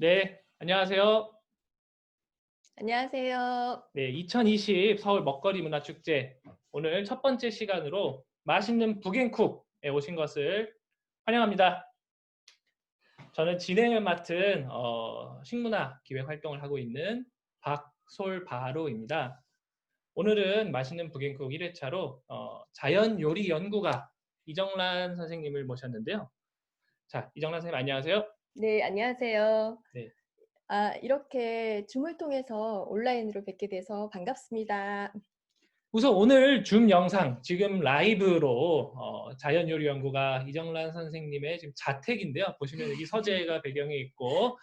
네, 안녕하세요. 안녕하세요. 네, 2020 서울 먹거리 문화축제 오늘 첫 번째 시간으로 맛있는 북앤쿡에 오신 것을 환영합니다. 저는 진행을 맡은 식문화 기획 활동을 하고 있는 박솔바로입니다. 오늘은 맛있는 북앤쿡 1회차로 자연 요리 연구가 이정란 선생님을 모셨는데요. 자, 이정란 선생님 안녕하세요. 네, 안녕하세요. 네, 이렇게 줌을 통해서 온라인으로 뵙게 돼서 반갑습니다. 우선 오늘 줌 영상 지금 라이브로 자연요리연구가 이정란 선생님의 지금 자택인데요. 보시면 여기 서재가 배경에 있고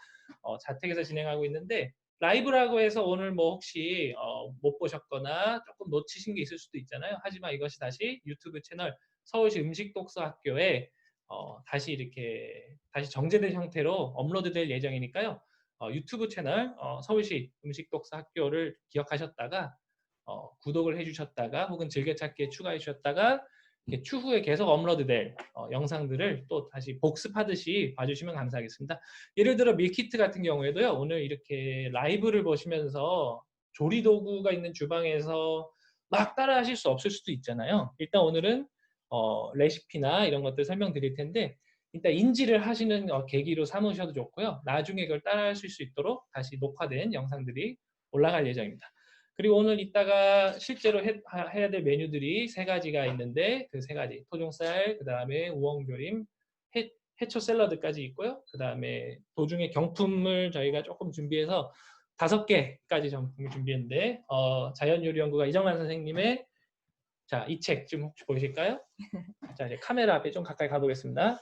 자택에서 진행하고 있는데 라이브라고 해서 오늘 뭐 혹시 못 보셨거나 조금 놓치신 게 있을 수도 있잖아요. 하지만 이것이 다시 유튜브 채널 서울시 음식독서학교에 다시 이렇게 다시 정제된 형태로 업로드될 예정이니까요. 유튜브 채널 서울시 음식독서학교를 기억하셨다가 구독을 해주셨다가 혹은 즐겨찾기에 추가해 주셨다가 추후에 계속 업로드될 영상들을 또 다시 복습하듯이 봐주시면 감사하겠습니다. 예를 들어 밀키트 같은 경우에도요. 오늘 이렇게 라이브를 보시면서 조리 도구가 있는 주방에서 막 따라 하실 수 없을 수도 있잖아요. 일단 오늘은 레시피나 이런 것들 설명드릴 텐데 일단 인지를 하시는 계기로 삼으셔도 좋고요. 나중에 그걸 따라 하실 수 있도록 다시 녹화된 영상들이 올라갈 예정입니다. 그리고 오늘 이따가 실제로 해야 될 메뉴들이 세 가지가 있는데 그 세 가지 토종쌀, 그 다음에 우엉조림, 해초 샐러드까지 있고요. 그 다음에 도중에 경품을 저희가 조금 준비해서 5개까지 경품을 준비했는데 자연요리연구가 이정란 선생님의 자, 이 책 좀 혹시 보이실까요? 자, 이제 카메라 앞에 좀 가까이 가보겠습니다.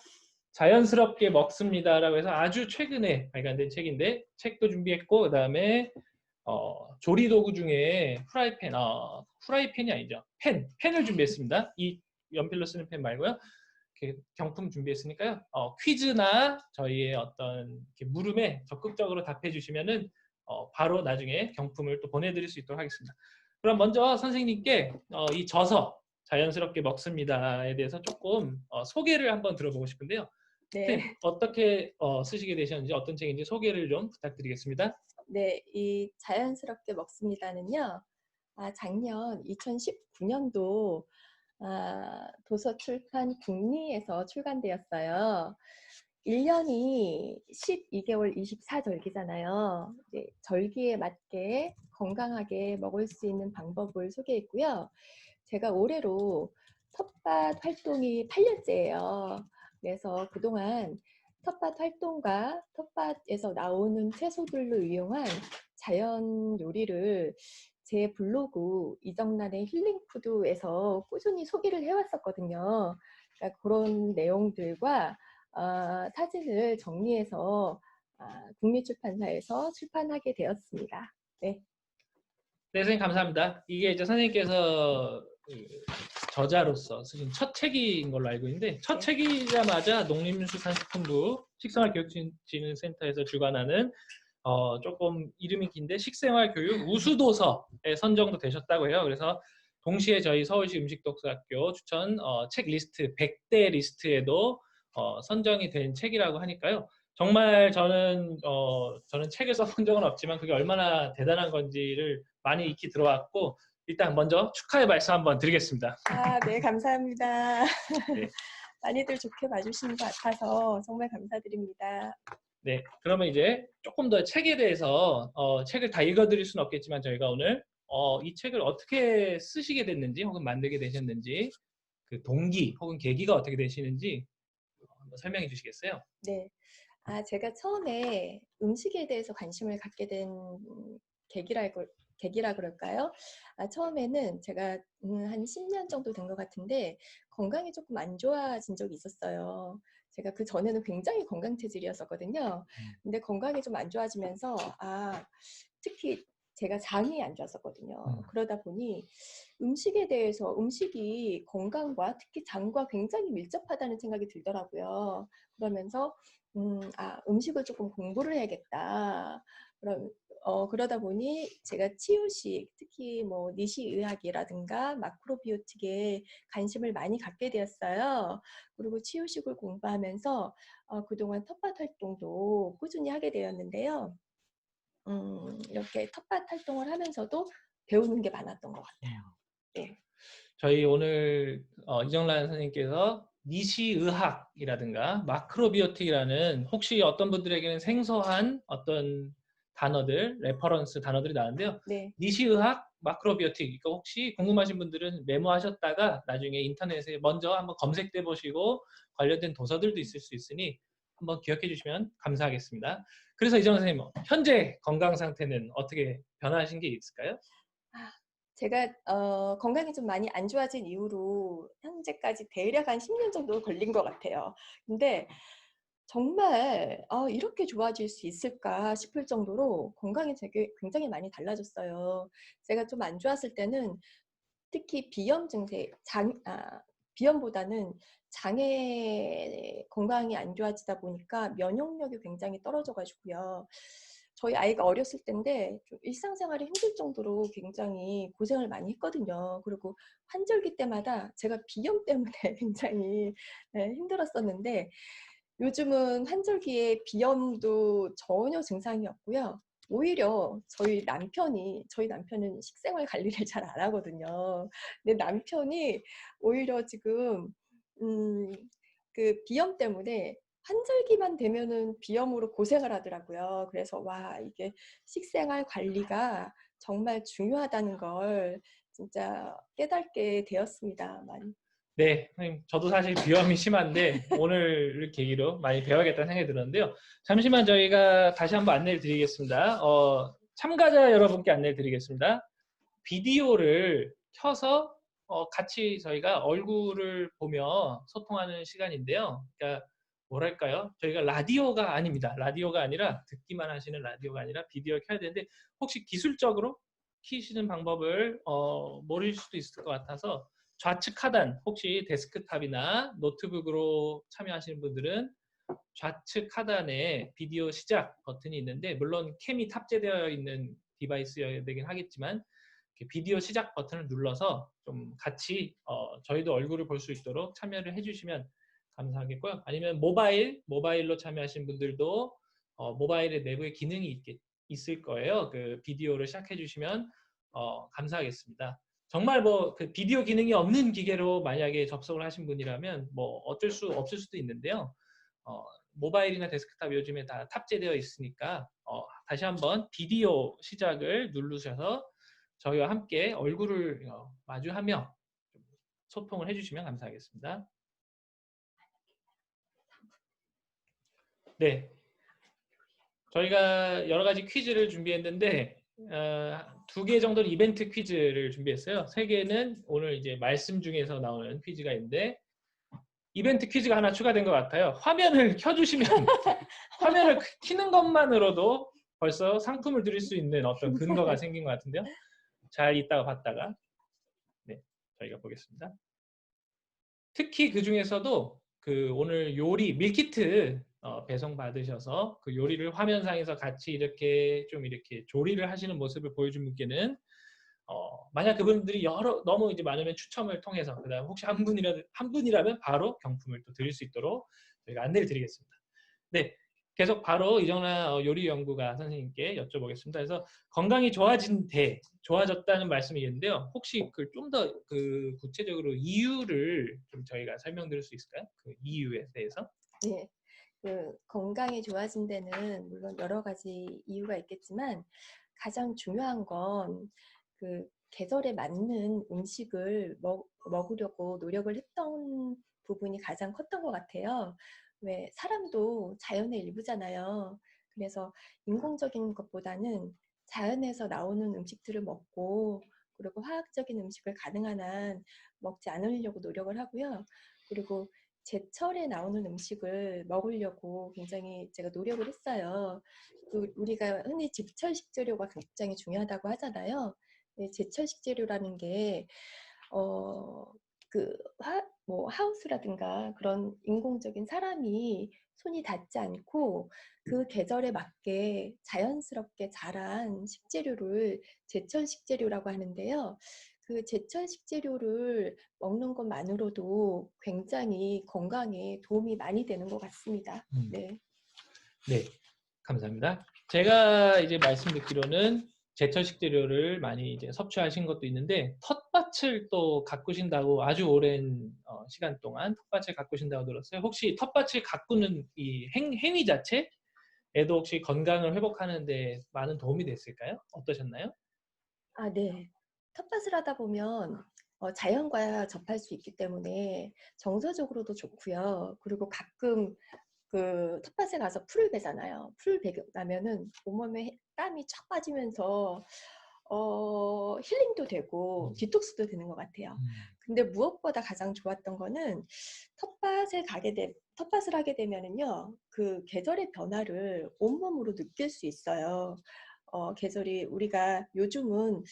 자연스럽게 먹습니다라고 해서 아주 최근에 발간된 책인데 책도 준비했고 그 다음에 조리 도구 중에 후라이팬이 아니죠. 펜을 준비했습니다. 이 연필로 쓰는 펜 말고요. 이렇게 경품 준비했으니까요. 퀴즈나 저희의 어떤 물음에 적극적으로 답해 주시면은 바로 나중에 경품을 또 보내드릴 수 있도록 하겠습니다. 그럼 먼저 선생님께 이 저서 자연스럽게 먹습니다에 대해서 조금 소개를 한번 들어보고 싶은데요. 네, 선생님 어떻게 쓰시게 되셨는지 어떤 책인지 소개를 좀 부탁드리겠습니다. 네, 이 자연스럽게 먹습니다는요. 작년 2019년도 도서출판 북리에서 출간되었어요. 1년이 12개월 24절기잖아요. 이제 절기에 맞게 건강하게 먹을 수 있는 방법을 소개했고요. 제가 올해로 텃밭 활동이 8년째예요. 그래서 그동안 텃밭 활동과 텃밭에서 나오는 채소들로 이용한 자연 요리를 제 블로그 이정란의 힐링푸드에서 꾸준히 소개를 해왔었거든요. 그러니까 그런 내용들과 사진을 정리해서 국립출판사에서 출판하게 되었습니다. 네. 네, 선생님 감사합니다. 이게 이제 선생님께서 저자로서 쓰신 첫 책인 걸로 알고 있는데 첫 네. 책이자마자 농림수산식품부 식생활교육진흥센터에서 주관하는 조금 이름이 긴데 식생활교육 우수도서에 선정도 되셨다고 해요. 그래서 동시에 저희 서울시 음식독서학교 추천 책 리스트 100대 리스트에도 선정이 된 책이라고 하니까요. 정말 저는 책을 써본 적은 없지만 그게 얼마나 대단한 건지를 많이 익히 들어왔고 일단 먼저 축하의 말씀 한번 드리겠습니다. 네, 감사합니다. 네, 많이들 좋게 봐주시는 것 같아서 정말 감사드립니다. 네. 그러면 이제 조금 더 책에 대해서 책을 다 읽어드릴 수는 없겠지만 저희가 오늘 이 책을 어떻게 쓰시게 됐는지 혹은 만들게 되셨는지 그 동기 혹은 계기가 어떻게 되시는지 한번 설명해 주시겠어요? 네. 제가 처음에 음식에 대해서 관심을 갖게 된 계기라 그럴까요? 처음에는 제가 한 10년 정도 된 것 같은데 건강이 조금 안 좋아진 적이 있었어요. 제가 그 전에는 굉장히 건강 체질이었었거든요. 근데 건강이 좀 안 좋아지면서 특히 제가 장이 안 좋았었거든요. 그러다 보니 음식에 대해서 음식이 건강과 특히 장과 굉장히 밀접하다는 생각이 들더라고요. 그러면서 음식을 조금 공부를 해야겠다. 그럼 그러다 보니 제가 치유식, 특히 뭐 니시의학이라든가 마크로비오틱에 관심을 많이 갖게 되었어요. 그리고 치유식을 공부하면서 그동안 텃밭 활동도 꾸준히 하게 되었는데요. 이렇게 텃밭 활동을 하면서도 배우는 게 많았던 것 같아요. 네. 저희 오늘 이정란 선생님께서 니시의학이라든가 마크로비오틱이라는 혹시 어떤 분들에게는 생소한 어떤 단어들, 레퍼런스 단어들이 나왔는데요. 네. 니시의학, 마크로비오틱 이거 혹시 궁금하신 분들은 메모하셨다가 나중에 인터넷에 먼저 한번 검색해 보시고 관련된 도서들도 있을 수 있으니 한번 기억해 주시면 감사하겠습니다. 그래서 이정란 선생님, 현재 건강 상태는 어떻게 변화하신 게 있을까요? 아, 제가 건강이 좀 많이 안 좋아진 이후로 현재까지 대략 한 10년 정도 걸린 것 같아요. 근데 정말 이렇게 좋아질 수 있을까 싶을 정도로 건강이 되게 굉장히 많이 달라졌어요. 제가 좀 안 좋았을 때는 특히 비염 증세, 비염보다는 장애 건강이 안 좋아지다 보니까 면역력이 굉장히 떨어져 가지고요. 저희 아이가 어렸을 때인데 좀 일상생활이 힘들 정도로 굉장히 고생을 많이 했거든요. 그리고 환절기 때마다 제가 비염 때문에 굉장히 힘들었었는데 요즘은 환절기에 비염도 전혀 증상이 없고요. 오히려 저희 남편은 식생활 관리를 잘 안 하거든요. 근데 남편이 오히려 지금 음, 그 비염 때문에 환절기만 되면은 비염으로 고생을 하더라고요. 그래서 와, 이게 식생활 관리가 정말 중요하다는 걸 진짜 깨닫게 되었습니다. 많이. 네, 선생님, 저도 사실 비염이 심한데 오늘을 계기로 많이 배워야겠다는 생각이 들었는데요. 잠시만 저희가 다시 한번 안내를 드리겠습니다. 참가자 여러분께 안내를 드리겠습니다. 비디오를 켜서 같이 저희가 얼굴을 보며 소통하는 시간인데요. 그러니까 뭐랄까요? 저희가 라디오가 아닙니다. 라디오가 아니라 듣기만 하시는 라디오가 아니라 비디오를 켜야 되는데 혹시 기술적으로 키시는 방법을 모르실 수도 있을 것 같아서 좌측 하단 혹시 데스크탑이나 노트북으로 참여하시는 분들은 좌측 하단에 비디오 시작 버튼이 있는데 물론 캠이 탑재되어 있는 디바이스여야 되긴 하겠지만 비디오 시작 버튼을 눌러서 좀 같이 저희도 얼굴을 볼 수 있도록 참여를 해주시면 감사하겠고요. 아니면 모바일로 참여하신 분들도 모바일의 내부에 기능이 있을 거예요. 그 비디오를 시작해 주시면 감사하겠습니다. 정말 뭐 그 비디오 기능이 없는 기계로 만약에 접속을 하신 분이라면 뭐 어쩔 수 없을 수도 있는데요. 어, 모바일이나 데스크탑 요즘에 다 탑재되어 있으니까 다시 한번 비디오 시작을 누르셔서 저희와 함께 얼굴을 마주하며 소통을 해주시면 감사하겠습니다. 네, 저희가 여러 가지 퀴즈를 준비했는데 2개 정도는 이벤트 퀴즈를 준비했어요. 3개는 오늘 이제 말씀 중에서 나오는 퀴즈가 있는데 이벤트 퀴즈가 하나 추가된 것 같아요. 화면을 켜주시면 화면을 켜는 것만으로도 벌써 상품을 드릴 수 있는 어떤 근거가 생긴 것 같은데요. 잘 있다가 봤다가 네, 저희가 보겠습니다. 특히 그 중에서도 그 오늘 요리 밀키트 배송 받으셔서 그 요리를 화면상에서 같이 이렇게 좀 이렇게 조리를 하시는 모습을 보여준 분께는 만약 그분들이 너무 이제 많으면 추첨을 통해서 그다음 혹시 한 분이라면 바로 경품을 또 드릴 수 있도록 저희가 안내를 드리겠습니다. 네, 계속 바로 이정란 요리 연구가 선생님께 여쭤보겠습니다. 그래서 건강이 좋아졌다는 말씀이겠는데요. 혹시 그 좀 더 그 구체적으로 이유를 좀 저희가 설명드릴 수 있을까요? 그 이유에 대해서? 네. 그 건강이 좋아진 데는 물론 여러 가지 이유가 있겠지만 가장 중요한 건 그 계절에 맞는 음식을 먹으려고 노력을 했던 부분이 가장 컸던 것 같아요. 왜 사람도 자연의 일부잖아요. 그래서 인공적인 것보다는 자연에서 나오는 음식들을 먹고 그리고 화학적인 음식을 가능한 한 먹지 않으려고 노력을 하고요. 그리고 제철에 나오는 음식을 먹으려고 굉장히 제가 노력을 했어요. 우리가 흔히 제철 식재료가 굉장히 중요하다고 하잖아요. 제철 식재료라는 게 그 하우스라든가 그런 인공적인 사람이 손이 닿지 않고 그 계절에 맞게 자연스럽게 자란 식재료를 제철 식재료라고 하는데요. 그 제철 식재료를 먹는 것만으로도 굉장히 건강에 도움이 많이 되는 것 같습니다. 음. 네. 네, 감사합니다. 제가 이제 말씀 듣기로는 제철 식재료를 많이 이제 섭취하신 것도 있는데 텃밭을 또 가꾸신다고 아주 오랜 시간 동안 텃밭을 가꾸신다고 들었어요. 혹시 텃밭을 가꾸는 이 행위 자체에도 혹시 건강을 회복하는 데 많은 도움이 됐을까요? 어떠셨나요? 아, 네. 텃밭을 하다 보면 자연과 접할 수 있기 때문에 정서적으로도 좋고요. 그리고 가끔 그 텃밭에 가서 풀을 베잖아요. 풀을 베고 나면은 온몸에 땀이 쫙 빠지면서 힐링도 되고 음. 디톡스도 되는 것 같아요. 근데 무엇보다 가장 좋았던 거는 텃밭을 하게 되면은요, 그 계절의 변화를 온몸으로 느낄 수 있어요. 계절이 우리가 요즘은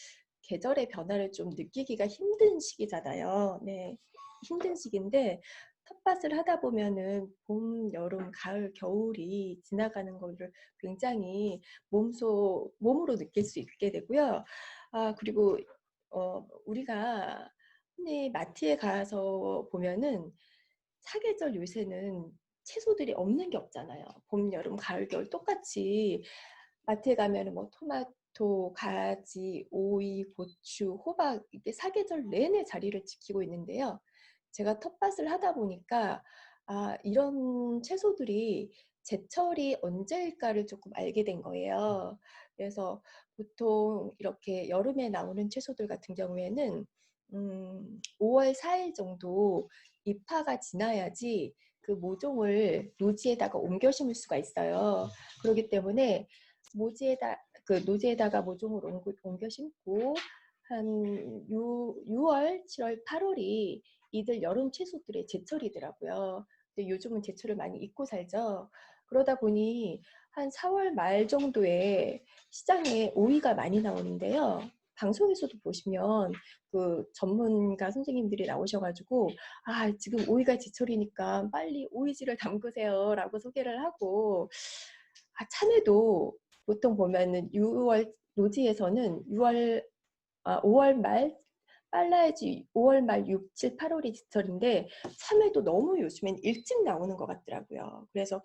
계절의 변화를 좀 느끼기가 힘든 시기잖아요. 네, 힘든 시기인데 텃밭을 하다 보면은 봄, 여름, 가을, 겨울이 지나가는 거를 굉장히 몸으로 느낄 수 있게 되고요. 아, 그리고 우리가 흔히 마트에 가서 보면은 사계절 요새는 채소들이 없는 게 없잖아요. 봄, 여름, 가을, 겨울 똑같이 마트에 가면은 뭐 토마토, 가지, 오이, 고추, 호박 이게 사계절 내내 자리를 지키고 있는데요. 제가 텃밭을 하다 보니까 아, 이런 채소들이 제철이 언제일까를 조금 알게 된 거예요. 그래서 보통 이렇게 여름에 나오는 채소들 같은 경우에는 5월 4일 정도 입하가 지나야지 그 모종을 노지에다가 옮겨 심을 수가 있어요. 그렇기 때문에 노지에다가 모종을 옮겨 심고 한 6월, 7월, 8월이 이들 여름 채소들의 제철이더라고요. 근데 요즘은 제철을 많이 잊고 살죠. 그러다 보니 한 4월 말 정도에 시장에 오이가 많이 나오는데요. 방송에서도 보시면 그 전문가 선생님들이 나오셔가지고 아, 지금 오이가 제철이니까 빨리 오이지를 담그세요라고 소개를 하고 아, 참외도 보통 보면은 6월 노지에서는 5월 말 빨라야지 5월 말 6, 7, 8월이 제철인데 참외도 너무 요즘엔 일찍 나오는 것 같더라고요. 그래서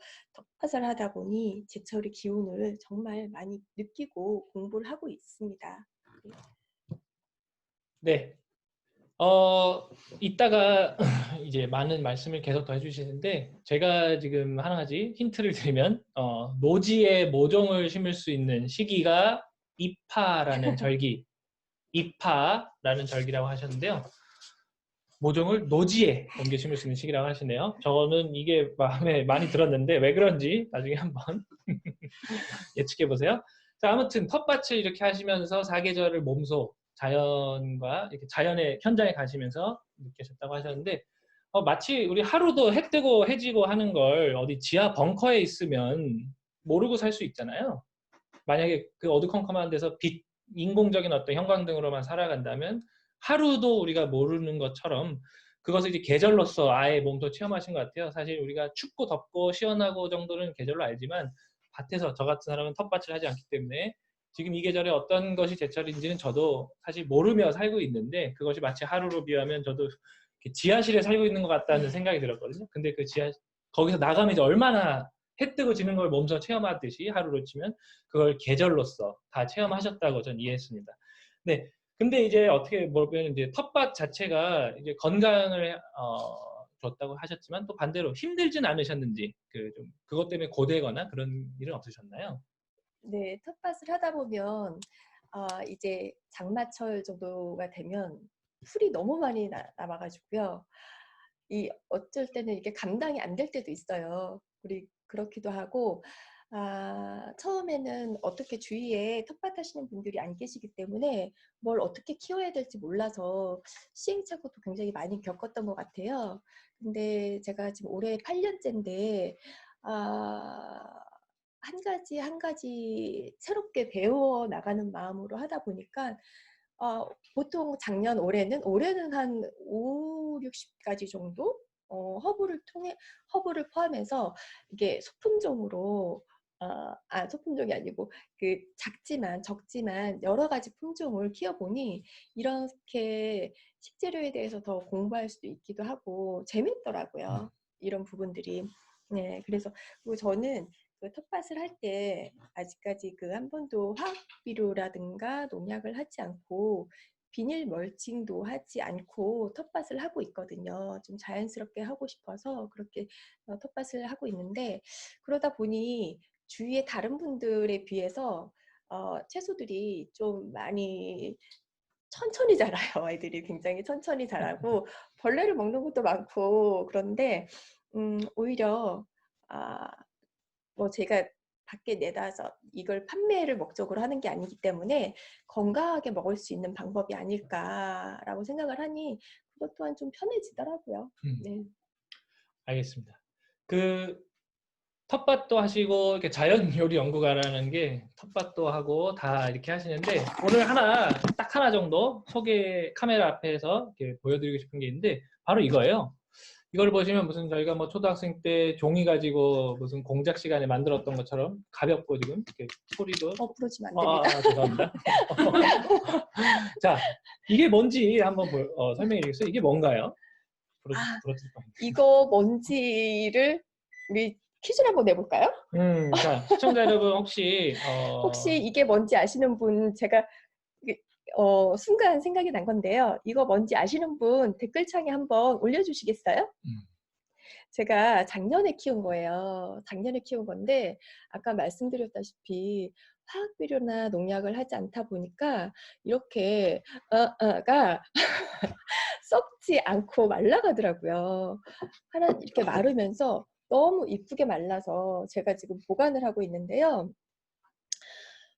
텃밭을 하다 보니 제철의 기운을 정말 많이 느끼고 공부를 하고 있습니다. 네. 네. 이따가 이제 많은 말씀을 계속 더 해주시는데 제가 지금 하나 가지 힌트를 드리면 노지에 모종을 심을 수 있는 시기가 입하라는 절기, 입하라는 절기라고 하셨는데요. 모종을 노지에 옮겨 심을 수 있는 시기라고 하시네요. 저는 이게 마음에 많이 들었는데 왜 그런지 나중에 한번 예측해 보세요. 자, 아무튼 텃밭을 이렇게 하시면서 사계절을 몸소 자연과 이렇게 자연의 현장에 가시면서 느끼셨다고 하셨는데 마치 우리 하루도 해 뜨고 해 지고 하는 걸 어디 지하 벙커에 있으면 모르고 살 수 있잖아요. 만약에 그 어두컴컴한 데서 인공적인 어떤 형광등으로만 살아간다면 하루도 우리가 모르는 것처럼 그것을 이제 계절로서 아예 몸소 체험하신 것 같아요. 사실 우리가 춥고 덥고 시원하고 정도는 계절로 알지만 밭에서 저 같은 사람은 텃밭을 하지 않기 때문에 지금 이 계절에 어떤 것이 제철인지는 저도 사실 모르며 살고 있는데 그것이 마치 하루로 비하면 저도 지하실에 살고 있는 것 같다는 생각이 들었거든요. 근데 거기서 나가면 이제 얼마나 해 뜨고 지는 걸 몸소 체험하듯이 하루로 치면 그걸 계절로서 다 체험하셨다고 전 이해했습니다. 네. 근데 이제 어떻게 보면 이제 텃밭 자체가 이제 건강을 줬다고 하셨지만 또 반대로 힘들진 않으셨는지 좀 그것 때문에 고되거나 그런 일은 없으셨나요? 네, 텃밭을 하다 보면 이제 장마철 정도가 되면 풀이 너무 많이 남아가지고요. 이 어쩔 때는 이게 감당이 안 될 때도 있어요. 우리 그렇기도 하고 처음에는 어떻게 주위에 텃밭 하시는 분들이 안 계시기 때문에 뭘 어떻게 키워야 될지 몰라서 시행착오도 굉장히 많이 겪었던 것 같아요. 근데 제가 지금 올해 8년째인데 한 가지 한 가지 새롭게 배워 나가는 마음으로 하다 보니까 보통 올해는 한 5, 60가지 정도 허브를 포함해서 이게 소품종으로 소품종이 아니고 그 적지만 여러 가지 품종을 키워보니 이렇게 식재료에 대해서 더 공부할 수도 있기도 하고 재밌더라고요. 이런 부분들이. 네, 그래서 그리고 저는 그 텃밭을 할 때 아직까지 그 한 번도 화학 비료라든가 농약을 하지 않고 비닐 멀칭도 하지 않고 텃밭을 하고 있거든요. 좀 자연스럽게 하고 싶어서 그렇게 텃밭을 하고 있는데 그러다 보니 주위의 다른 분들에 비해서 채소들이 좀 많이 천천히 자라요. 아이들이 굉장히 천천히 자라고 벌레를 먹는 것도 많고 그런데 오히려 아, 뭐 제가 밖에 내다서 이걸 판매를 목적으로 하는 게 아니기 때문에 건강하게 먹을 수 있는 방법이 아닐까라고 생각을 하니 그것 또한 좀 편해지더라고요. 네. 알겠습니다. 그 텃밭도 하시고 이렇게 자연 요리 연구가라는 게 텃밭도 하고 다 이렇게 하시는데 오늘 딱 하나 정도 카메라 앞에서 이렇게 보여드리고 싶은 게 있는데 바로 이거예요. 이걸 보시면 무슨 저희가 뭐 초등학생 때 종이 가지고 무슨 공작 시간에 만들었던 것처럼 가볍고 지금 이렇게 소리도 부러지면 안 됩니다. 죄송합니다. 자, 이게 뭔지 한번 설명해 주겠어요? 이게 뭔가요? 부러질 뻔. 이거 뭔지를 우리 퀴즈를 한번 내볼까요? 자, 시청자 여러분 혹시 이게 뭔지 아시는 분 제가 순간 생각이 난 건데요. 이거 뭔지 아시는 분 댓글창에 한번 올려주시겠어요? 제가 작년에 키운 거예요. 작년에 키운 건데 아까 말씀드렸다시피 화학 비료나 농약을 하지 않다 보니까 이렇게 가 썩지 않고 말라가더라고요. 이렇게 마르면서 너무 이쁘게 말라서 제가 지금 보관을 하고 있는데요.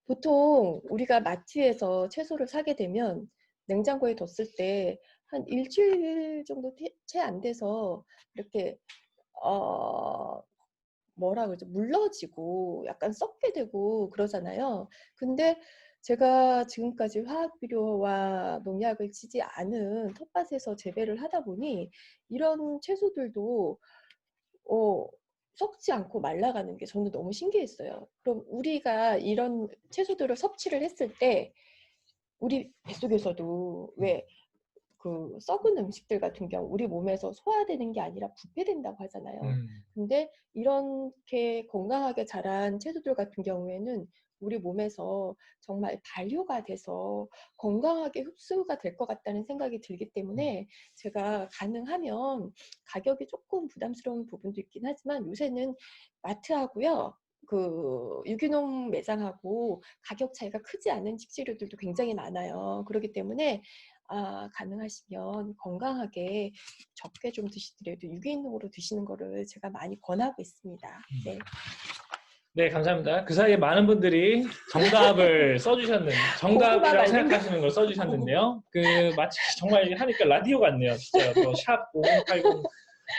보통 우리가 마트에서 채소를 사게 되면 냉장고에 뒀을 때 한 일주일 정도 채 안 돼서 이렇게 뭐라 그러죠? 물러지고 약간 썩게 되고 그러잖아요. 근데 제가 지금까지 화학 비료와 농약을 치지 않은 텃밭에서 재배를 하다 보니 이런 채소들도 썩지 않고 말라가는 게 저는 너무 신기했어요. 그럼 우리가 이런 채소들을 섭취를 했을 때 우리 뱃속에서도 왜 그 썩은 음식들 같은 경우 우리 몸에서 소화되는 게 아니라 부패된다고 하잖아요. 근데 이렇게 건강하게 자란 채소들 같은 경우에는 우리 몸에서 정말 발효가 돼서 건강하게 흡수가 될 것 같다는 생각이 들기 때문에 제가 가능하면 가격이 조금 부담스러운 부분도 있긴 하지만 요새는 마트하고요. 그 유기농 매장하고 가격 차이가 크지 않은 식재료들도 굉장히 많아요. 그렇기 때문에 가능하시면 건강하게 적게 좀 드시더라도 유기농으로 드시는 거를 제가 많이 권하고 있습니다. 네. 네, 감사합니다. 그 사이에 많은 분들이 정답을 정답이라고 생각하시는 걸 써주셨는데요. 마치 정말 하니까 라디오 같네요. 진짜 샵 5080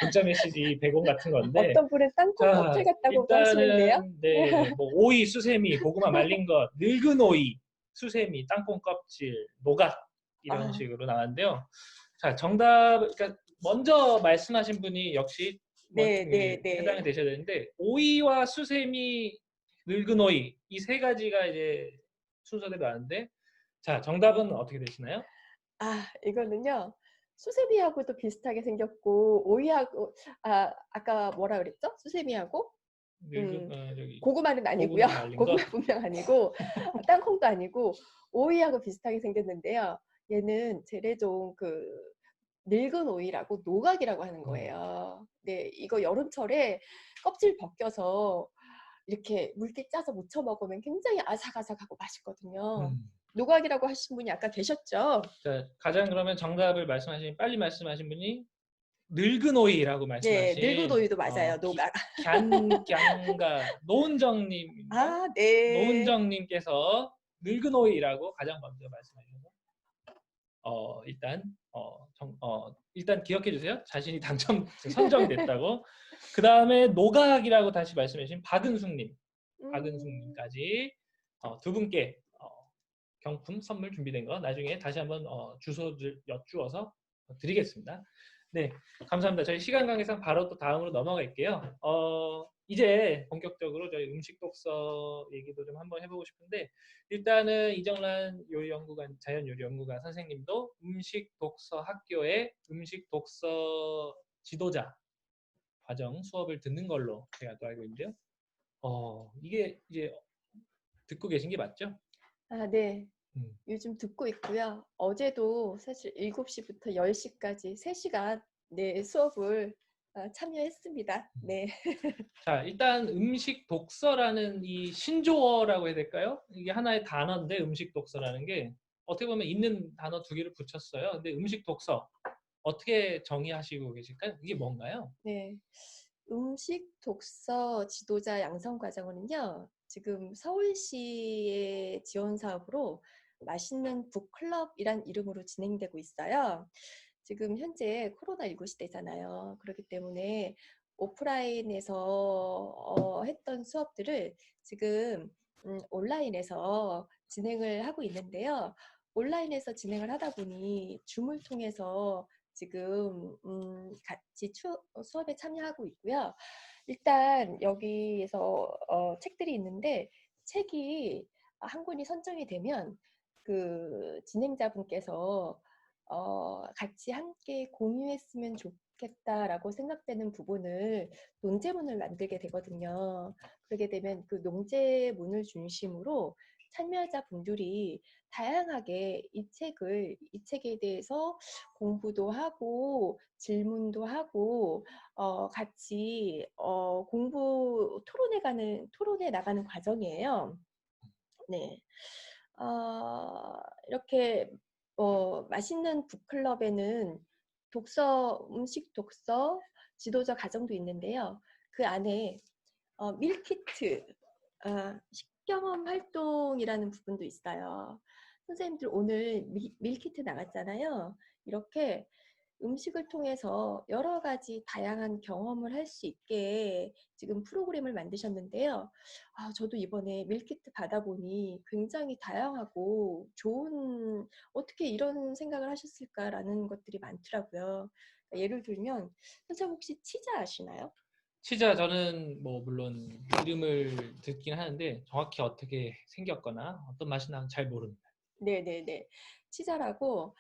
문자 메시지 100원 같은 건데. 어떤 분은 땅콩 껍질 같다고 하시는데요. 네, 뭐 오이, 수세미, 고구마 말린 것, 늙은 오이, 수세미, 땅콩 껍질, 노각 이런 식으로 나왔는데요. 자, 그러니까 먼저 말씀하신 분이 역시 해당이 되셔야 되는데 오이와 수세미, 늙은 오이 이 세 가지가 이제 순서대로 나왔는데 자, 정답은 어떻게 되시나요? 이거는요. 수세미하고도 비슷하게 생겼고 오이하고 아까 뭐라 그랬죠? 수세미하고 고구마는 아니고요. 고구마 분명 아니고 땅콩도 아니고 오이하고 비슷하게 생겼는데요. 얘는 재래종 늙은 오이라고 노각이라고 하는 거예요. 네, 이거 여름철에 껍질 벗겨서 이렇게 물기 짜서 무쳐 먹으면 굉장히 아삭아삭하고 맛있거든요. 노각이라고 하신 분이 아까 계셨죠? 자, 가장 그러면 정답을 빨리 말씀하신 분이 늙은 오이라고 말씀하신. 네, 늙은 오이도 맞아요. 노각. 노은정님. 네. 노은정님께서 늙은 오이라고 가장 먼저 말씀하셔서 일단 기억해 주세요. 자신이 선정됐다고. 그 다음에 노각이라고 다시 말씀해 주신 박은숙님까지 두 분께 경품 선물 준비된 거 나중에 다시 한번 주소를 여쭈어서 드리겠습니다. 네, 감사합니다. 저희 시간 관계상 바로 또 다음으로 넘어갈게요. 이제 본격적으로 저희 음식 독서 얘기도 좀 한번 해보고 싶은데, 일단은 이정란 요리연구관, 자연요리연구관 선생님도 음식 독서 학교의 음식 독서 지도자 과정 수업을 듣는 걸로 제가 또 알고 있는데요. 이게 이제 듣고 계신 게 맞죠? 아, 네. 음. 요즘 듣고 있고요. 어제도 사실 7시부터 10시까지 3시간 네, 수업을 참여했습니다. 네. 자, 일단 음식 독서라는 이 신조어라고 해야 될까요? 이게 하나의 단어인데 음식 독서라는 게 어떻게 보면 있는 단어 두 개를 붙였어요. 근데 음식 독서 어떻게 정의하시고 계실까요? 이게 뭔가요? 네. 음식 독서 지도자 양성 과정은요. 지금 서울시의 지원 사업으로 맛있는 북클럽이란 이름으로 진행되고 있어요. 지금 현재 코로나19 시대잖아요. 그렇기 때문에 오프라인에서 했던 수업들을 지금 온라인에서 진행을 하고 있는데요. 온라인에서 진행을 하다 보니 줌을 통해서 지금 같이 수업에 참여하고 있고요. 일단 여기에서 책들이 있는데 책이 한 권이 선정이 되면 그 진행자분께서 같이 함께 공유했으면 좋겠다라고 생각되는 부분을 논제문을 만들게 되거든요. 그러게 되면 그 논제문을 중심으로 참여자분들이 다양하게 이 책에 대해서 공부도 하고 질문도 하고 같이 토론해 나가는 과정이에요. 네. 이렇게 맛있는 북클럽에는 음식 독서 지도자 과정도 있는데요. 그 안에 밀키트, 식경험 활동이라는 부분도 있어요. 선생님들 오늘 밀키트 나갔잖아요. 이렇게 음식을 통해서 여러 가지 다양한 경험을 할 수 있게 지금 프로그램을 만드셨는데요. 저도 이번에 밀키트 받아보니 굉장히 다양하고 어떻게 이런 생각을 하셨을까라는 것들이 많더라고요. 예를 들면, 선생님 혹시 치자 아시나요? 치자 저는 뭐 물론 이름을 듣긴 하는데 정확히 어떻게 생겼거나 어떤 맛이 나는지 잘 모릅니다. 네네네. 치자라고,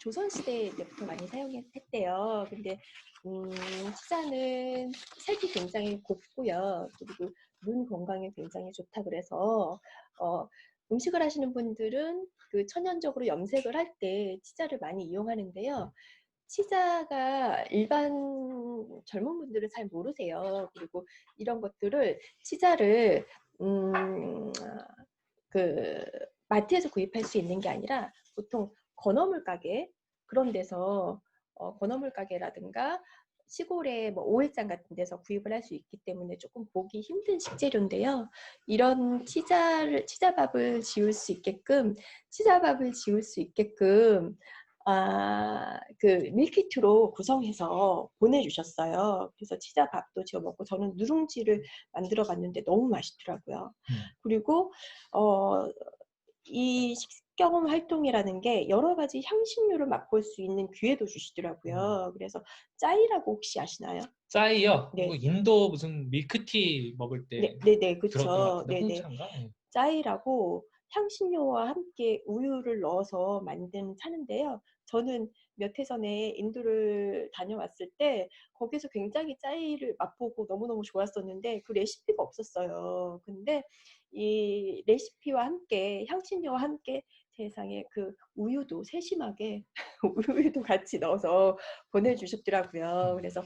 조선시대 때부터 많이 사용했대요. 근데, 치자는 색이 굉장히 곱고요. 그리고 눈 건강에 굉장히 좋다 그래서, 음식을 하시는 분들은 그 천연적으로 염색을 할 때 치자를 많이 이용하는데요. 치자가 일반 젊은 분들은 잘 모르세요. 그리고 이런 것들을, 치자를, 음, 그 마트에서 구입할 수 있는 게 아니라 보통 건어물 가게 그런 데서 건어물 가게라든가 시골의 뭐 오일장 같은 데서 구입을 할 수 있기 때문에 조금 보기 힘든 식재료인데요. 이런 치자밥을 지을 수 있게끔 그 밀키트로 구성해서 보내주셨어요. 그래서 치자밥도 지어 먹고 저는 누룽지를 만들어 봤는데 너무 맛있더라고요. 그리고 이 식경험 활동이라는 게 여러 가지 향신료를 맛볼 수 있는 기회도 주시더라고요. 그래서 짜이라고 혹시 아시나요? 짜이요? 이거 네, 인도 무슨 밀크티 먹을 때 네, 들었던 것 그렇죠. 같은데 네, 네. 홍차인가? 네. 짜이라고 향신료와 함께 우유를 넣어서 만든 차인데요. 저는 몇 해 전에 인도를 다녀왔을 때 거기서 굉장히 짜이를 맛보고 너무너무 좋았었는데 그 레시피가 없었어요. 근데 이 레시피와 함께 향신료와 함께 세상에 그 우유도 세심하게 우유도 같이 넣어서 보내주셨더라고요. 그래서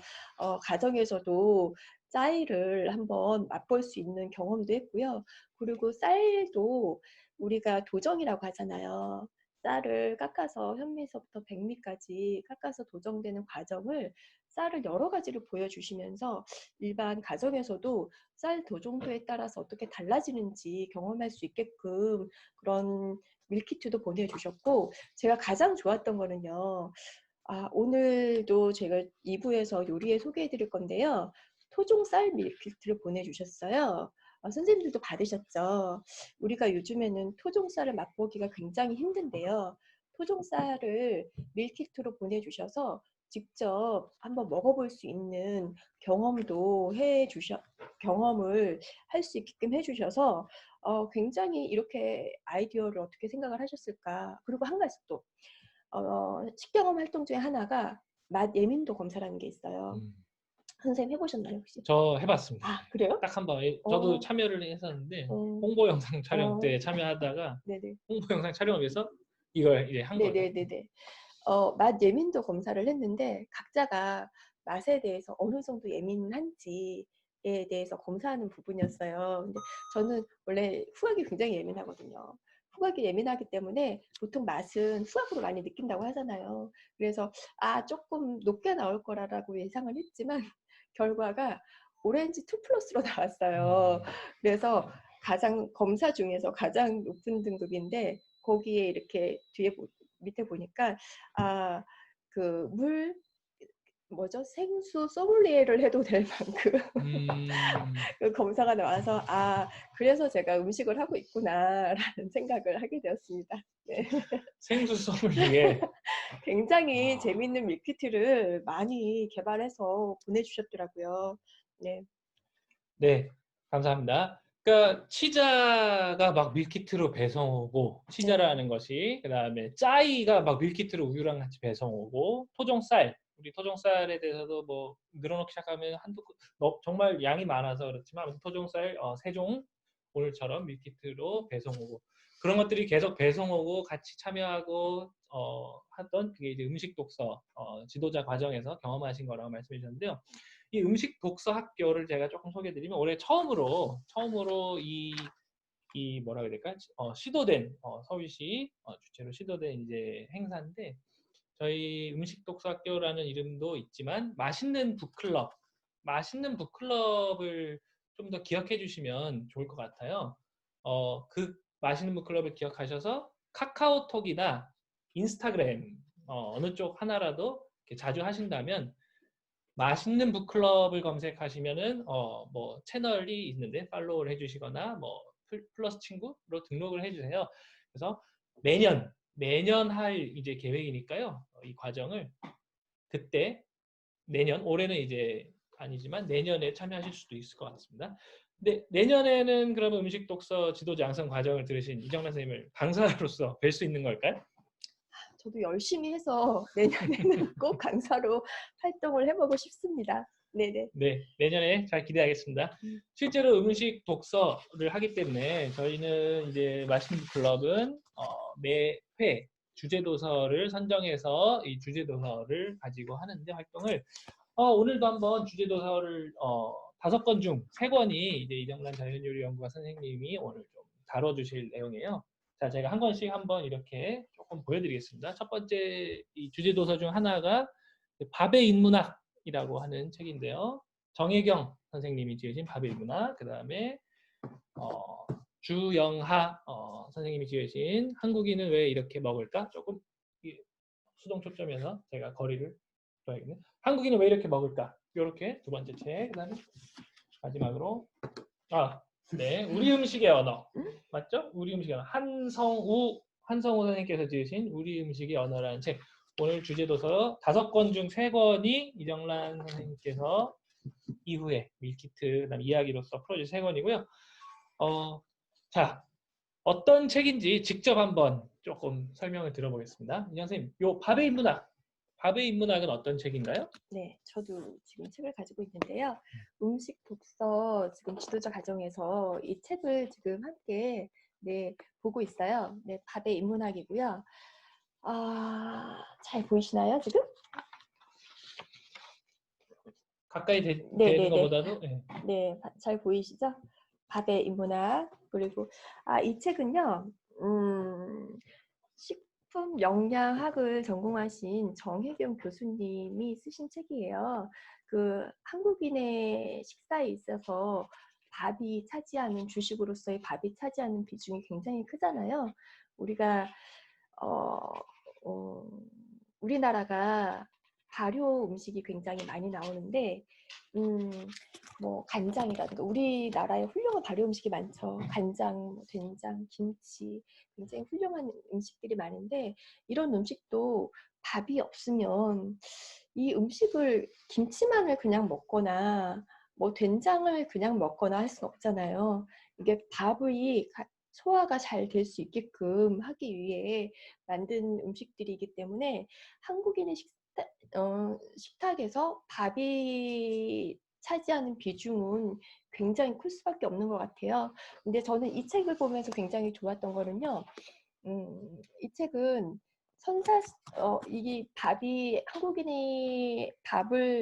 가정에서도 짜이를 한번 맛볼 수 있는 경험도 했고요. 그리고 쌀도 우리가 도정이라고 하잖아요. 쌀을 깎아서 현미에서부터 백미까지 깎아서 도정되는 과정을 쌀을 여러 가지를 보여주시면서 일반 가정에서도 쌀 도정도에 따라서 어떻게 달라지는지 경험할 수 있게끔 그런 밀키트도 보내주셨고 제가 가장 좋았던 거는요. 오늘도 제가 2부에서 요리에 소개해 드릴 건데요. 토종 쌀 밀키트를 보내주셨어요. 선생님들도 받으셨죠? 우리가 요즘에는 토종 쌀을 맛보기가 굉장히 힘든데요. 토종쌀을 밀키트로 보내주셔서 직접 한번 먹어볼 수 있는 경험을 할 수 있게끔 해주셔서 굉장히 이렇게 아이디어를 어떻게 생각을 하셨을까. 그리고 한 가지 또 식경험 활동 중에 하나가 맛 예민도 검사라는 게 있어요. 음. 선생님 해보셨나요 혹시? 저 해봤습니다. 아 그래요? 딱 한 번. 저도 어, 참여를 했었는데 어, 홍보 영상 촬영 어, 때 참여하다가 네네. 홍보 영상 촬영을 위해서 이걸 이제 한 거예요. 네네네네. 맛 예민도 검사를 했는데 각자가 맛에 대해서 어느 정도 예민한지에 대해서 검사하는 부분이었어요. 근데 저는 원래 후각이 굉장히 예민하거든요. 후각이 예민하기 때문에 보통 맛은 후각으로 많이 느낀다고 하잖아요. 그래서 조금 높게 나올 거라고 예상을 했지만 결과가 오렌지 2 플러스로 나왔어요. 그래서 검사 중에서 가장 높은 등급인데 거기에 이렇게 밑에 보니까 물 뭐죠? 생수 소믈리에를 해도 될 만큼 음, 그 검사가 나와서 그래서 제가 음식을 하고 있구나라는 생각을 하게 되었습니다. 네. 생수 소믈리에. 굉장히 아, 재밌는 밀키트를 많이 개발해서 보내주셨더라고요. 네. 네, 감사합니다. 그러니까 치자가 막 밀키트로 배송 오고 네. 치자라는 것이 그다음에 짜이가 막 밀키트로 우유랑 같이 배송 오고 토종쌀 우리 토종쌀에 대해서도 뭐 늘어놓기 시작하면 정말 양이 많아서 그렇지만 아무튼 토종쌀 세종 오늘처럼 밀키트로 배송 오고 그런 것들이 계속 배송 오고 같이 참여하고 하던 그게 이제 음식 독서 지도자 과정에서 경험하신 거라고 말씀해 주셨는데요. 이 음식 독서 학교를 제가 조금 소개해드리면 올해 처음으로 이 뭐라 그래야 될까? 시도된 서울시 주최로 시도된 이제 행사인데 저희 음식 독서 학교라는 이름도 있지만 맛있는 북클럽을 좀 더 기억해 주시면 좋을 것 같아요. 그 맛있는 북클럽을 기억하셔서 카카오톡이나 인스타그램 어느 쪽 하나라도 자주 하신다면 맛있는 북클럽을 검색하시면은 뭐 채널이 있는데 팔로우를 해주시거나 뭐 플러스 친구로 등록을 해주세요. 그래서 매년 할 이제 계획이니까요. 이 과정을 그때 올해는 이제 아니지만 내년에 참여하실 수도 있을 것 같습니다. 근데 내년에는 그러면 음식 독서 지도자 양성 과정을 들으신 이정란 선생님을 강사로서 뵐 수 있는 걸까요? 저도 열심히 해서 내년에는 꼭 강사로 활동을 해보고 싶습니다. 네네. 네, 내년에 잘 기대하겠습니다. 음, 실제로 음식 독서를 하기 때문에 저희는 이제 맛있는 클럽은 매회 주제 도서를 선정해서 이 주제 도서를 가지고 하는데 활동을 오늘도 한번 주제 도서를 5권 중 3권이 이제 이정란 자연요리연구가 선생님이 오늘 좀 다뤄주실 내용이에요. 자, 제가 한 권씩 한번 이렇게 조금 보여드리겠습니다. 첫 번째 이 주제 도서 중 하나가 밥의 인문학이라고 하는 책인데요. 정혜경 선생님이 지으신 밥의 인문학, 그 다음에 주영하 선생님이 지으신 한국인은 왜 이렇게 먹을까? 조금 수동 초점에서 제가 거리를 둬야겠네. 한국인은 왜 이렇게 먹을까? 이렇게 두 번째 책. 그다음에 마지막으로 네, 우리 음식의 언어 맞죠? 우리 음식의 언어 한성우 선생님께서 지으신 우리 음식의 언어라는 책. 오늘 주제 도서 5권 중 3권이 이정란 선생님께서 이후에 밀키트 그다음 이야기로서 풀어주신 3권이고요. 자, 어떤 책인지 직접 한번 조금 설명을 들어보겠습니다. 이정 선생님, 요 밥의 인문학은 어떤 책인가요? 네, 저도 지금 책을 가지고 있는데요. 음식 독서 지금 지도자 과정에서 이 책을 지금 함께 보고 있어요. 네, 밥의 인문학이고요. 잘 보이시나요, 지금? 가까이 되는 네네네. 것보다도 네, 잘 보이시죠? 밥의 인문학. 그리고 이 책은요, 식품 영양학을 전공하신 정혜경 교수님이 쓰신 책이에요. 그 한국인의 식사에 있어서 주식으로서의 밥이 차지하는 비중이 굉장히 크잖아요. 우리가 어, 어, 우리나라가 발효 음식이 굉장히 많이 나오는데 뭐 간장이라든가 우리나라에 훌륭한 발효 음식이 많죠. 간장, 뭐 된장, 김치 굉장히 훌륭한 음식들이 많은데 이런 음식도 밥이 없으면 이 음식을 김치만을 그냥 먹거나 뭐 된장을 그냥 먹거나 할 수는 없잖아요. 이게 밥이 소화가 잘 될 수 있게끔 하기 위해 만든 음식들이기 때문에 한국인의 식탁에서 밥이 차지하는 비중은 굉장히 클 수밖에 없는 것 같아요. 근데 저는 이 책을 보면서 굉장히 좋았던 거는요. 이 책은 이 밥이 한국인이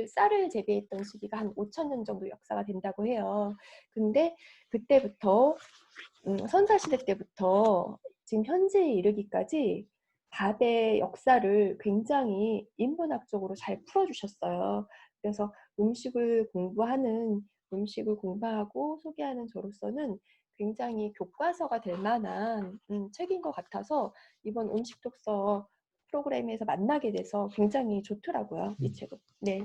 쌀을 재배했던 시기가 한 5천 년 정도 역사가 된다고 해요. 근데 그때부터 선사시대 때부터 지금 현재에 이르기까지 밥의 역사를 굉장히 인문학적으로 잘 풀어주셨어요. 그래서 음식을 공부하고 소개하는 저로서는 굉장히 교과서가 될 만한 책인 것 같아서 이번 음식 독서 프로그램에서 만나게 돼서 굉장히 좋더라고요. 이 책은. 네.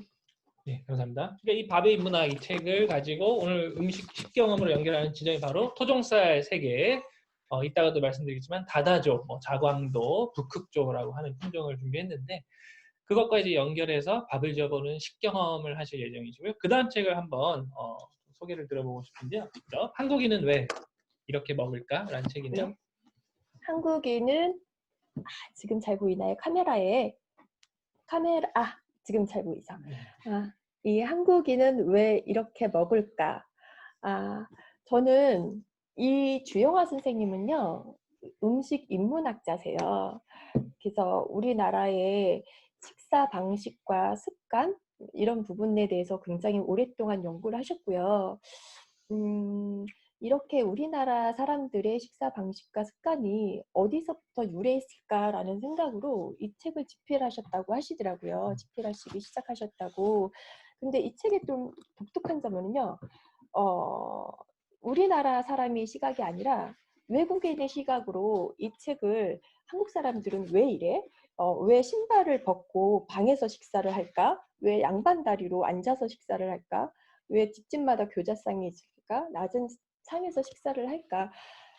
네, 감사합니다. 그러니까 이 밥의 인문학 이 책을 가지고 오늘 음식 식경험으로 연결하는 지점이 바로 토종쌀 세계. 이따가도 말씀드리겠지만 다다조, 뭐 자광도, 북흑조라고 하는 품종을 준비했는데 그것과 이제 연결해서 밥을 지어보는 식경험을 하실 예정이시고요. 그 다음 책을 한번 소개를 들어보고 싶은데요. 한국인은 왜 이렇게 먹을까?라는 책이네요. 네. 한국인은 지금 잘 보이나요? 지금 잘 보이죠? 이 한국인은 왜 이렇게 먹을까? 저는 이 주영아 선생님은요, 음식 인문학자세요. 그래서 우리나라의 식사 방식과 습관, 이런 부분에 대해서 굉장히 오랫동안 연구를 하셨고요. 이렇게 우리나라 사람들의 식사 방식과 습관이 어디서부터 유래했을까라는 생각으로 이 책을 집필하셨다고 하시더라고요. 집필하시기 시작하셨다고. 근데 이 책의 좀 독특한 점은요, 우리나라 사람의 시각이 아니라 외국인의 시각으로 이 책을 한국 사람들은 왜 이래? 왜 신발을 벗고 방에서 식사를 할까? 왜 양반다리로 앉아서 식사를 할까? 왜 집집마다 교자상이 있을까? 낮은 상에서 식사를 할까?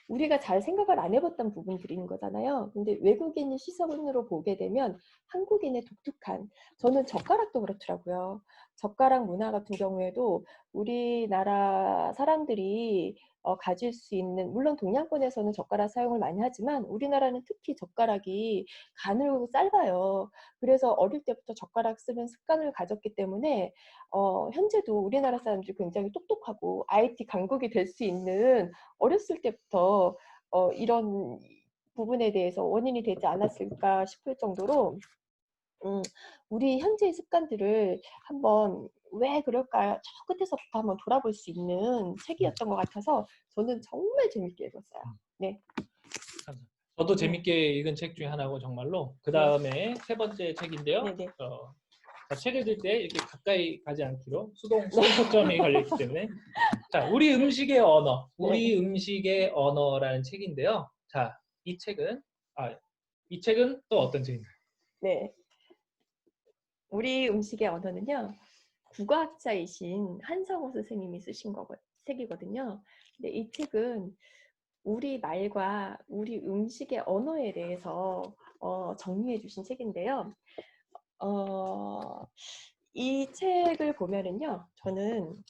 우리가 잘 생각을 안 해봤던 부분들인 거잖아요. 근데 외국인의 시선으로 보게 되면 한국인의 독특한, 저는 젓가락도 그렇더라고요. 젓가락 문화 같은 경우에도 우리나라 사람들이 가질 수 있는, 물론 동양권에서는 젓가락 사용을 많이 하지만 우리나라는 특히 젓가락이 가늘고 짧아요. 그래서 어릴 때부터 젓가락 쓰는 습관을 가졌기 때문에 현재도 우리나라 사람들이 굉장히 똑똑하고 IT 강국이 될 수 있는, 어렸을 때부터 이런 부분에 대해서 원인이 되지 않았을까 싶을 정도로 우리 현재의 습관들을 한번 왜 그럴까 저 끝에서부터 한번 돌아볼 수 있는 책이었던 것 같아서 저는 정말 재밌게 읽었어요. 네. 저도 재밌게 읽은 책 중에 하나고 정말로. 그 다음에 세 번째 책인데요. 네네. 책을 들 때 이렇게 가까이 가지 않기로 수동 초점이 걸려있기 때문에. 자, 우리 음식의 언어, 우리 음식의 언어라는 책인데요. 자, 이 책은 또 어떤 책인가요? 네. 우리 음식의 언어는요, 국어학자이신 한성호 선생님이 쓰신 책이거든요. 근데 이 책은 우리 말과 우리 음식의 언어에 대해서 정리해 주신 책인데요. 이 책을 보면은요, 저는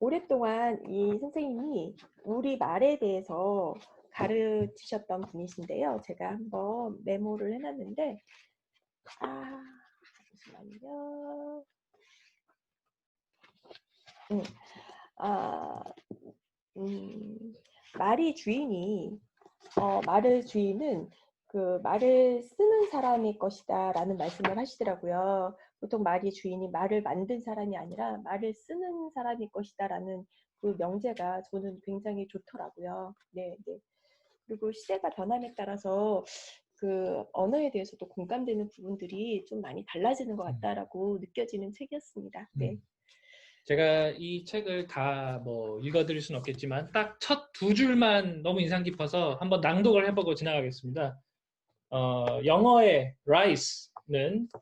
오랫동안 이 선생님이 우리 말에 대해서 가르치셨던 분이신데요. 제가 한번 메모를 해놨는데, 잠시만요. 말의 주인은 그 말을 쓰는 사람의 것이다 라는 말씀을 하시더라고요. 보통 말의 주인이 말을 만든 사람이 아니라 말을 쓰는 사람의 것이다 라는 그 명제가 저는 굉장히 좋더라고요. 네, 네. 그리고 시대가 변함에 따라서 그 언어에 대해서도 공감되는 부분들이 좀 많이 달라지는 것 같다라고 느껴지는 책이었습니다. 네. 제가 이 책을 다 뭐 읽어드릴 수는 없겠지만 딱 첫 두 줄만 너무 인상 깊어서 한번 낭독을 해보고 지나가겠습니다. 영어의 rice,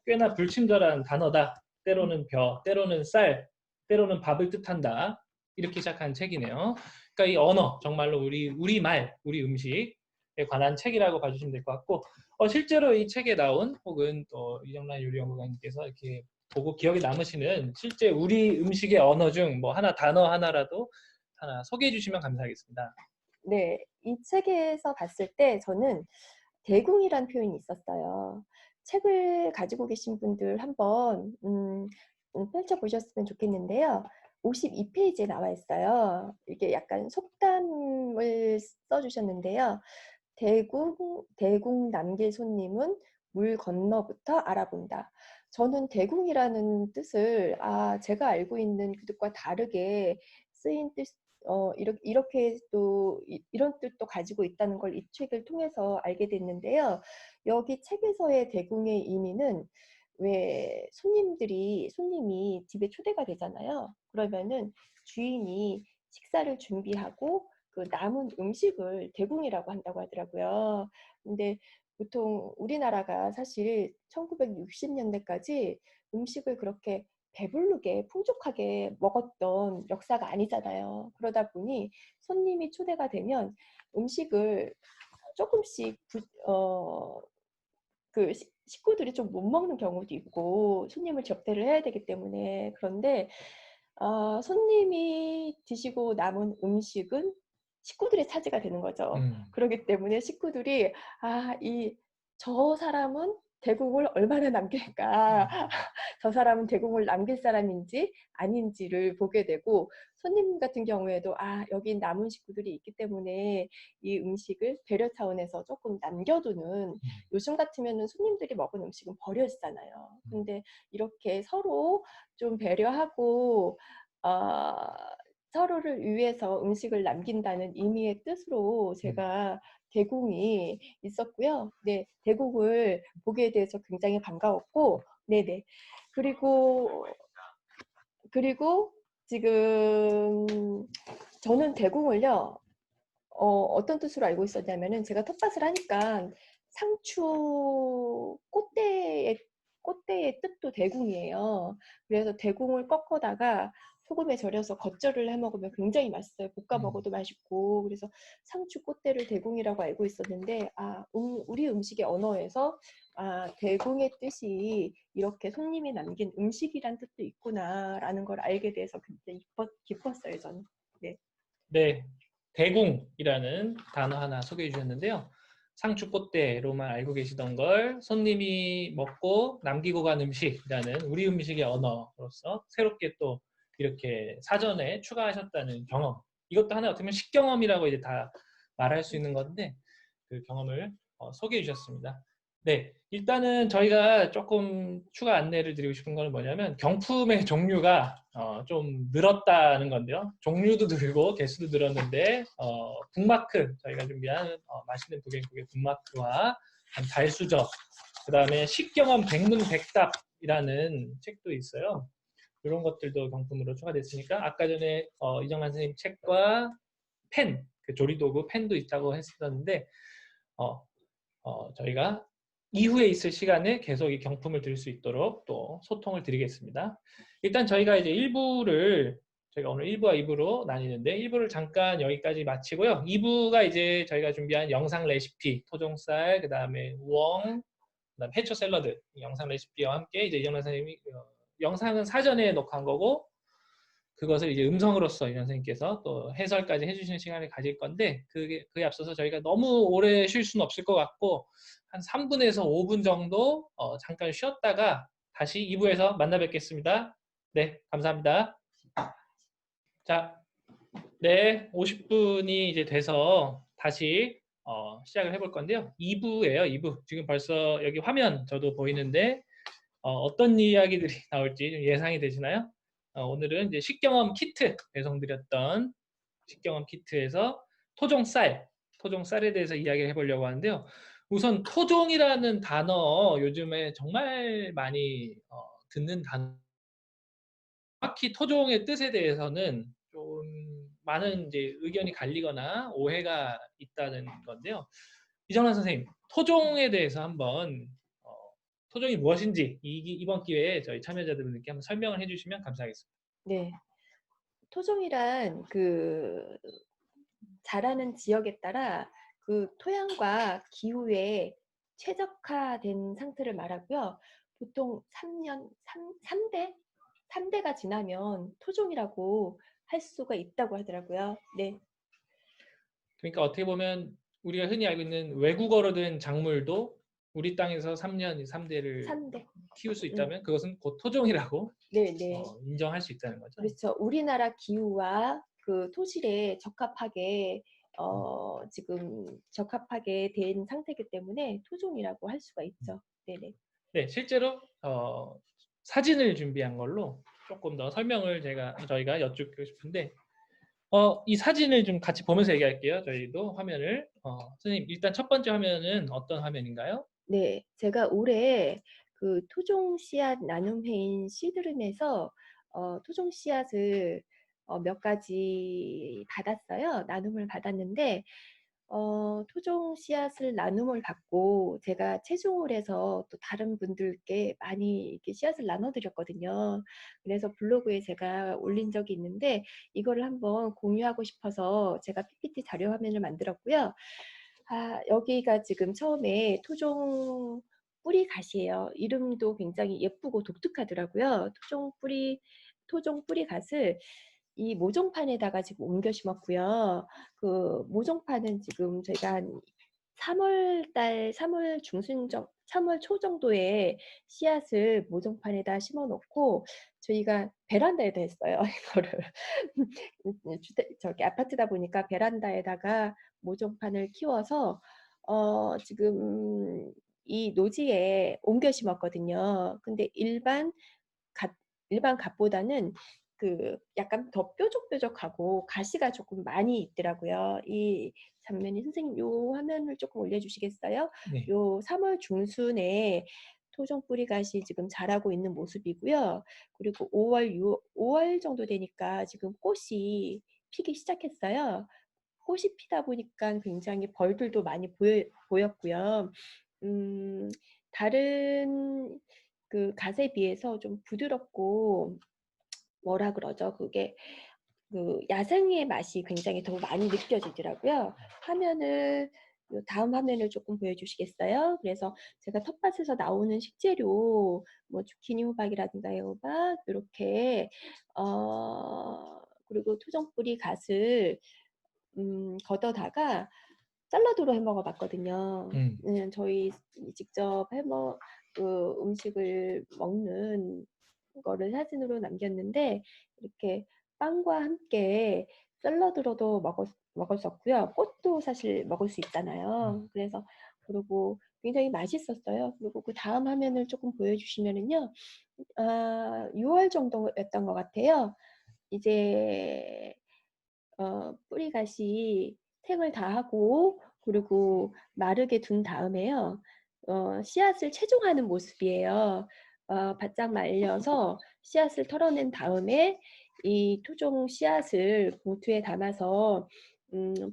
꽤나 불친절한 단어다. 때로는 벼, 때로는 쌀, 때로는 밥을 뜻한다. 이렇게 시작한 책이네요. 그러니까 이 언어, 정말로 우리 말, 우리 음식에 관한 책이라고 봐주시면 될 것 같고, 실제로 이 책에 나온 혹은 또 이정란 요리연구가님께서 이렇게 보고 기억에 남으시는 실제 우리 음식의 언어 중 뭐 하나 단어 하나라도 하나 소개해 주시면 감사하겠습니다. 네, 이 책에서 봤을 때 저는 대궁이란 표현이 있었어요. 책을 가지고 계신 분들 한번 펼쳐보셨으면 좋겠는데요. 52페이지에 나와 있어요. 이게 약간 속담을 써주셨는데요. 대궁 남길 손님은 물 건너부터 알아본다. 저는 대궁이라는 뜻을 제가 알고 있는 그 뜻과 다르게 쓰인 뜻, 이렇게 또 이런 뜻도 가지고 있다는 걸 이 책을 통해서 알게 됐는데요. 여기 책에서의 대궁의 의미는 왜 손님이 집에 초대가 되잖아요. 그러면은 주인이 식사를 준비하고 그 남은 음식을 대궁이라고 한다고 하더라고요. 근데 보통 우리나라가 사실 1960년대까지 음식을 그렇게 배부르게 풍족하게 먹었던 역사가 아니잖아요. 그러다 보니 손님이 초대가 되면 음식을 조금씩 그 식구들이 좀 못 먹는 경우도 있고 손님을 접대를 해야 되기 때문에. 그런데 손님이 드시고 남은 음식은 식구들의 차지가 되는 거죠. 그렇기 때문에 식구들이 저 사람은 대국을 얼마나 남길까, 저 사람은 대국을 남길 사람인지 아닌지를 보게 되고, 손님 같은 경우에도 여기 남은 식구들이 있기 때문에 이 음식을 배려 차원에서 조금 남겨두는, 요즘 같으면은 손님들이 먹은 음식은 버려지잖아요. 근데 이렇게 서로 좀 배려하고 서로를 위해서 음식을 남긴다는 의미의 뜻으로 제가 대궁이 있었고요. 네, 대궁을 보게 돼서 굉장히 반가웠고, 네네. 그리고 지금 저는 대궁을요, 어떤 뜻으로 알고 있었냐면은 제가 텃밭을 하니까 상추 꽃대의 뜻도 대궁이에요. 그래서 대궁을 꺾어다가 소금에 절여서 겉절을 해 먹으면 굉장히 맛있어요. 볶아 먹어도 맛있고. 그래서 상추 꽃대를 대궁이라고 알고 있었는데 우리 음식의 언어에서 대궁의 뜻이 이렇게 손님이 남긴 음식이란 뜻도 있구나라는 걸 알게 돼서 굉장히 기뻤어요, 저는. 네. 네, 대궁이라는 단어 하나 소개해 주셨는데요. 상추꽃대로만 알고 계시던 걸 손님이 먹고 남기고 간 음식이라는 우리 음식의 언어로서 새롭게 또 이렇게 사전에 추가하셨다는 경험. 이것도 하나 어떻게 보면 식경험이라고 이제 다 말할 수 있는 건데 그 경험을 소개해 주셨습니다. 네, 일단은 저희가 조금 추가 안내를 드리고 싶은 건 뭐냐면 경품의 종류가 좀 늘었다는 건데요. 종류도 늘고 개수도 늘었는데 북마크, 저희가 준비한 맛있는 북앤국의 북마크와 달수저, 그 다음에 식경험 백문백답이라는 책도 있어요. 이런 것들도 경품으로 추가됐으니까 아까 전에 이정란 선생님 책과 펜, 그 조리도구 펜도 있다고 했었는데 저희가 이후에 있을 시간에 계속 이 경품을 드릴 수 있도록 또 소통을 드리겠습니다. 일단 저희가 이제 1부를 저희가 오늘 1부와 2부로 나뉘는데 1부를 잠깐 여기까지 마치고요. 2부가 이제 저희가 준비한 영상 레시피, 토종쌀, 그 다음에 우엉, 그다음 해초 샐러드 영상 레시피와 함께 이제 이정란 선생님이 영상은 사전에 녹화한 거고 그것을 이제 음성으로서 이정 선생님께서 또 해설까지 해주시는 시간을 가질 건데 그에 앞서서 저희가 너무 오래 쉴 수는 없을 것 같고 한 3분에서 5분 정도 잠깐 쉬었다가 다시 2부에서 만나 뵙겠습니다. 네, 감사합니다. 자, 네, 50분이 이제 돼서 다시 시작을 해볼 건데요. 2부예요, 2부. 지금 벌써 여기 화면 저도 보이는데 어떤 이야기들이 나올지 좀 예상이 되시나요? 오늘은 이제 식경험 키트 배송드렸던 식경험 키트에서 토종쌀에 대해서 이야기를 해보려고 하는데요. 우선 토종이라는 단어 요즘에 정말 많이 듣는 단어. 정확히 토종의 뜻에 대해서는 좀 많은 이제 의견이 갈리거나 오해가 있다는 건데요. 이정란 선생님, 토종에 대해서 한번 토종이 무엇인지 이번 기회에 저희 참여자들분께 한번 설명을 해주시면 감사하겠습니다. 네. 토종이란 그 자라는 지역에 따라 그 토양과 기후에 최적화된 상태를 말하고요. 보통 3년, 3대? 3대가 지나면 토종이라고 할 수가 있다고 하더라고요. 네. 그러니까 어떻게 보면 우리가 흔히 알고 있는 외국어로 된 작물도 우리 땅에서 3년, 3대를 3대. 키울 수 있다면 그것은 곧 토종이라고 네, 네. 인정할 수 있다는 거죠. 그렇죠. 우리나라 기후와 그 토질에 적합하게 지금 적합하게 된 상태이기 때문에 토종이라고 할 수가 있죠. 네네. 네, 실제로 사진을 준비한 걸로 조금 더 설명을 저희가 여쭙고 싶은데 이 사진을 좀 같이 보면서 얘기할게요. 저희도 화면을 선생님 일단 첫 번째 화면은 어떤 화면인가요? 네, 제가 올해 그 토종 씨앗 나눔회인 시드름에서 토종 씨앗을 몇 가지 받았어요. 나눔을 받았는데 토종 씨앗을 나눔을 받고 제가 채종을 해서 또 다른 분들께 많이 이렇게 씨앗을 나눠드렸거든요. 그래서 블로그에 제가 올린 적이 있는데 이거를 한번 공유하고 싶어서 제가 PPT 자료 화면을 만들었고요. 여기가 지금 처음에 토종 뿌리 갓이에요. 이름도 굉장히 예쁘고 독특하더라고요. 토종 뿌리 갓을 이 모종판에다가 지금 옮겨 심었고요. 그 모종판은 지금 저희가 한 3월 중순 3월 초 정도에 씨앗을 모종판에다 심어 놓고 저희가 베란다에다 했어요. 이거를 저기 아파트다 보니까 베란다에다가 모종판을 키워서 지금 이 노지에 옮겨 심었거든요. 근데 일반 갓보다는 그 약간 더 뾰족뾰족하고 가시가 조금 많이 있더라고요. 이 장면이 선생님 요 화면을 조금 올려주시겠어요? 네. 요 3월 중순에 토종 뿌리갓이 지금 자라고 있는 모습이고요. 그리고 5월 정도 되니까 지금 꽃이 피기 시작했어요. 꽃이 피다 보니까 굉장히 벌들도 많이 보였고요. 다른 그 갓에 비해서 좀 부드럽고 뭐라 그러죠? 그게 그 야생의 맛이 굉장히 더 많이 느껴지더라고요. 다음 화면을 조금 보여주시겠어요? 그래서 제가 텃밭에서 나오는 식재료, 뭐 주키니 호박이라든가 애호박 이렇게 그리고 토종뿌리 갓을 걷어다가 샐러드로 해 먹어봤거든요. 저희 직접 그 음식을 먹는 거를 사진으로 남겼는데 이렇게 빵과 함께 샐러드로도 먹었었고요. 꽃도 사실 먹을 수 있잖아요. 그리고 굉장히 맛있었어요. 그리고 그 다음 화면을 조금 보여주시면은요. 6월 정도였던 것 같아요. 이제 뿌리갓이 생을 다 하고 그리고 마르게 둔 다음에요. 씨앗을 채종하는 모습이에요. 바짝 말려서 씨앗을 털어낸 다음에 이 토종 씨앗을 봉투에 담아서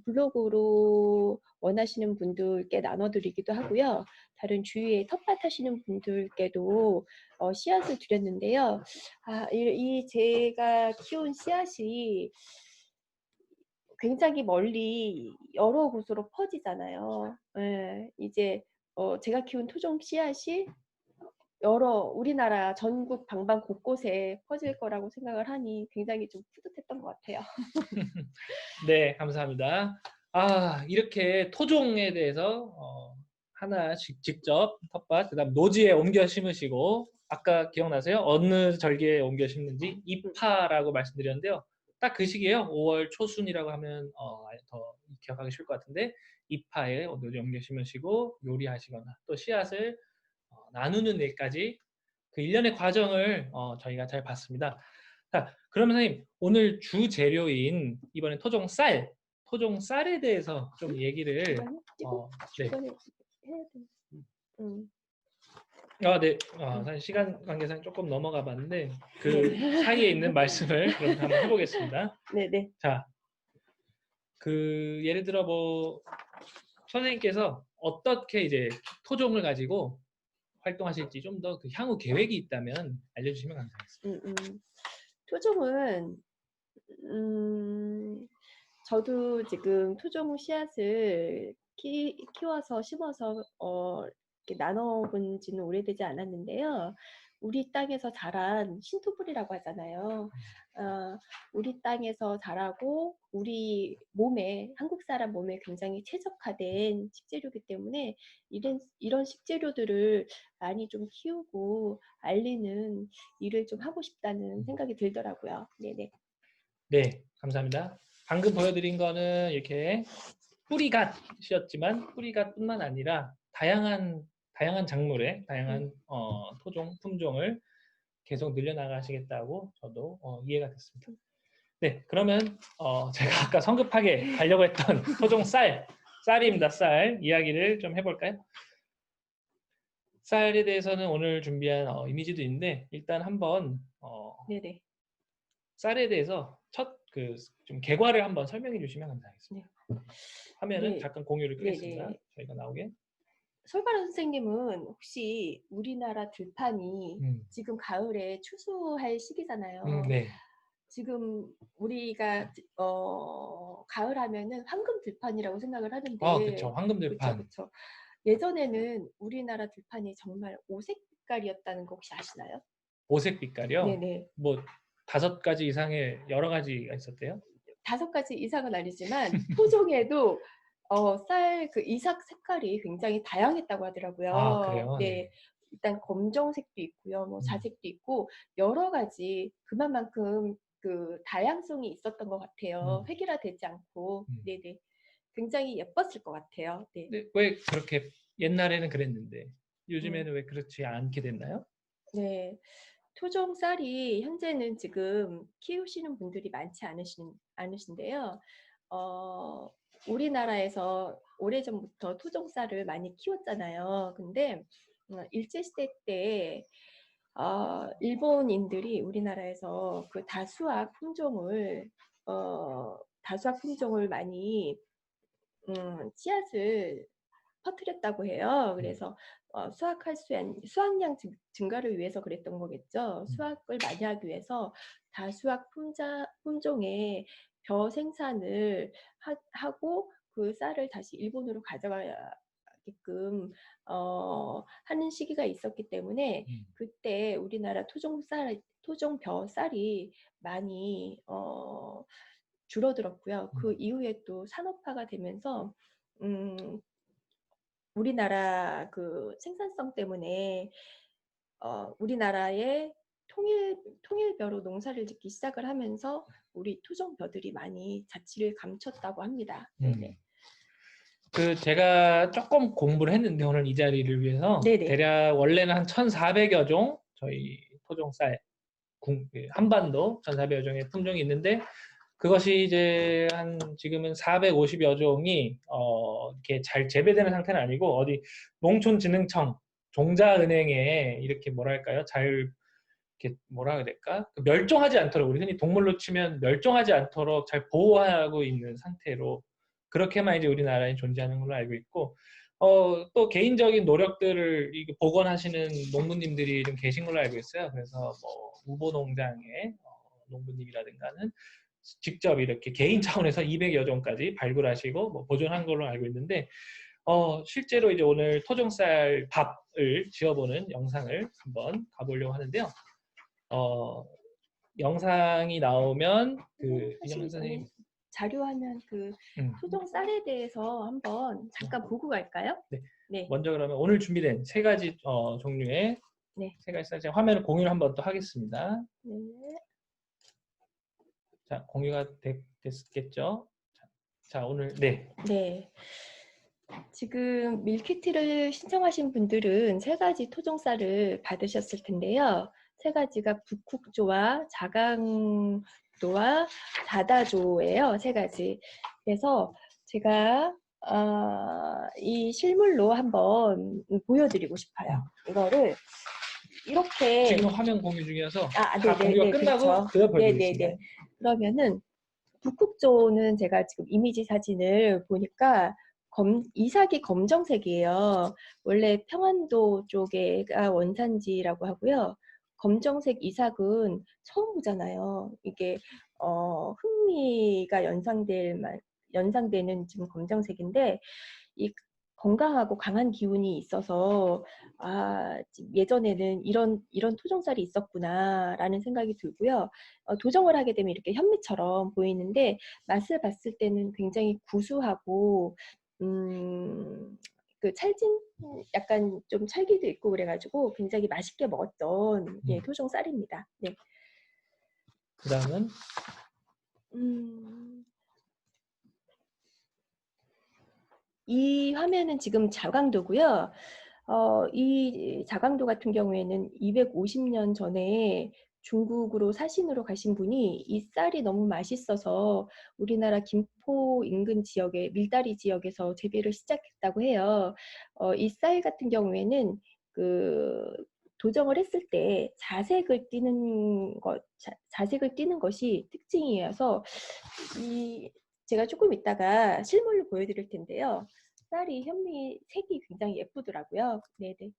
블로그로 원하시는 분들께 나눠드리기도 하고요. 다른 주위에 텃밭 하시는 분들께도 씨앗을 드렸는데요. 이 제가 키운 씨앗이 굉장히 멀리 여러 곳으로 퍼지잖아요. 예. 이제 제가 키운 토종 씨앗이 우리나라 전국 방방 곳곳에 퍼질 거라고 생각을 하니 굉장히 좀 뿌듯했던 것 같아요. 네, 감사합니다. 이렇게 토종에 대해서 하나씩 직접 텃밭, 그다음 노지에 옮겨 심으시고 아까 기억나세요? 어느 절기에 옮겨 심는지 입하라고 말씀드렸는데요. 딱 그 시기예요. 5월 초순이라고 하면 더 기억하기 쉬울 것 같은데 입하에 노지에 옮겨 심으시고 요리하시거나 또 씨앗을 나누는 일까지 그 일련의 과정을 저희가 잘 봤습니다. 자, 그러면 선생님 오늘 주 재료인 이번에 토종 쌀에 대해서 좀 얘기를 이거는 찍고 네. 이거는 해야 돼. 네. 사실 시간 관계상 조금 넘어가 봤는데 그 네. 사이에 있는 말씀을 그럼 한번 해보겠습니다. 네네. 자, 그 예를 들어 뭐 선생님께서 어떻게 이제 토종을 가지고 활동하실지 좀 더 그 향후 계획이 있다면 알려주시면 감사하겠습니다. 토종은 저도 지금 토종 씨앗을 키워서 심어서 이렇게 나눠본 지는 오래되지 않았는데요. 우리 땅에서 자란 신토불이라고 하잖아요. 우리 땅에서 자라고 우리 몸에, 한국 사람 몸에 굉장히 최적화된 식재료이기 때문에 이런 식재료들을 많이 좀 키우고 알리는 일을 좀 하고 싶다는 생각이 들더라고요. 네네. 네, 감사합니다. 방금 보여드린 거는 이렇게 뿌리갓이었지만 뿌리갓뿐만 아니라 다양한 작물의 다양한 토종 품종을 계속 늘려나가시겠다고 저도 이해가 됐습니다. 네, 그러면 제가 아까 성급하게 가려고 했던 토종 쌀입니다. 쌀 이야기를 좀 해볼까요? 쌀에 대해서는 오늘 준비한 이미지도 있는데 일단 한번 네네. 쌀에 대해서 첫 좀 개괄을 한번 설명해 주시면 감사하겠습니다. 화면은 네. 잠깐 공유를 끄겠습니다. 네네. 저희가 나오게. 솔바람 선생님은 혹시 우리나라 들판이 지금 가을에 추수할 시기잖아요. 네. 지금 우리가 가을 하면은 황금 들판이라고 생각을 하는데, 그쵸. 황금 들판. 그쵸. 예전에는 우리나라 들판이 정말 오색 빛깔이었다는 거 혹시 아시나요? 오색 빛깔이요? 네네. 뭐 5가지 이상의 여러 가지가 있었대요? 5가지 이상은 아니지만 토종에도 쌀 그 이삭 색깔이 굉장히 다양했다고 하더라고요. 그래요? 네. 네. 일단 검정색도 있고요. 뭐 자색도 있고 여러 가지 그만큼 그 다양성이 있었던 것 같아요. 획일화되지 않고. 네네. 굉장히 예뻤을 것 같아요. 네. 근데 왜 그렇게 옛날에는 그랬는데 요즘에는 왜 그렇지 않게 됐나요? 네. 토종 쌀이 현재는 지금 키우시는 분들이 많지 않으신데요. 우리나라에서 오래전부터 토종 쌀을 많이 키웠잖아요. 근데 일제시대 때 일본인들이 우리나라에서 그 다수학 품종을 많이 씨앗을 퍼뜨렸다고 해요. 그래서 수확량 증가를 위해서 그랬던 거겠죠. 수확을 많이 하기 위해서 다수학 품종의 벼 생산을 하고 그 쌀을 다시 일본으로 가져가게끔 하는 시기가 있었기 때문에 그때 우리나라 토종 벼 쌀이 많이 줄어들었고요. 그 이후에 또 산업화가 되면서 우리나라 그 생산성 때문에 우리나라의 통일벼로 농사를 짓기 시작을 하면서 우리 토종벼들이 많이 자취를 감췄다고 합니다. 네네. 제가 조금 공부를 했는데 오늘 이 자리를 위해서 네네. 대략 원래는 한 1,400여 종 저희 토종쌀 한반도 1,400여 종의 품종이 있는데 그것이 이제 지금은 450여 종이 이렇게 잘 재배되는 상태는 아니고 어디 농촌진흥청 종자은행에 이렇게 뭐랄까요 잘 이렇게 뭐라 해야 될까 멸종하지 않도록 우리 흔히 동물로 치면 멸종하지 않도록 잘 보호하고 있는 상태로 그렇게만 이제 우리나라에 존재하는 걸로 알고 있고 또 개인적인 노력들을 복원하시는 농부님들이 좀 계신 걸로 알고 있어요. 그래서 뭐 우보 농장의 농부님이라든가는 직접 이렇게 개인 차원에서 200여 종까지 발굴하시고 뭐 보존한 걸로 알고 있는데 실제로 이제 오늘 토종쌀 밥을 지어보는 영상을 한번 가보려고 하는데요. 영상이 나오면 이정란 선생님 자료화면 토종 쌀에 대해서 한번 잠깐 보고 갈까요? 네. 네. 먼저 그러면 오늘 준비된 3가지 종류의 네. 3가지 쌀 제가 화면을 공유를 한번 또 하겠습니다. 네. 자, 공유가 됐겠죠? 자, 오늘 네. 지금 밀키트를 신청하신 분들은 3가지 토종쌀을 받으셨을 텐데요. 3가지가 북흑조와 자강도와 다다조예요. 3가지. 그래서 제가 이 실물로 한번 보여드리고 싶어요. 이거를 이렇게 지금 화면 공유 중이어서 다 네네, 공유가 끝나고 그렇죠. 보여드리겠습니다. 그러면은 북극조는 제가 지금 이미지 사진을 보니까 이삭이 검정색이에요. 원래 평안도 쪽에가 원산지라고 하고요. 검정색 이삭은 처음 보잖아요. 이게 흥미가 연상되는 지금 검정색인데 이 건강하고 강한 기운이 있어서 예전에는 이런 토종쌀이 있었구나라는 생각이 들고요. 도정을 하게 되면 이렇게 현미처럼 보이는데 맛을 봤을 때는 굉장히 구수하고 그 찰진 약간 좀 찰기도 있고 그래가지고 굉장히 맛있게 먹었던 토종 쌀입니다. 네. 그다음은 이 화면은 지금 자강도고요. 이 자강도 같은 경우에는 250년 전에 중국으로 사신으로 가신 분이 이 쌀이 너무 맛있어서 우리나라 김포 인근 지역의 밀다리 지역에서 재배를 시작했다고 해요. 이 쌀 같은 경우에는 그 도정을 했을 때 자색을 띠는 것이 특징이어서 제가 조금 이따가 실물로 보여드릴 텐데요. 쌀이 현미 색이 굉장히 예쁘더라고요. 네네.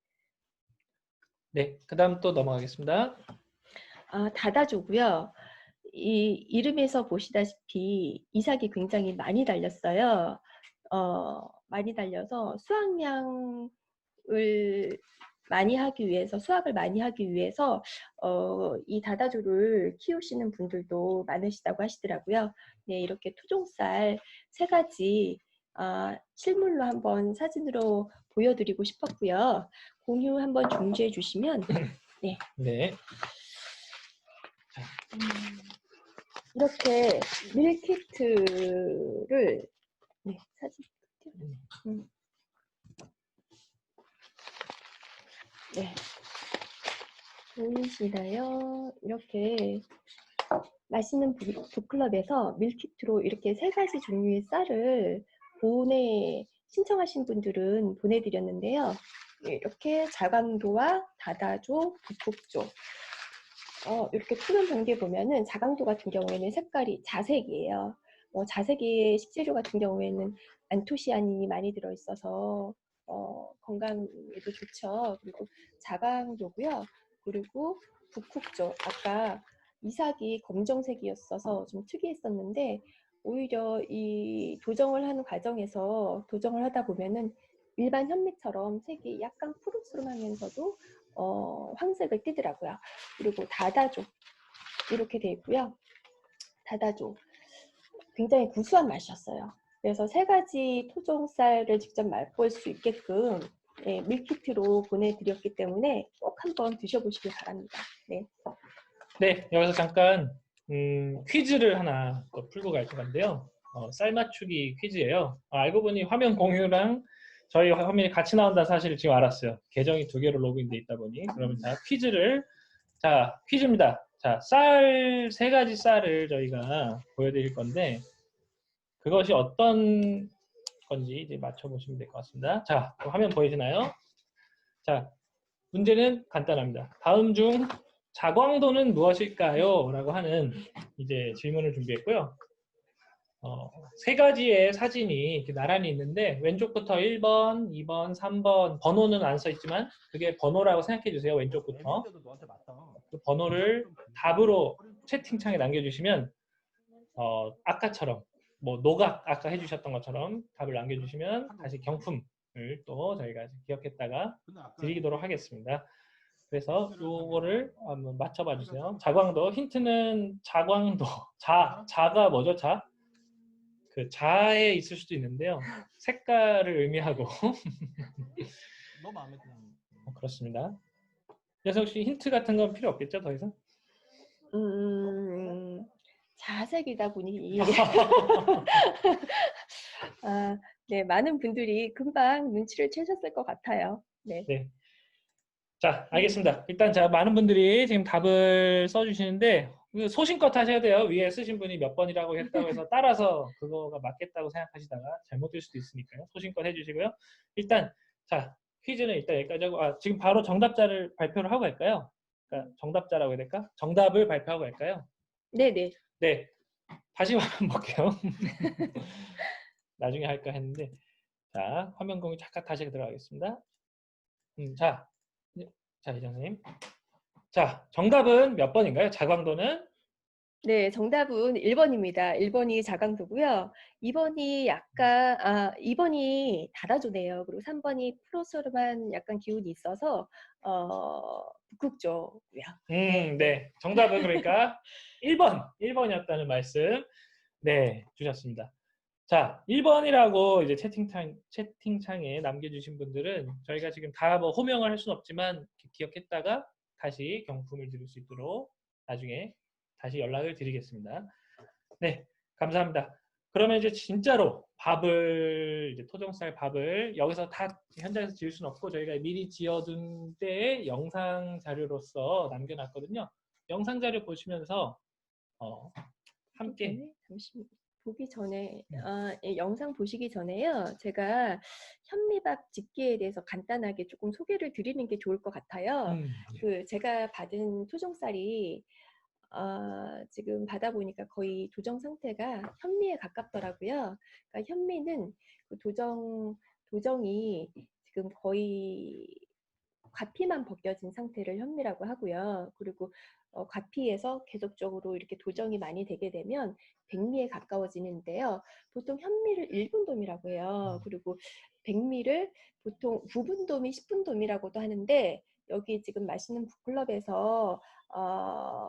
네, 그다음 또 넘어가겠습니다. 다다조고요. 이 이름에서 보시다시피 이삭이 굉장히 많이 달렸어요. 많이 달려서 수확을 많이 하기 위해서 이 다다조를 키우시는 분들도 많으시다고 하시더라고요. 네, 이렇게 토종쌀 3가지 실물로 한번 사진으로 보여드리고 싶었고요. 공유 한번 중지해 주시면 네. 네. 이렇게 밀키트를 네, 사진 네. 보이시나요? 이렇게 맛있는 북클럽에서 밀키트로 이렇게 3가지 종류의 쌀을 신청하신 분들은 보내드렸는데요. 이렇게 자강도와 다다조, 북북조 이렇게 푸른 단계 보면은 자강도 같은 경우에는 색깔이 자색이에요. 자색의 식재료 같은 경우에는 안토시아닌이 많이 들어있어서 건강에도 좋죠. 그리고 자강도고요. 그리고 북북조 아까 이삭이 검정색이었어서 좀 특이했었는데 오히려 이 도정을 하는 과정에서 도정을 하다 보면은 일반 현미처럼 색이 약간 푸르스름하면서도 황색을 띠더라고요. 그리고 다다조 이렇게 돼 있고요. 다다조 굉장히 구수한 맛이었어요. 그래서 3가지 토종쌀을 직접 맛볼 수 있게끔 밀키트로 보내드렸기 때문에 꼭 한번 드셔보시길 바랍니다. 네. 네, 여기서 잠깐 퀴즈를 하나 또 풀고 갈 건데요. 쌀 맞추기 퀴즈예요. 알고 보니 화면 공유랑 저희 화면이 같이 나온다는 사실을 지금 알았어요. 계정이 2개로 로그인돼 있다 보니. 그러면 퀴즈입니다. 자, 3가지 쌀을 저희가 보여드릴 건데 그것이 어떤 건지 이제 맞춰보시면 될 것 같습니다. 자, 화면 보이시나요? 자, 문제는 간단합니다. 다음 중 자광도는 무엇일까요? 라고 하는 이제 질문을 준비했고요. 3가지의 사진이 이렇게 나란히 있는데 왼쪽부터 1번, 2번, 3번 번호는 안 써 있지만 그게 번호라고 생각해 주세요. 왼쪽부터. 그 번호를 답으로 채팅창에 남겨주시면 아까처럼 뭐 노각 아까 해주셨던 것처럼 답을 남겨주시면 다시 경품을 또 저희가 기억했다가 드리도록 하겠습니다. 그래서 요거를 한번 맞춰봐 주세요. 자광도 힌트는 자광도 자가 뭐죠? 그 자에 있을 수도 있는데요. 색깔을 의미하고 너무 마음에 드는. 그렇습니다. 그래서 혹시 힌트 같은 건 필요 없겠죠? 더 이상? 자색이다 보니 네, 많은 분들이 금방 눈치를 채셨을 것 같아요. 네. 네. 자, 알겠습니다. 일단 많은 분들이 지금 답을 써주시는데 소신껏 하셔야 돼요. 위에 쓰신 분이 몇 번이라고 했다고 해서 따라서 그거가 맞겠다고 생각하시다가 잘못될 수도 있으니까요. 소신껏 해주시고요. 일단 자 퀴즈는 일단 여기까지 하고 지금 바로 정답자를 발표를 하고 갈까요? 그러니까 정답자라고 해야 될까? 정답을 발표하고 갈까요? 네네. 네. 다시 한번 볼게요. 나중에 할까 했는데 자, 화면 공유 잠깐 다시 들어가겠습니다. 자, 이장님. 자, 정답은 몇 번인가요? 자광도는? 네, 정답은 1번입니다. 1번이 자강도고요. 2번이 약간 2번이 닫아주네요. 그리고 3번이 프로스로만 약간 기운이 있어서 북극조고요. 네. 네. 정답은 그러니까 1번이었다는 말씀 네, 주셨습니다. 자, 1번이라고 이제 채팅창에 남겨주신 분들은 저희가 지금 다 뭐 호명을 할 수는 없지만 기억했다가 다시 경품을 드릴 수 있도록 나중에 다시 연락을 드리겠습니다. 네, 감사합니다. 그러면 이제 진짜로 밥을 이제 토종쌀 밥을 여기서 다 현장에서 지을 수는 없고 저희가 미리 지어둔 때의 영상 자료로서 남겨놨거든요. 영상 자료 보시면서 함께 잠시 보기 전에 영상 보시기 전에요. 제가 현미밥 짓기에 대해서 간단하게 조금 소개를 드리는 게 좋을 것 같아요. 그 제가 받은 토종쌀이 지금 받아보니까 거의 도정 상태가 현미에 가깝더라고요. 그러니까 현미는 그 도정이 지금 거의 과피만 벗겨진 상태를 현미라고 하고요. 그리고 과피에서 계속적으로 이렇게 도정이 많이 되게 되면 백미에 가까워지는데요. 보통 현미를 1분돔이라고 해요. 그리고 백미를 보통 9분돔이 10분돔이라고도 하는데 여기 지금 맛있는 북클럽에서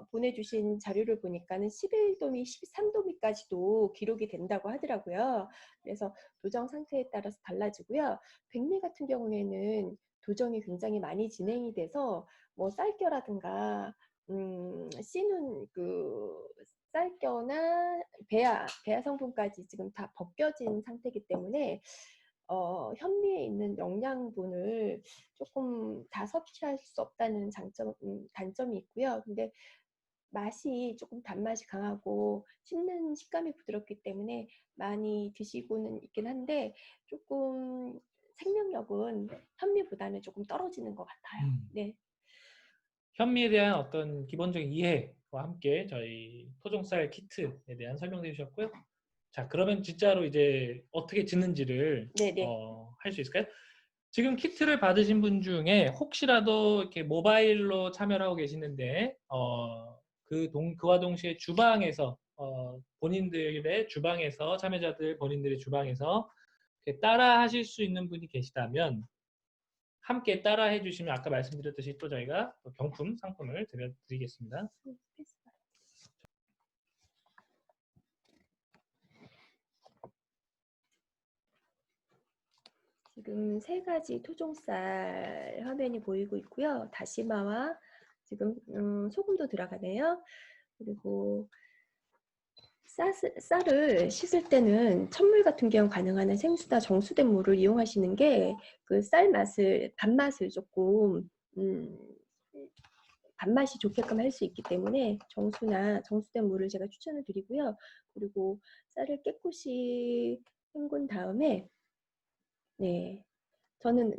보내주신 자료를 보니까는 11도미, 13도미까지도 기록이 된다고 하더라고요. 그래서 도정 상태에 따라서 달라지고요. 백미 같은 경우에는 도정이 굉장히 많이 진행이 돼서 뭐 쌀겨라든가 씨눈 그 쌀겨나 배아 성분까지 지금 다 벗겨진 상태이기 때문에 현미에 있는 영양분을 조금 다 섭취할 수 없다는 단점이 있고요. 근데 맛이 조금 단맛이 강하고 씹는 식감이 부드럽기 때문에 많이 드시고는 있긴 한데 조금 생명력은 현미보다는 조금 떨어지는 것 같아요. 네. 현미에 대한 어떤 기본적인 이해와 함께 저희 토종쌀 키트에 대한 설명해 주셨고요. 자, 그러면 진짜로 이제 어떻게 짓는지를 할 수 있을까요? 지금 키트를 받으신 분 중에 혹시라도 이렇게 모바일로 참여를 하고 계시는데 그와 동시에 주방에서 본인들의 주방에서 참여자들 본인들의 주방에서 따라 하실 수 있는 분이 계시다면 함께 따라 해주시면 아까 말씀드렸듯이 또 저희가 경품 상품을 드리겠습니다. 지금 3가지 토종쌀 화면이 보이고 있고요. 다시마와 지금 소금도 들어가네요. 그리고 쌀을 씻을 때는 찬물 같은 경우 가능한 한 생수나 정수된 물을 이용하시는 게 그 쌀 맛을 밥맛을 조금 밥맛이 좋게끔 할 수 있기 때문에 정수된 물을 제가 추천을 드리고요. 그리고 쌀을 깨끗이 헹군 다음에 저는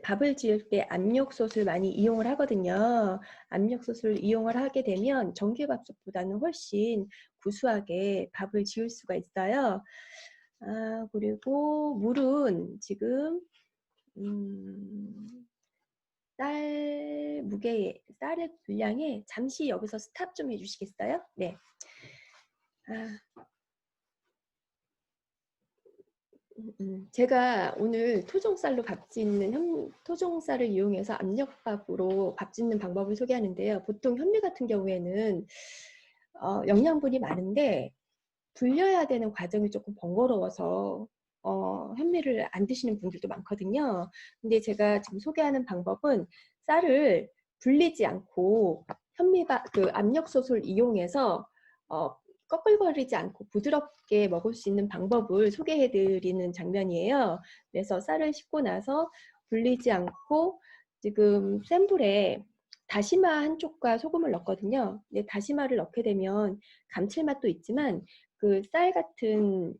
밥을 지을 때 압력솥을 많이 이용을 하거든요. 압력솥을 이용을 하게 되면 전기밥솥보다는 훨씬 구수하게 밥을 지을 수가 있어요. 그리고 물은 지금 쌀의 분량에 잠시 여기서 스탑 좀 해주시겠어요? 네. 제가 오늘 토종쌀로 밥 짓는 토종쌀을 이용해서 압력밥으로 밥 짓는 방법을 소개하는데요. 보통 현미 같은 경우에는 영양분이 많은데 불려야 되는 과정이 조금 번거로워서 현미를 안 드시는 분들도 많거든요. 근데 제가 지금 소개하는 방법은 쌀을 불리지 않고 그 압력솥을 이용해서 꺼끌거리지 않고 부드럽게 먹을 수 있는 방법을 소개해드리는 장면이에요. 그래서 쌀을 씻고 나서 불리지 않고 지금 센 불에 다시마 한 쪽과 소금을 넣었거든요. 근데 다시마를 넣게 되면 감칠맛도 있지만 그 쌀 같은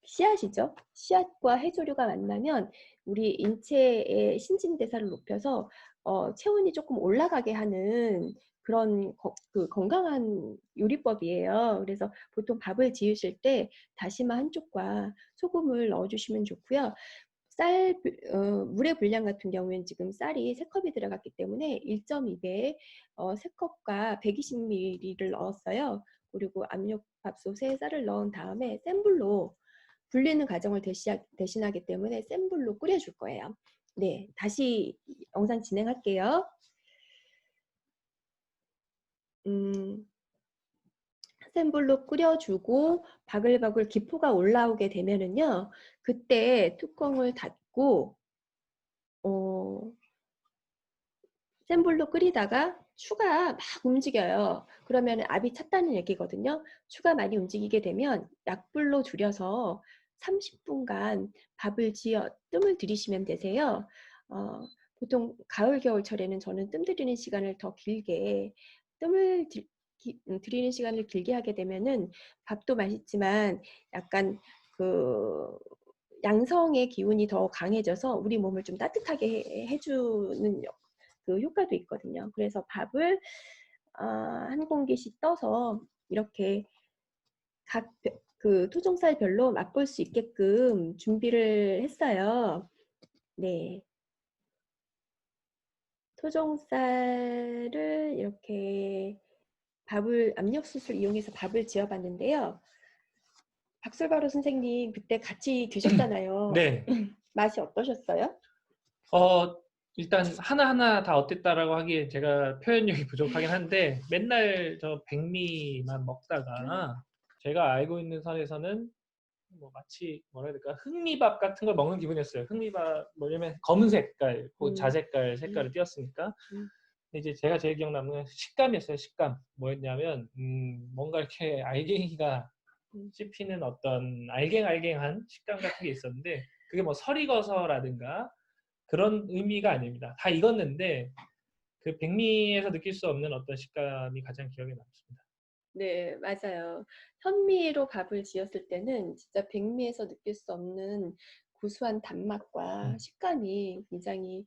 씨앗이죠. 씨앗과 해조류가 만나면 우리 인체의 신진대사를 높여서 체온이 조금 올라가게 하는 그런 그 건강한 요리법이에요. 그래서 보통 밥을 지으실 때 다시마 한 쪽과 소금을 넣어주시면 좋고요. 물의 분량 같은 경우에는 지금 쌀이 3컵이 들어갔기 때문에 1.2배 3컵과 120ml를 넣었어요. 그리고 압력밥솥에 쌀을 넣은 다음에 센 불로 불리는 과정을 대신하기 때문에 센 불로 끓여줄 거예요. 네, 다시 영상 진행할게요. 센 불로 끓여주고 바글바글 기포가 올라오게 되면은요, 그때 뚜껑을 닫고 센 불로 끓이다가 추가 막 움직여요. 그러면 압이 찼다는 얘기거든요. 추가 많이 움직이게 되면 약불로 줄여서 30분간 밥을 지어 뜸을 들이시면 되세요. 보통 가을 겨울철에는 저는 뜸 들이는 시간을 더 길게 뜸을 들이는 시간을 길게 하게 되면은 밥도 맛있지만 약간 그 양성의 기운이 더 강해져서 우리 몸을 좀 따뜻하게 해주는 그 효과도 있거든요. 그래서 밥을 한 공기씩 떠서 이렇게 각 그 토종쌀별로 맛볼 수 있게끔 준비를 했어요. 네. 토종쌀을 이렇게 압력솥을 이용해서 밥을 지어봤는데요. 박솔바로 선생님 그때 같이 드셨잖아요. 네. 맛이 어떠셨어요? 일단 하나하나 다 어땠다라고 하기에 제가 표현력이 부족하긴 한데 맨날 저 백미만 먹다가 제가 알고 있는 선에서는 뭐 마치 뭐라 해야 될까 흑미밥 같은 걸 먹는 기분이었어요. 흑미밥 뭐냐면 검은 색깔, 자색깔 색깔을 띄었으니까. 근데 이제 제가 제일 기억나는 건 식감이었어요. 식감 뭐였냐면 뭔가 이렇게 알갱이가 씹히는 어떤 알갱알갱한 식감 같은 게 있었는데 그게 뭐 설익어서라든가 그런 의미가 아닙니다. 다 익었는데 그 백미에서 느낄 수 없는 어떤 식감이 가장 기억에 남습니다. 네, 맞아요. 현미로 밥을 지었을 때는 진짜 백미에서 느낄 수 없는 고소한 단맛과 식감이 굉장히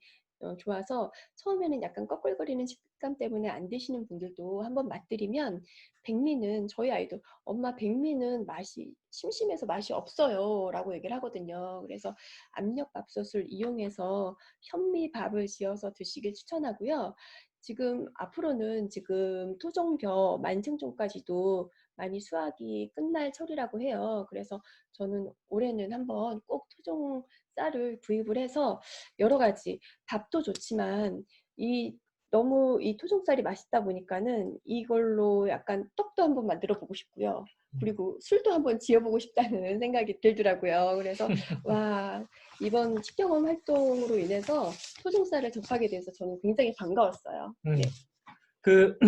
좋아서 처음에는 약간 꺼끌거리는 식감 때문에 안 드시는 분들도 한번 맛들이면 백미는 저희 아이도 엄마 백미는 맛이 심심해서 맛이 없어요 라고 얘기를 하거든요. 그래서 압력밥솥을 이용해서 현미밥을 지어서 드시길 추천하고요. 지금 앞으로는 지금 토종벼 만생종까지도 많이 수확이 끝날 철이라고 해요. 그래서 저는 올해는 한번 꼭 토종 쌀을 구입을 해서 여러 가지 밥도 좋지만 너무 이 토종 쌀이 맛있다 보니까는 이걸로 약간 떡도 한번 만들어 보고 싶고요. 그리고 술도 한번 지어보고 싶다는 생각이 들더라고요. 그래서 와, 이번 식경험 활동으로 인해서 토종쌀을 접하게 돼서 저는 굉장히 반가웠어요. 네. 그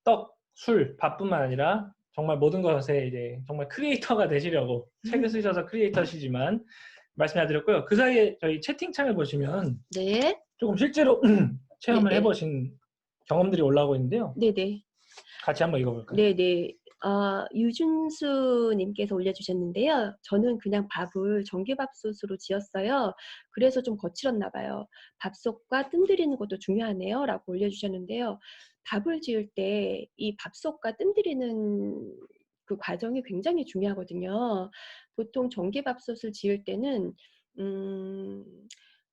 떡, 술, 밥뿐만 아니라 정말 모든 것에 이제 정말 크리에이터가 되시려고 책을 쓰셔서 크리에이터시지만 말씀드렸고요. 그 사이에 저희 채팅창을 보시면 네. 조금 실제로 체험을 네. 해보신 경험들이 올라오고 있는데요. 네네. 같이 한번 읽어볼까요? 네네. 유준수님께서 올려주셨는데요. 저는 그냥 밥을 전기밥솥으로 지었어요. 그래서 좀 거칠었나 봐요. 밥솥과 뜸 들이는 것도 중요하네요. 라고 올려주셨는데요. 밥을 지을 때 이 밥솥과 뜸 들이는 그 과정이 굉장히 중요하거든요. 보통 전기밥솥을 지을 때는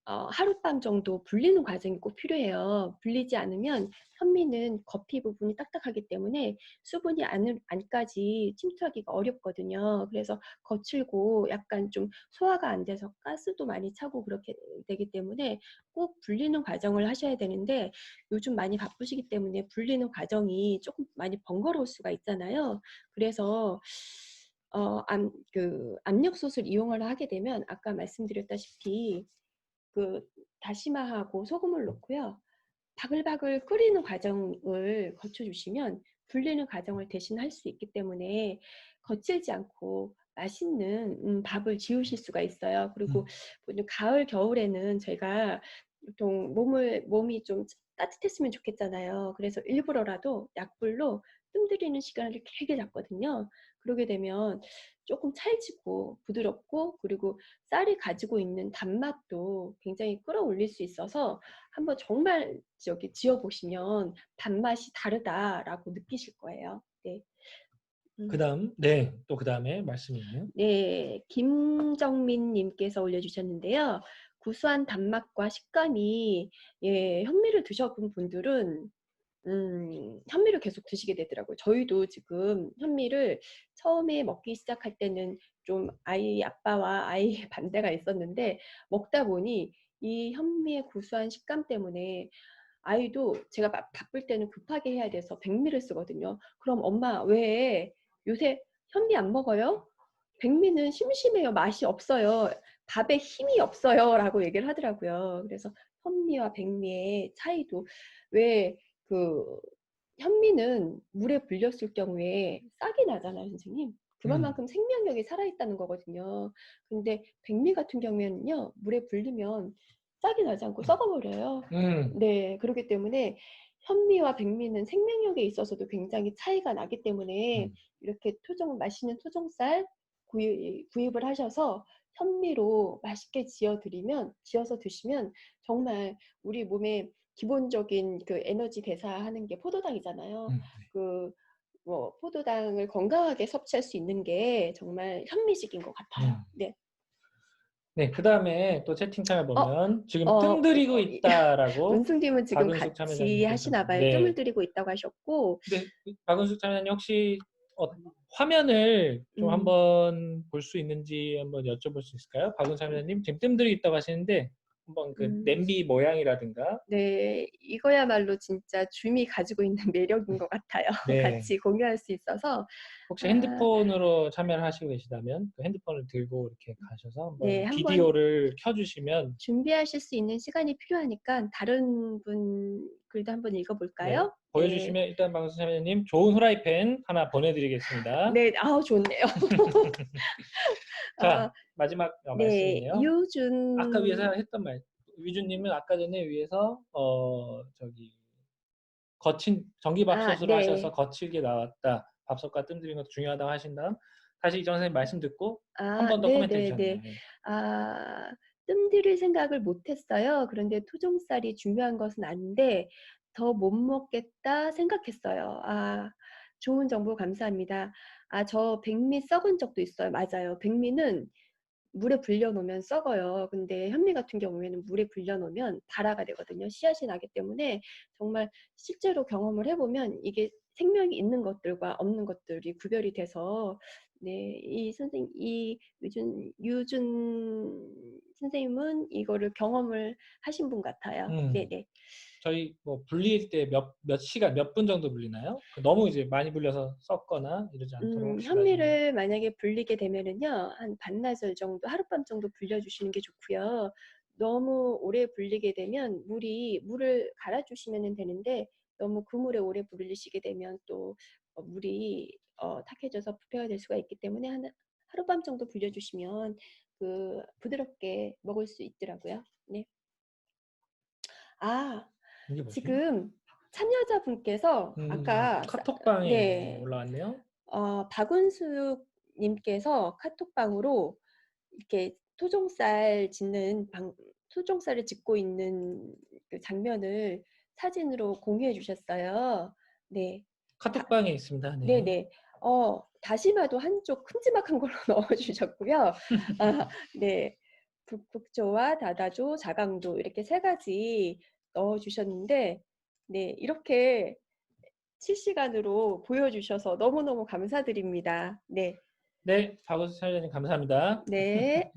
하룻밤 정도 불리는 과정이 꼭 필요해요. 불리지 않으면 현미는 겉피 부분이 딱딱하기 때문에 수분이 안까지 침투하기가 어렵거든요. 그래서 거칠고 약간 좀 소화가 안 돼서 가스도 많이 차고 그렇게 되기 때문에 꼭 불리는 과정을 하셔야 되는데 요즘 많이 바쁘시기 때문에 불리는 과정이 조금 많이 번거로울 수가 있잖아요. 그래서 압력솥을 이용을 하게 되면 아까 말씀드렸다시피 그 다시마하고 소금을 넣고요. 바글바글 끓이는 과정을 거쳐주시면 불리는 과정을 대신 할 수 있기 때문에 거칠지 않고 맛있는 밥을 지으실 수가 있어요. 그리고 가을 겨울에는 저희가 보통 몸이 좀 따뜻했으면 좋겠잖아요. 그래서 일부러라도 약불로 뜸 들이는 시간을 길게 잡거든요. 그러게 되면 조금 찰지고 부드럽고 그리고 쌀이 가지고 있는 단맛도 굉장히 끌어올릴 수 있어서 한번 정말 저기 지어보시면 단맛이 다르다라고 느끼실 거예요. 네. 그다음 네. 또 그다음에 말씀이 있네요. 네, 김정민 님께서 올려주셨는데요. 구수한 단맛과 식감이 현미를 드셔본 분들은 현미를 계속 드시게 되더라고요. 저희도 지금 현미를 처음에 먹기 시작할 때는 좀 아빠와 아이의 반대가 있었는데 먹다 보니 이 현미의 구수한 식감 때문에 아이도 제가 바쁠 때는 급하게 해야 돼서 백미를 쓰거든요. 그럼 엄마 왜 요새 현미 안 먹어요? 백미는 심심해요. 맛이 없어요. 밥에 힘이 없어요. 라고 얘기를 하더라고요. 그래서 현미와 백미의 차이도 왜 현미는 물에 불렸을 경우에 싹이 나잖아요, 선생님. 그만큼 생명력이 살아있다는 거거든요. 근데 백미 같은 경우에는요, 물에 불리면 싹이 나지 않고 썩어버려요. 네, 그렇기 때문에 현미와 백미는 생명력에 있어서도 굉장히 차이가 나기 때문에 이렇게 맛있는 토종쌀 구입을 하셔서 현미로 맛있게 지어서 드시면 정말 우리 몸에 기본적인 에너지 대사하는 게 포도당이잖아요. 포도당을 건강하게 섭취할 수 있는 게 정말 현미식인 것 같아요. 네. 네, 그다음에 또 채팅창을 보면 지금 어, 뜸 들이고 있다라고 은숙님은 지금 박은숙 같이 참여자님께서 하시나 봐요. 네. 뜸을 들이고 있다고 하셨고. 네, 박은숙 참여자님 혹시 화면을 좀 한번 볼 수 있는지 한번 여쭤볼 수 있을까요? 박은숙 참여자님 지금 뜸 들이고 있다고 하시는데 한번 그 냄비 모양이라든가. 네, 이거야말로 진짜 줌이 가지고 있는 매력인 것 같아요. 네. 같이 공유할 수 있어서. 혹시 핸드폰으로 참여를 하시고 계시다면 그 핸드폰을 들고 이렇게 가셔서 한번 네, 한번 비디오를 켜주시면 준비하실 수 있는 시간이 필요하니까 다른 분 글도 한번 읽어볼까요? 네, 보여주시면 일단 박은숙 참여자님 좋은 후라이팬 하나 보내드리겠습니다. 네, 좋네요. 자, 마지막 네, 말씀이네요. 유준. 아까 위에서 했던 말. 유준님은 아까 전에 위에서 거친 전기밥솥으로 네. 하셔서 거칠게 나왔다. 밥솥과 뜸 들이는 것도 중요하다고 하신 다음 다시 이정 선생님 말씀 듣고 한 번 더 코멘트 해주셨네요. 네. 뜸 들일 생각을 못했어요. 그런데 토종쌀이 중요한 것은 아닌데 더 못 먹겠다 생각했어요. 좋은 정보 감사합니다. 저 백미 썩은 적도 있어요. 맞아요. 백미는 물에 불려놓으면 썩어요. 근데 현미 같은 경우에는 물에 불려놓으면 발화가 되거든요. 씨앗이 나기 때문에 정말 실제로 경험을 해보면 이게 생명이 있는 것들과 없는 것들이 구별이 돼서 네, 이 유준 선생님은 이거를 경험을 하신 분 같아요. 네네. 저희 뭐 불릴 때 몇 시간, 몇 분 정도 불리나요? 너무 이제 많이 불려서 썩거나 이러지 않도록 혹시 현미를 만약에 불리게 되면은요, 한 반나절 정도, 하룻밤 정도 불려주시는 게 좋고요. 너무 오래 불리게 되면 물을 갈아주시면 되는데 너무 그물에 오래 불리시게 되면 또 물이 탁해져서 부패가 될 수가 있기 때문에 하룻밤 정도 불려주시면 부드럽게 먹을 수 있더라고요. 네. 이게 뭐지? 지금 참여자분께서 아까 카톡방에 네. 올라왔네요. 박은숙 님께서 카톡방으로 이렇게 토종쌀을 짓고 있는 그 장면을 사진으로 공유해 주셨어요. 네. 카톡방에 있습니다. 네. 네네. 다시마도 한쪽 큼지막한 걸로 넣어 주셨고요. 네. 북조와 다다조, 자강도 이렇게 3가지 넣어 주셨는데 네, 이렇게 실시간으로 보여주셔서 너무너무 감사드립니다. 네. 네, 박은숙 참여자님 감사합니다. 네.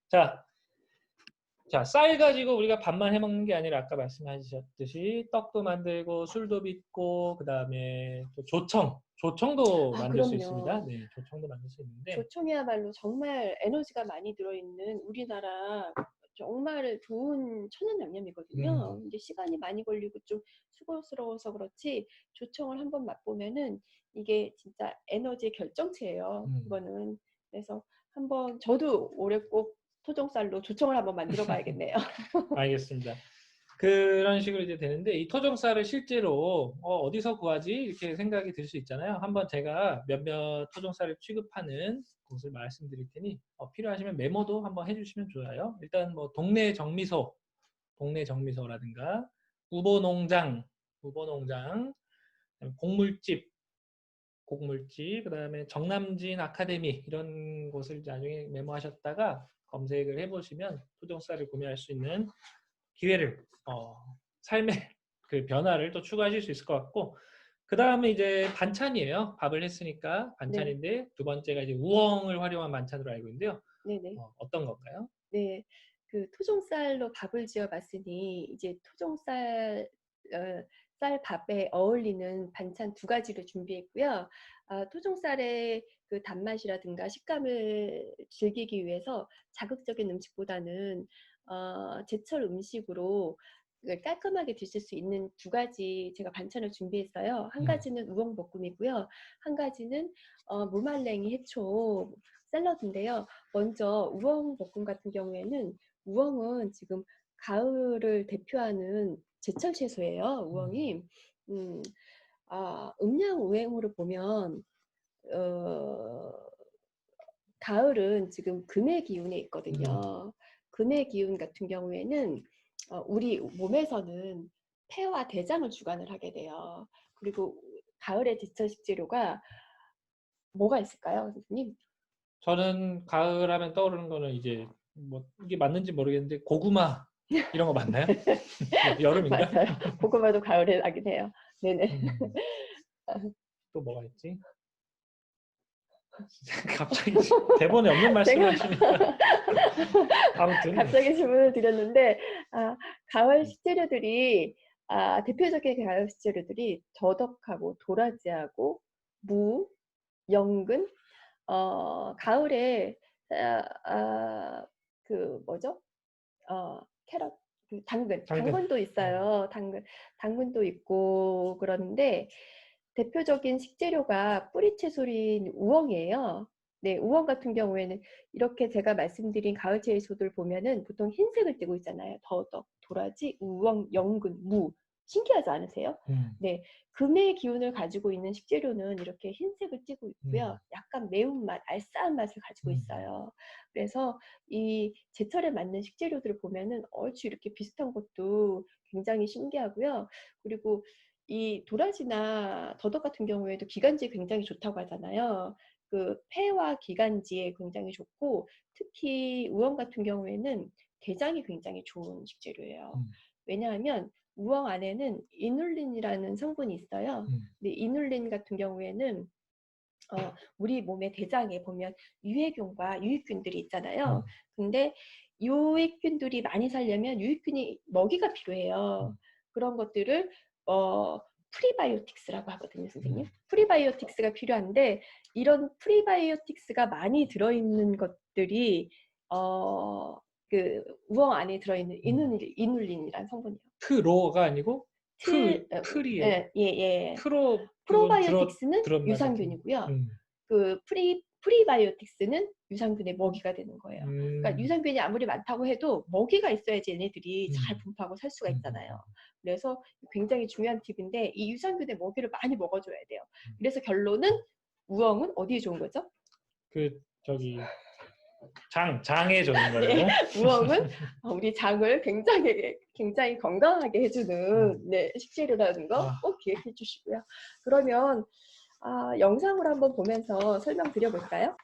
자, 쌀 가지고 우리가 밥만 해먹는 게 아니라 아까 말씀하셨듯이 떡도 만들고 술도 빚고 그다음에 또 조청도 만들 수 있습니다. 그럼요. 네, 조청도 만들 수 있는데 조청이야말로 정말 에너지가 많이 들어있는 우리나라 정말 좋은 천연 양념이거든요. 근데 시간이 많이 걸리고 좀 수고스러워서 그렇지 조청을 한번 맛보면은 이게 진짜 에너지의 결정체예요. 이거는. 그래서 한번 저도 올해 꼭 토종쌀로 조청을 한번 만들어 봐야겠네요. 알겠습니다. 그런 식으로 이제 되는데 이 토종쌀을 실제로 어디서 구하지 이렇게 생각이 들 수 있잖아요. 한번 제가 몇몇 토종쌀을 취급하는 곳을 말씀드릴 테니 필요하시면 메모도 한번 해주시면 좋아요. 일단 뭐 동네 정미소라든가 우보농장, 그다음에 곡물집, 그다음에 정남진 아카데미 이런 곳을 나중에 메모하셨다가 검색을 해보시면 토종쌀을 구매할 수 있는 기회를 삶의 그 변화를 또 추구하실 수 있을 것 같고 그 다음에 이제 반찬이에요. 밥을 했으니까 네, 반찬인데 두 번째가 이제 우엉을 활용한 반찬으로 알고 있는데요. 네네. 어떤 건가요? 네, 그 토종쌀로 밥을 지어봤으니 이제 토종쌀 쌀 밥에 어울리는 반찬 두 가지를 준비했고요. 토종쌀의 그 단맛이라든가 식감을 즐기기 위해서 자극적인 음식보다는 제철 음식으로 깔끔하게 드실 수 있는 두 가지 제가 반찬을 준비했어요. 한 가지는 우엉볶음이고요. 한 가지는 무말랭이 해초 샐러드인데요. 먼저 우엉볶음 같은 경우에는 우엉은 지금 가을을 대표하는 제철 채소예요. 우엉이 음양 우행으로 보면 가을은 지금 금의 기운에 있거든요. 금의 기운 같은 경우에는 우리 몸에서는 폐와 대장을 주관을 하게 돼요. 그리고 가을의 제철 식재료가 뭐가 있을까요, 선생님? 저는 가을 하면 떠오르는 거는 이제 뭐 이게 맞는지 모르겠는데 고구마 이런 거 맞나요? 여름인가? 맞아요. 고구마도 가을에 나긴 해요. 네네. 또 뭐가 있지? 갑자기 대본에 없는 말씀을 제가 하시니까 아무튼 갑자기 질문을 드렸는데 가을 식재료들이 대표적인 가을 식재료들이 더덕하고 도라지하고 무, 연근, 가을에 그 뭐죠? 캐럿, 그 당근. 당근도 있어요. 당근도 있고 그러는데 대표적인 식재료가 뿌리채소인 우엉이에요. 네, 우엉 같은 경우에는 이렇게 제가 말씀드린 가을 채소들 보면은 보통 흰색을 띠고 있잖아요. 더덕, 도라지, 우엉, 연근, 무. 신기하지 않으세요? 네, 금의 기운을 가지고 있는 식재료는 이렇게 흰색을 띠고 있고요. 약간 매운맛, 알싸한 맛을 가지고 있어요. 그래서 이 제철에 맞는 식재료들을 보면은 얼추 이렇게 비슷한 것도 굉장히 신기하고요. 그리고 이 도라지나 더덕 같은 경우에도 기관지에 굉장히 좋다고 하잖아요. 그 폐와 기관지에 굉장히 좋고 특히 우엉 같은 경우에는 대장이 굉장히 좋은 식재료예요. 왜냐하면 우엉 안에는 이눌린이라는 성분이 있어요. 근데 이눌린 같은 경우에는 우리 몸의 대장에 보면 유해균과 유익균들이 있잖아요. 근데 유익균들이 많이 살려면 유익균이 먹이가 필요해요. 그런 것들을 프리바이오틱스라고 하거든요, 선생님. 프리바이오틱스가 필요한데 이런 프리바이오틱스가 많이 들어있는 것들이 그 우엉 안에 들어있는 이눌린이라는 성분이에요. 프로가 아니고 프리예요. 예. 프로 그건 프로바이오틱스는 들었나 같은. 유산균이고요. 그 프리바이오틱스는 유산균의 먹이가 되는 거예요. 그러니까 유산균이 아무리 많다고 해도 먹이가 있어야지 얘네들이 잘 분포하고 살 수가 있잖아요. 그래서 굉장히 중요한 팁인데 이 유산균의 먹이를 많이 먹어줘야 돼요. 그래서 결론은 우엉은 어디에 좋은 거죠? 그 저기 장에 좋은 걸로. 네, 우엉은 우리 장을 굉장히 건강하게 해주는 식재료라는 거 꼭 기억해 주시고요. 그러면 영상으로 한번 보면서 설명드려볼까요?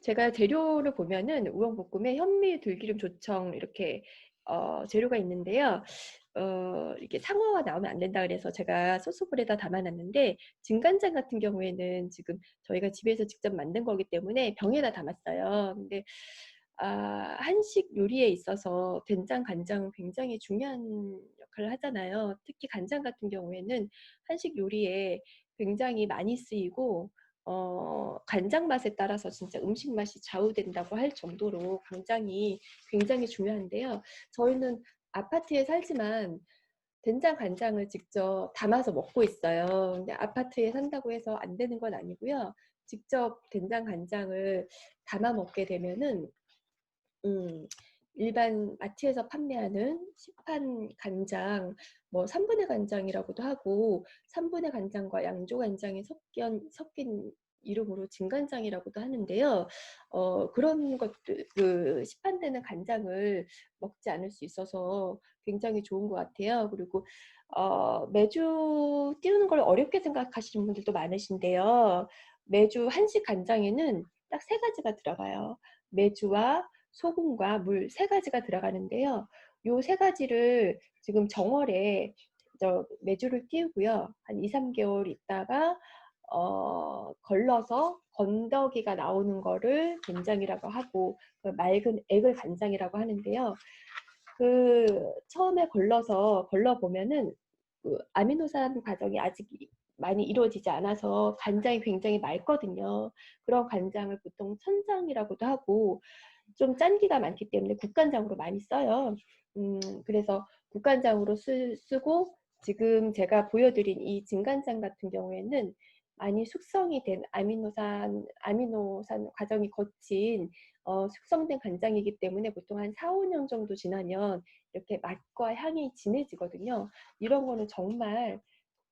제가 재료를 보면은 우엉볶음에 현미, 들기름, 조청 이렇게 재료가 있는데요. 이렇게 상어가 나오면 안 된다 그래서 제가 소스볼에다 담아놨는데 진간장 같은 경우에는 지금 저희가 집에서 직접 만든 거기 때문에 병에다 담았어요. 근데 한식 요리에 있어서 된장, 간장은 굉장히 중요한 역할을 하잖아요. 특히 간장 같은 경우에는 한식 요리에 굉장히 많이 쓰이고 간장 맛에 따라서 진짜 음식 맛이 좌우된다고 할 정도로 간장이 굉장히 중요한데요. 저희는 아파트에 살지만 된장, 간장을 직접 담아서 먹고 있어요. 근데 아파트에 산다고 해서 안 되는 건 아니고요. 직접 된장, 간장을 담아 먹게 되면은 일반 마트에서 판매하는 시판 간장, 뭐 3분의 간장이라고도 하고 3분의 간장과 양조 간장이 섞인 이름으로 진간장이라고도 하는데요. 그런 것들, 그 시판되는 간장을 먹지 않을 수 있어서 굉장히 좋은 것 같아요. 그리고 매주 띄우는 걸 어렵게 생각하시는 분들도 많으신데요. 매주 한식 간장에는 딱 3가지가 들어가요. 매주와 소금과 물 3가지가 들어가는데요. 요 3가지를 지금 정월에 매주를 띄우고요. 한 2~3개월 있다가 걸러서 건더기가 나오는 거를 된장이라고 하고 그 맑은 액을 간장이라고 하는데요. 그 처음에 걸러 보면은 그 아미노산 과정이 아직 많이 이루어지지 않아서 간장이 굉장히 맑거든요. 그런 간장을 보통 천장이라고도 하고 좀 짠기가 많기 때문에 국간장으로 많이 써요. 그래서 국간장으로 쓰고 지금 제가 보여드린 이 진간장 같은 경우에는 많이 숙성이 된 아미노산 과정이 거친 숙성된 간장이기 때문에 보통 한 4~5년 정도 지나면 이렇게 맛과 향이 진해지거든요. 이런 거는 정말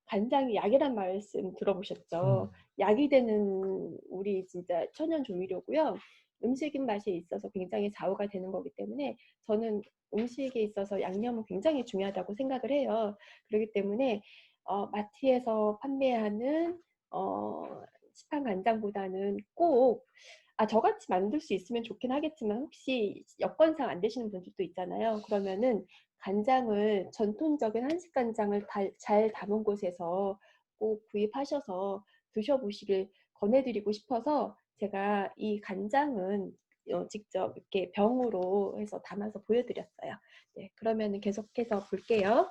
간장이 약이란 말씀 들어보셨죠? 약이 되는 우리 진짜 천연 조미료고요. 음식 입맛에 있어서 굉장히 좌우가 되는 거기 때문에 저는 음식에 있어서 양념은 굉장히 중요하다고 생각을 해요. 그렇기 때문에 마트에서 판매하는 시판 간장보다는 꼭 저같이 만들 수 있으면 좋긴 하겠지만 혹시 여건상 안 되시는 분들도 있잖아요. 그러면은 간장을 전통적인 한식 간장을 잘 담은 곳에서 꼭 구입하셔서 드셔보시길 권해드리고 싶어서 제가 이 간장은 직접 이렇게 병으로 해서 담아서 보여드렸어요. 네, 그러면은 계속해서 볼게요.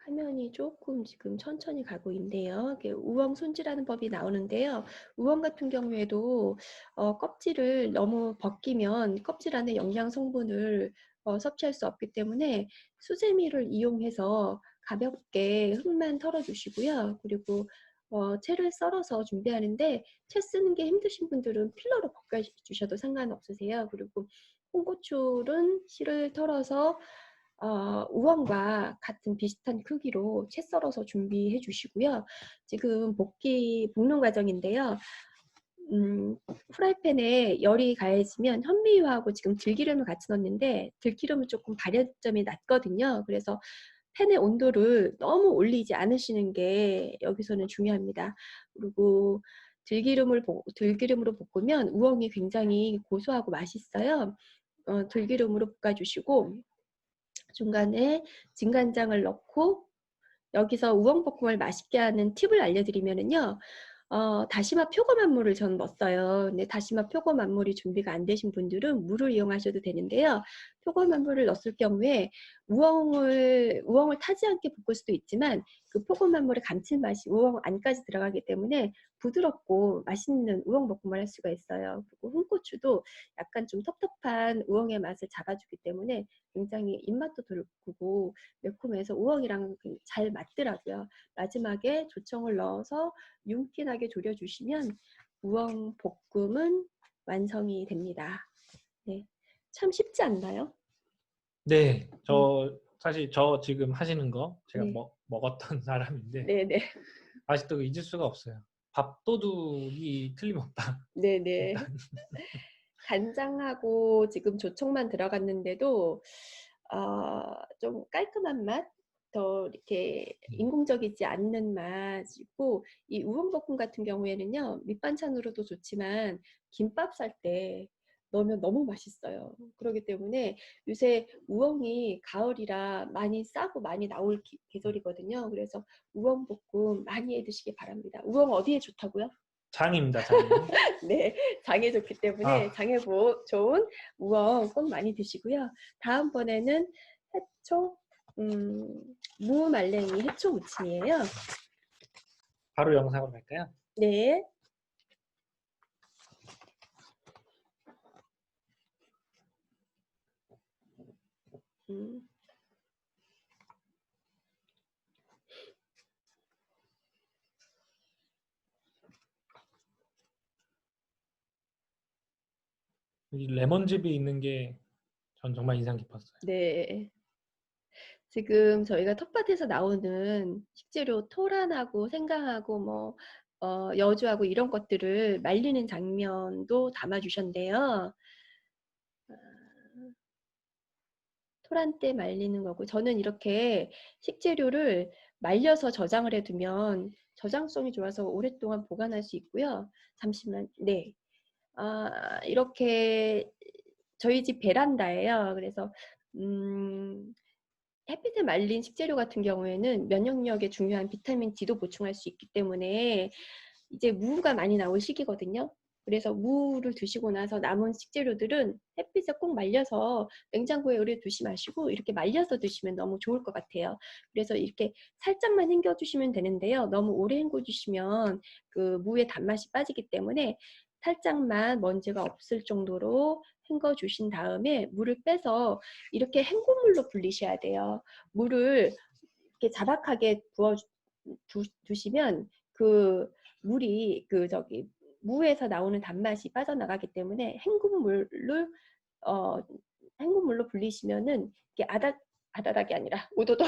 화면이 조금 지금 천천히 가고 있네요. 우엉 손질하는 법이 나오는데요. 우엉 같은 경우에도 껍질을 너무 벗기면 껍질 안에 영양 성분을 섭취할 수 없기 때문에 수세미를 이용해서 가볍게 흙만 털어주시고요. 그리고 채를 썰어서 준비하는데 채 쓰는 게 힘드신 분들은 필러로 벗겨주셔도 상관없으세요. 그리고 홍고추는 씨를 털어서 우엉과 같은 비슷한 크기로 채 썰어서 준비해 주시고요. 지금 볶는 과정인데요. 프라이팬에 열이 가해지면 현미유하고 지금 들기름을 같이 넣었는데 들기름은 조금 발열점이 낮거든요. 그래서 팬의 온도를 너무 올리지 않으시는 게 여기서는 중요합니다. 그리고 들기름으로 볶으면 우엉이 굉장히 고소하고 맛있어요. 들기름으로 볶아주시고 중간에 진간장을 넣고 여기서 우엉볶음을 맛있게 하는 팁을 알려드리면은요. 다시마 표고만물을 전 넣었어요. 근데 다시마 표고만물이 준비가 안 되신 분들은 물을 이용하셔도 되는데요. 표고만물을 넣었을 경우에 우엉을 타지 않게 볶을 수도 있지만 그 표고만물의 감칠맛이 우엉 안까지 들어가기 때문에 부드럽고 맛있는 우엉볶음을 할 수가 있어요. 그리고 홍고추도 약간 좀 텁텁한 우엉의 맛을 잡아주기 때문에 굉장히 입맛도 돌고 매콤해서 우엉이랑 잘 맞더라고요. 마지막에 조청을 넣어서 윤기나게 졸여주시면 우엉 볶음은 완성이 됩니다. 네, 참 쉽지 않나요? 네, 사실 저 지금 하시는 거 제가 네. 먹었던 사람인데 네네. 아직도 잊을 수가 없어요. 밥도둑이 틀림없다. 네네. 일단 간장하고 지금 조청만 들어갔는데도 좀 깔끔한 맛, 더 이렇게 인공적이지 않는 맛이고 이 우엉볶음 같은 경우에는요 밑반찬으로도 좋지만 김밥 쌀 때 넣으면 너무 맛있어요. 그렇기 때문에 요새 우엉이 가을이라 많이 싸고 많이 나올 계절이거든요. 그래서 우엉볶음 많이 해 드시기 바랍니다. 우엉 어디에 좋다고요? 장입니다, 장. 네, 장에 좋기 때문에 장에 좋은 우엉 꼭 많이 드시고요. 다음번에는 해초, 무말랭이 해초 무침이에요. 바로 영상으로 갈까요? 네. 이 레몬즙이 있는 게 전 정말 인상 깊었어요. 네. 지금 저희가 텃밭에서 나오는 식재료 토란하고 생강하고 뭐 여주하고 이런 것들을 말리는 장면도 담아 주셨는데요. 토란 때 말리는 거고 저는 이렇게 식재료를 말려서 저장을 해 두면 저장성이 좋아서 오랫동안 보관할 수 있고요. 잠시만. 네. 이렇게 저희 집 베란다예요. 그래서 햇빛에 말린 식재료 같은 경우에는 면역력에 중요한 비타민 D도 보충할 수 있기 때문에 이제 무가 많이 나올 시기거든요. 그래서 무를 드시고 나서 남은 식재료들은 햇빛에 꼭 말려서 냉장고에 오래 두지 마시고 이렇게 말려서 드시면 너무 좋을 것 같아요. 그래서 이렇게 살짝만 헹궈 주시면 되는데요. 너무 오래 헹궈 주시면 그 무의 단맛이 빠지기 때문에 살짝만 먼지가 없을 정도로 헹궈 주신 다음에 물을 빼서 이렇게 헹굼물로 불리셔야 돼요. 물을 이렇게 자박하게 부어 두시면 그 물이 무에서 나오는 단맛이 빠져나가기 때문에 헹굼물로 불리시면은 이게 아다닥이 아니라 오도독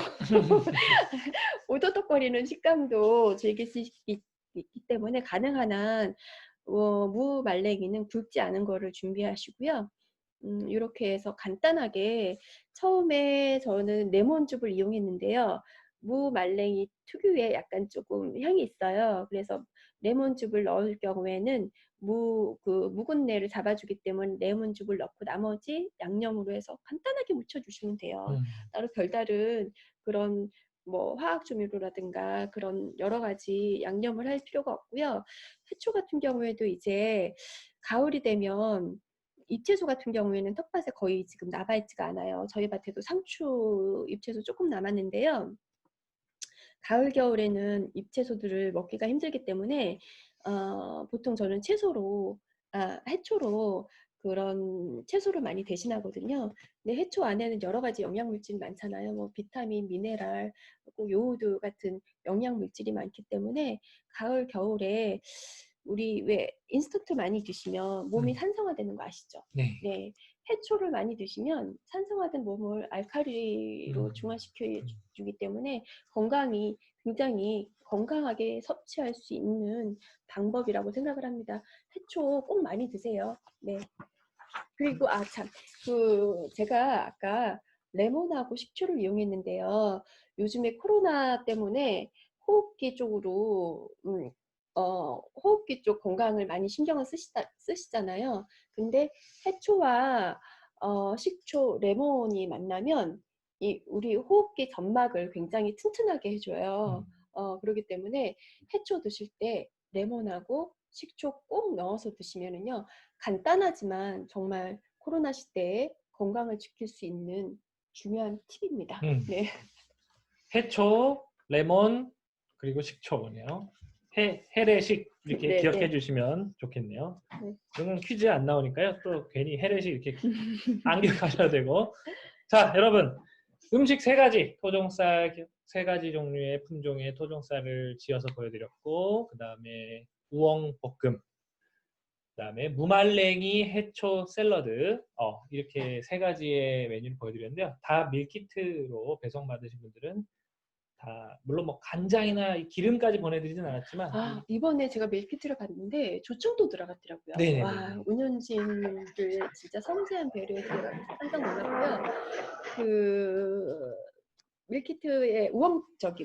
오도독거리는 식감도 즐길 수 있기 때문에 가능한 한 무 말랭이는 굵지 않은 거를 준비하시고요. 요렇게 해서 간단하게 처음에 저는 레몬즙을 이용했는데요. 무 말랭이 특유의 약간 조금 향이 있어요. 그래서 레몬즙을 넣을 경우에는 묵은내를 잡아주기 때문에 레몬즙을 넣고 나머지 양념으로 해서 간단하게 무쳐주시면 돼요. 따로 별다른 그런 뭐 화학 조미료라든가 그런 여러 가지 양념을 할 필요가 없고요. 해초 같은 경우에도 이제 가을이 되면 잎채소 같은 경우에는 텃밭에 거의 지금 남아 있지가 않아요. 저희 밭에도 상추 잎채소 조금 남았는데요. 가을 겨울에는 잎채소들을 먹기가 힘들기 때문에 보통 저는 해초로 그런 채소를 많이 대신하거든요. 근데 해초 안에는 여러 가지 영양물질이 많잖아요. 뭐 비타민, 미네랄, 꼭 요오드 같은 영양물질이 많기 때문에 가을 겨울에 우리 왜 인스턴트 많이 드시면 몸이 산성화되는 거 아시죠? 네. 네. 해초를 많이 드시면 산성화된 몸을 알칼리로 중화시켜 주기 때문에 건강이 굉장히 건강하게 섭취할 수 있는 방법이라고 생각을 합니다. 해초 꼭 많이 드세요. 네. 그리고 제가 아까 레몬하고 식초를 이용했는데요. 요즘에 코로나 때문에 호흡기 쪽으로 호흡기 쪽 건강을 많이 신경을 쓰시잖아요. 근데 해초와 식초, 레몬이 만나면 우리 호흡기 점막을 굉장히 튼튼하게 해줘요. 그렇기 때문에 해초 드실 때 레몬하고 식초 꼭 넣어서 드시면은요. 간단하지만 정말 코로나 시대에 건강을 지킬 수 있는 중요한 팁입니다. 네. 해초, 레몬, 그리고 식초네요. 해레식 이렇게 네, 기억해 네. 주시면 좋겠네요. 네. 저는 퀴즈 안 나오니까요. 또 괜히 해레식 이렇게 안 기억하셔야 되고. 자, 여러분. 음식 3가지, 토종쌀 3가지 종류의 품종의 토종쌀을 지어서 보여드렸고, 그 다음에 우엉볶음, 그 다음에 무말랭이 해초 샐러드, 이렇게 3가지의 메뉴를 보여드렸는데요. 다 밀키트로 배송받으신 분들은 다 물론 뭐 간장이나 기름까지 보내드리진 않았지만 이번에 제가 밀키트를 봤는데 조청도 들어갔더라고요. 네네네. 와, 운영진들 진짜 섬세한 배려에 깜짝 놀랐고요. 그 밀키트에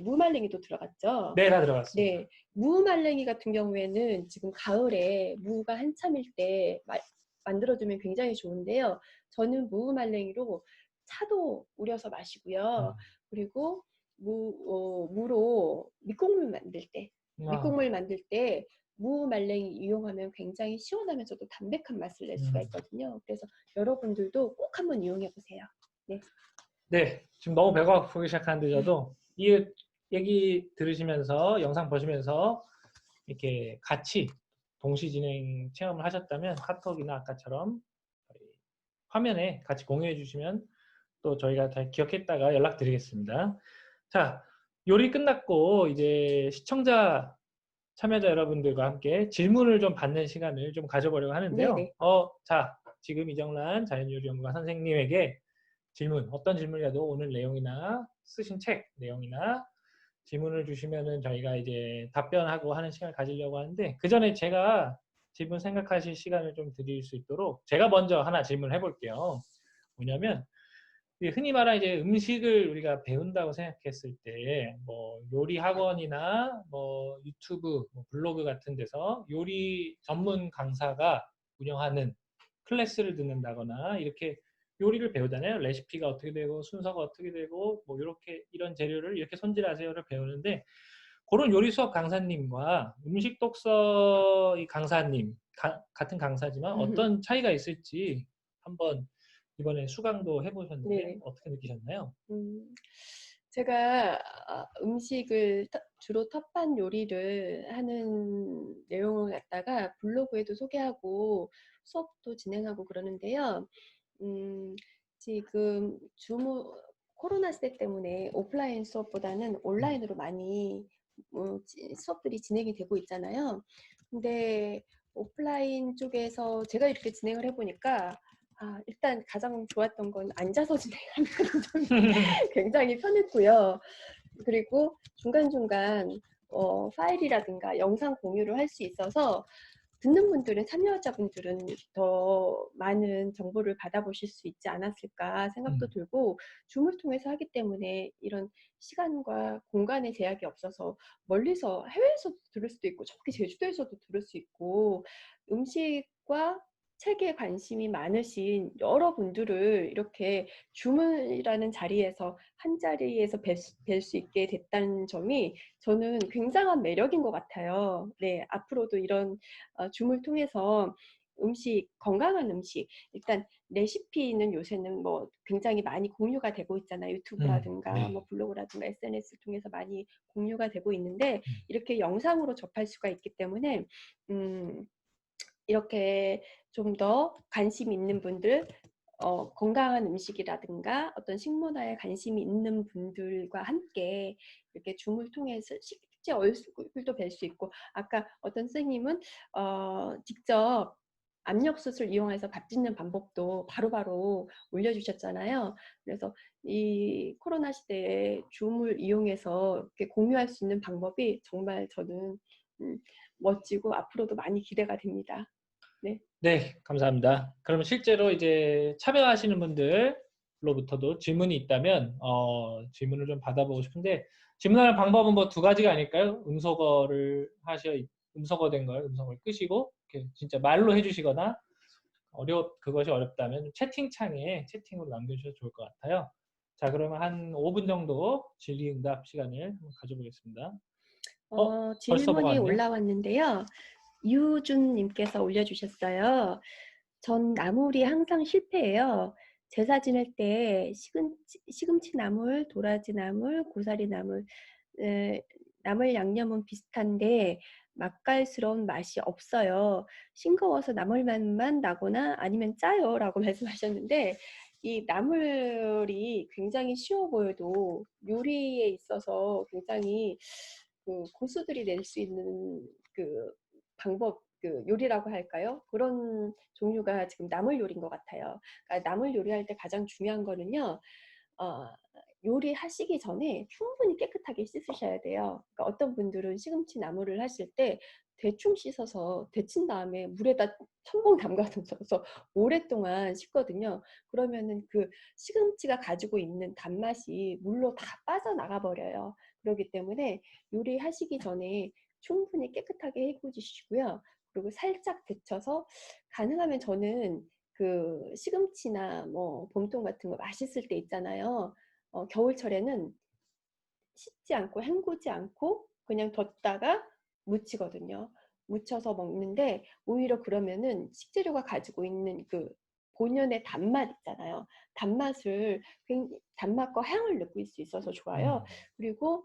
무말랭이도 들어갔죠. 네, 다 들어갔습니다. 네, 무말랭이 같은 경우에는 지금 가을에 무가 한참일 때 만들어두면 굉장히 좋은데요. 저는 무말랭이로 차도 우려서 마시고요. 그리고 무로 밑국물 만들 때 무말랭이 이용하면 굉장히 시원하면서도 담백한 맛을 낼 수가 있거든요. 그래서 여러분들도 꼭 한번 이용해 보세요. 네. 네, 지금 너무 배가 고프기 시작하는데 저도 이 얘기 들으시면서 영상 보시면서 이렇게 같이 동시 진행 체험을 하셨다면 카톡이나 아까처럼 화면에 같이 공유해 주시면 또 저희가 다 기억했다가 연락드리겠습니다. 자, 요리 끝났고 이제 시청자 참여자 여러분들과 함께 질문을 좀 받는 시간을 좀 가져보려고 하는데요. 네네. 자, 지금 이정란 자연요리연구가 선생님에게 질문, 어떤 질문이라도 오늘 내용이나 쓰신 책 내용이나 질문을 주시면은 저희가 이제 답변하고 하는 시간을 가지려고 하는데, 그 전에 제가 질문 생각하실 시간을 좀 드릴 수 있도록 제가 먼저 하나 질문을 해볼게요. 뭐냐면, 흔히 말하는 이제 음식을 우리가 배운다고 생각했을 때, 뭐 요리 학원이나 뭐 유튜브, 뭐 블로그 같은 데서 요리 전문 강사가 운영하는 클래스를 듣는다거나 이렇게 요리를 배우잖아요. 레시피가 어떻게 되고 순서가 어떻게 되고 뭐 이렇게 이런 재료를 이렇게 손질하세요를 배우는데, 그런 요리 수업 강사님과 음식 독서 이 강사님 같은 강사지만 어떤 차이가 있을지 한번 이번에 수강도 해보셨는데 네네. 어떻게 느끼셨나요? 제가 음식을 주로 텃밭 요리를 하는 내용을 갖다가 블로그에도 소개하고 수업도 진행하고 그러는데요. 음, 지금 코로나 시대 때문에 오프라인 수업보다는 온라인으로 많이 수업들이 진행이 되고 있잖아요. 근데 오프라인 쪽에서 제가 이렇게 진행을 해보니까 일단 가장 좋았던 건 앉아서 진행하는 점이 굉장히 편했고요. 그리고 중간중간 파일이라든가 영상 공유를 할 수 있어서 듣는 분들은, 참여자분들은 더 많은 정보를 받아보실 수 있지 않았을까 생각도 들고, 줌을 통해서 하기 때문에 이런 시간과 공간의 제약이 없어서 멀리서 해외에서도 들을 수도 있고 저기 제주도에서도 들을 수 있고, 음식과 책에 관심이 많으신 여러분들을 이렇게 줌이라는 자리에서 한 자리에서 뵐 수 있게 됐다는 점이 저는 굉장한 매력인 것 같아요. 네, 앞으로도 이런 줌을 통해서 건강한 음식, 일단 레시피는 요새는 뭐 굉장히 많이 공유가 되고 있잖아요. 유튜브라든가 네. 뭐 블로그라든가 SNS를 통해서 많이 공유가 되고 있는데, 이렇게 영상으로 접할 수가 있기 때문에 이렇게 좀 더 관심 있는 분들, 건강한 음식이라든가 어떤 식문화에 관심이 있는 분들과 함께 이렇게 줌을 통해서 실제 얼굴도 뵐 수 있고, 아까 어떤 선생님은 직접 압력솥을 이용해서 밥 짓는 방법도 바로바로 올려주셨잖아요. 그래서 이 코로나 시대에 줌을 이용해서 이렇게 공유할 수 있는 방법이 정말 저는 멋지고 앞으로도 많이 기대가 됩니다. 네. 네, 감사합니다. 그러면 실제로 이제 참여하시는 분들로부터도 질문이 있다면 질문을 좀 받아보고 싶은데, 질문하는 방법은 뭐 두 가지가 아닐까요? 음소거된 걸 음성을 끄시고 이렇게 진짜 말로 해주시거나, 그것이 어렵다면 채팅창에 채팅으로 남겨주셔도 좋을 것 같아요. 자, 그러면 한 5분 정도 질의응답 시간을 한번 가져보겠습니다. 벌써 뭐가 질문이 왔네요. 올라왔는데요. 유준님께서 올려주셨어요. 전 나물이 항상 실패해요. 제사 지낼 때 시금치 나물, 도라지 나물, 고사리 나물, 나물 양념은 비슷한데 맛깔스러운 맛이 없어요. 싱거워서 나물 맛만 나거나 아니면 짜요 라고 말씀하셨는데, 이 나물이 굉장히 쉬워 보여도 요리에 있어서 굉장히 그 고수들이 낼 수 있는 그 방법, 그 요리라고 할까요? 그런 종류가 지금 나물 요리인 것 같아요. 그러니까 나물 요리할 때 가장 중요한 거는요, 어, 요리하시기 전에 충분히 깨끗하게 씻으셔야 돼요. 그러니까 어떤 분들은 시금치 나물을 하실 때 대충 씻어서 데친 다음에 물에다 첨벙 담가둬서 오랫동안 씻거든요. 그러면은 그 시금치가 가지고 있는 단맛이 물로 다 빠져나가 버려요. 그렇기 때문에 요리하시기 전에 충분히 깨끗하게 해주시고요. 그리고 살짝 데쳐서, 가능하면 저는 그 시금치나 뭐 봄동 같은 거 맛있을 때 있잖아요. 겨울철에는 씻지 않고 헹구지 않고 그냥 뒀다가 무치거든요. 무쳐서 먹는데, 오히려 그러면은 식재료가 가지고 있는 그 본연의 단맛 있잖아요. 단맛과 향을 느낄 수 있어서 좋아요. 그리고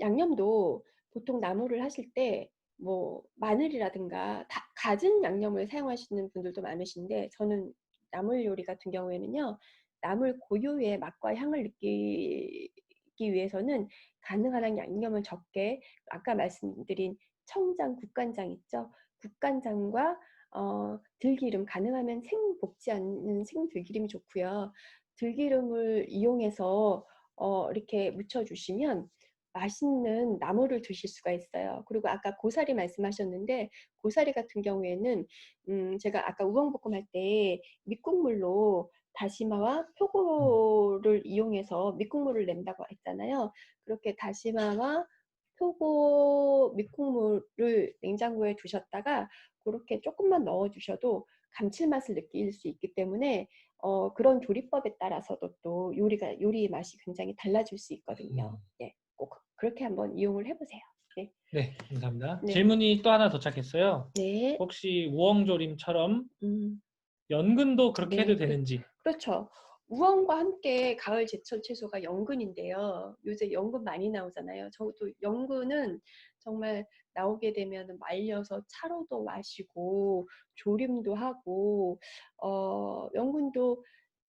양념도 보통 나물을 하실 때 뭐 마늘이라든가 갖은 양념을 사용하시는 분들도 많으신데, 저는 나물 요리 같은 경우에는요, 나물 고유의 맛과 향을 느끼기 위해서는 가능한 한 양념을 적게, 아까 말씀드린 청장, 국간장 있죠? 국간장과 들기름 가능하면 볶지 않는 생들기름이 좋고요. 들기름을 이용해서 이렇게 묻혀주시면 맛있는 나물을 드실 수가 있어요. 그리고 아까 고사리 말씀하셨는데 고사리 같은 경우에는 제가 아까 우엉볶음 할 때 밑국물로 다시마와 표고를 이용해서 밑국물을 낸다고 했잖아요. 그렇게 다시마와 표고 밑국물을 냉장고에 두셨다가 그렇게 조금만 넣어 주셔도 감칠맛을 느낄 수 있기 때문에 그런 조리법에 따라서도 또 요리의 맛이 굉장히 달라질 수 있거든요. 네, 꼭 그렇게 한번 이용을 해보세요. 네, 네, 감사합니다. 네, 질문이 또 하나 도착했어요. 네. 혹시 우엉조림처럼 음, 연근도 그렇게 해도 네, 되는지? 그렇죠. 우엉과 함께 가을 제철 채소가 연근인데요. 요새 연근 많이 나오잖아요. 저도 연근은 정말 나오게 되면 말려서 차로도 마시고 조림도 하고 연근도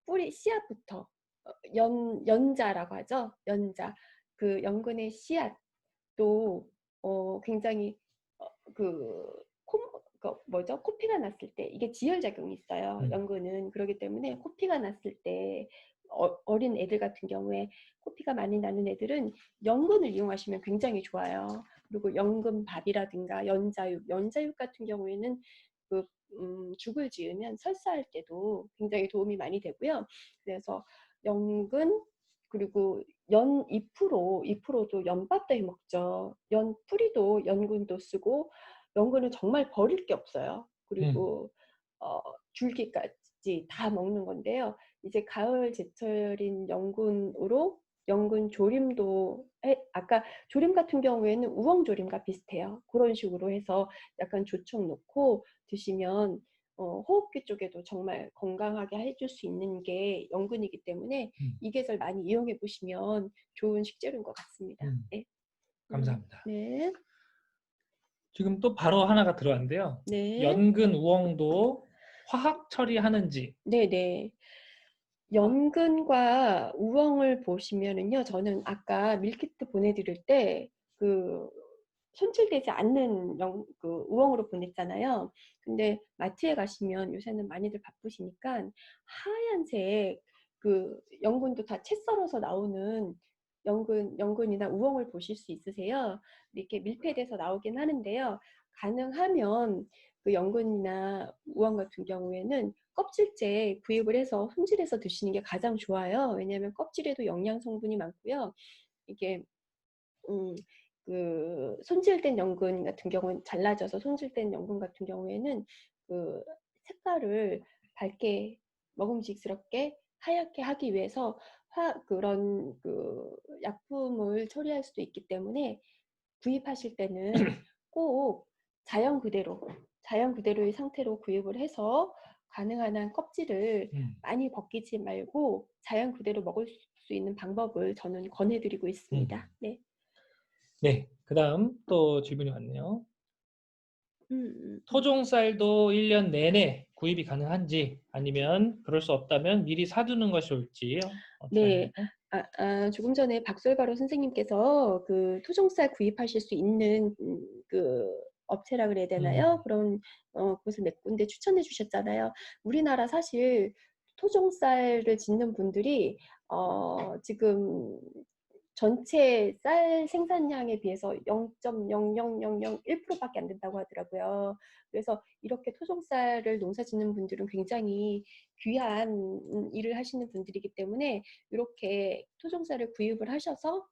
뿌리 씨앗부터 연자라고 하죠. 연자. 그 연근의 씨앗도 굉장히 그 뭐죠? 코피가 났을 때 이게 지혈작용이 있어요. 연근은 그렇기 때문에 코피가 났을 때 어린 애들 같은 경우에 코피가 많이 나는 애들은 연근을 이용하시면 굉장히 좋아요. 그리고 연근밥이라든가 연자육 같은 경우에는 그 죽을 지으면 설사할 때도 굉장히 도움이 많이 되고요. 그래서 연근 그리고 잎으로도 연밥도 해 먹죠. 연 뿌리도 연근도 쓰고 연근은 정말 버릴 게 없어요. 그리고 줄기까지 다 먹는 건데요. 이제 가을 제철인 연근으로 연근 조림도 아까 조림 같은 경우에는 우엉조림과 비슷해요. 그런 식으로 해서 약간 조청 넣고 드시면 호흡기 쪽에도 정말 건강하게 해줄 수 있는 게 연근이기 때문에 이 계절 많이 이용해 보시면 좋은 식재료인 것 같습니다. 네. 감사합니다. 네. 지금 또 바로 하나가 들어왔는데요. 네. 연근 우엉도 화학 처리하는지? 네네. 연근과 우엉을 보시면은요, 저는 아까 밀키트 보내드릴 때 그 손질되지 않는 우엉으로 보냈잖아요. 근데 마트에 가시면 요새는 많이들 바쁘시니까 하얀색 그 연근도 다 채 썰어서 나오는 연근이나 우엉을 보실 수 있으세요. 이렇게 밀폐돼서 나오긴 하는데요. 가능하면 그 연근이나 우엉 같은 경우에는 껍질째 구입을 해서 손질해서 드시는 게 가장 좋아요. 왜냐하면 껍질에도 영양 성분이 많고요. 이게 그 손질된 연근 같은 경우는 잘라져서 손질된 연근 같은 경우에는 그 색깔을 밝게 먹음직스럽게 하얗게 하기 위해서 그런 그 약품을 처리할 수도 있기 때문에 구입하실 때는 꼭 자연 그대로의 상태로 구입을 해서 가능한 한 껍질을 많이 벗기지 말고 자연 그대로 먹을 수 있는 방법을 저는 권해드리고 있습니다. 네. 네, 그 다음 또 질문이 왔네요. 음. 토종쌀도 1년 내내 구입이 가능한지 아니면 그럴 수 없다면 미리 사두는 것이 좋을지요? 네. 조금 전에 박솔바로 선생님께서 그 토종쌀 구입하실 수 있는 그 업체라 그래야 되나요? 그런 곳을 몇 군데 추천해 주셨잖아요. 우리나라 사실 토종쌀을 짓는 분들이 지금 전체 쌀 생산량에 비해서 0.00001%밖에 안 된다고 하더라고요. 그래서 이렇게 토종쌀을 농사 짓는 분들은 굉장히 귀한 일을 하시는 분들이기 때문에 이렇게 토종쌀을 구입을 하셔서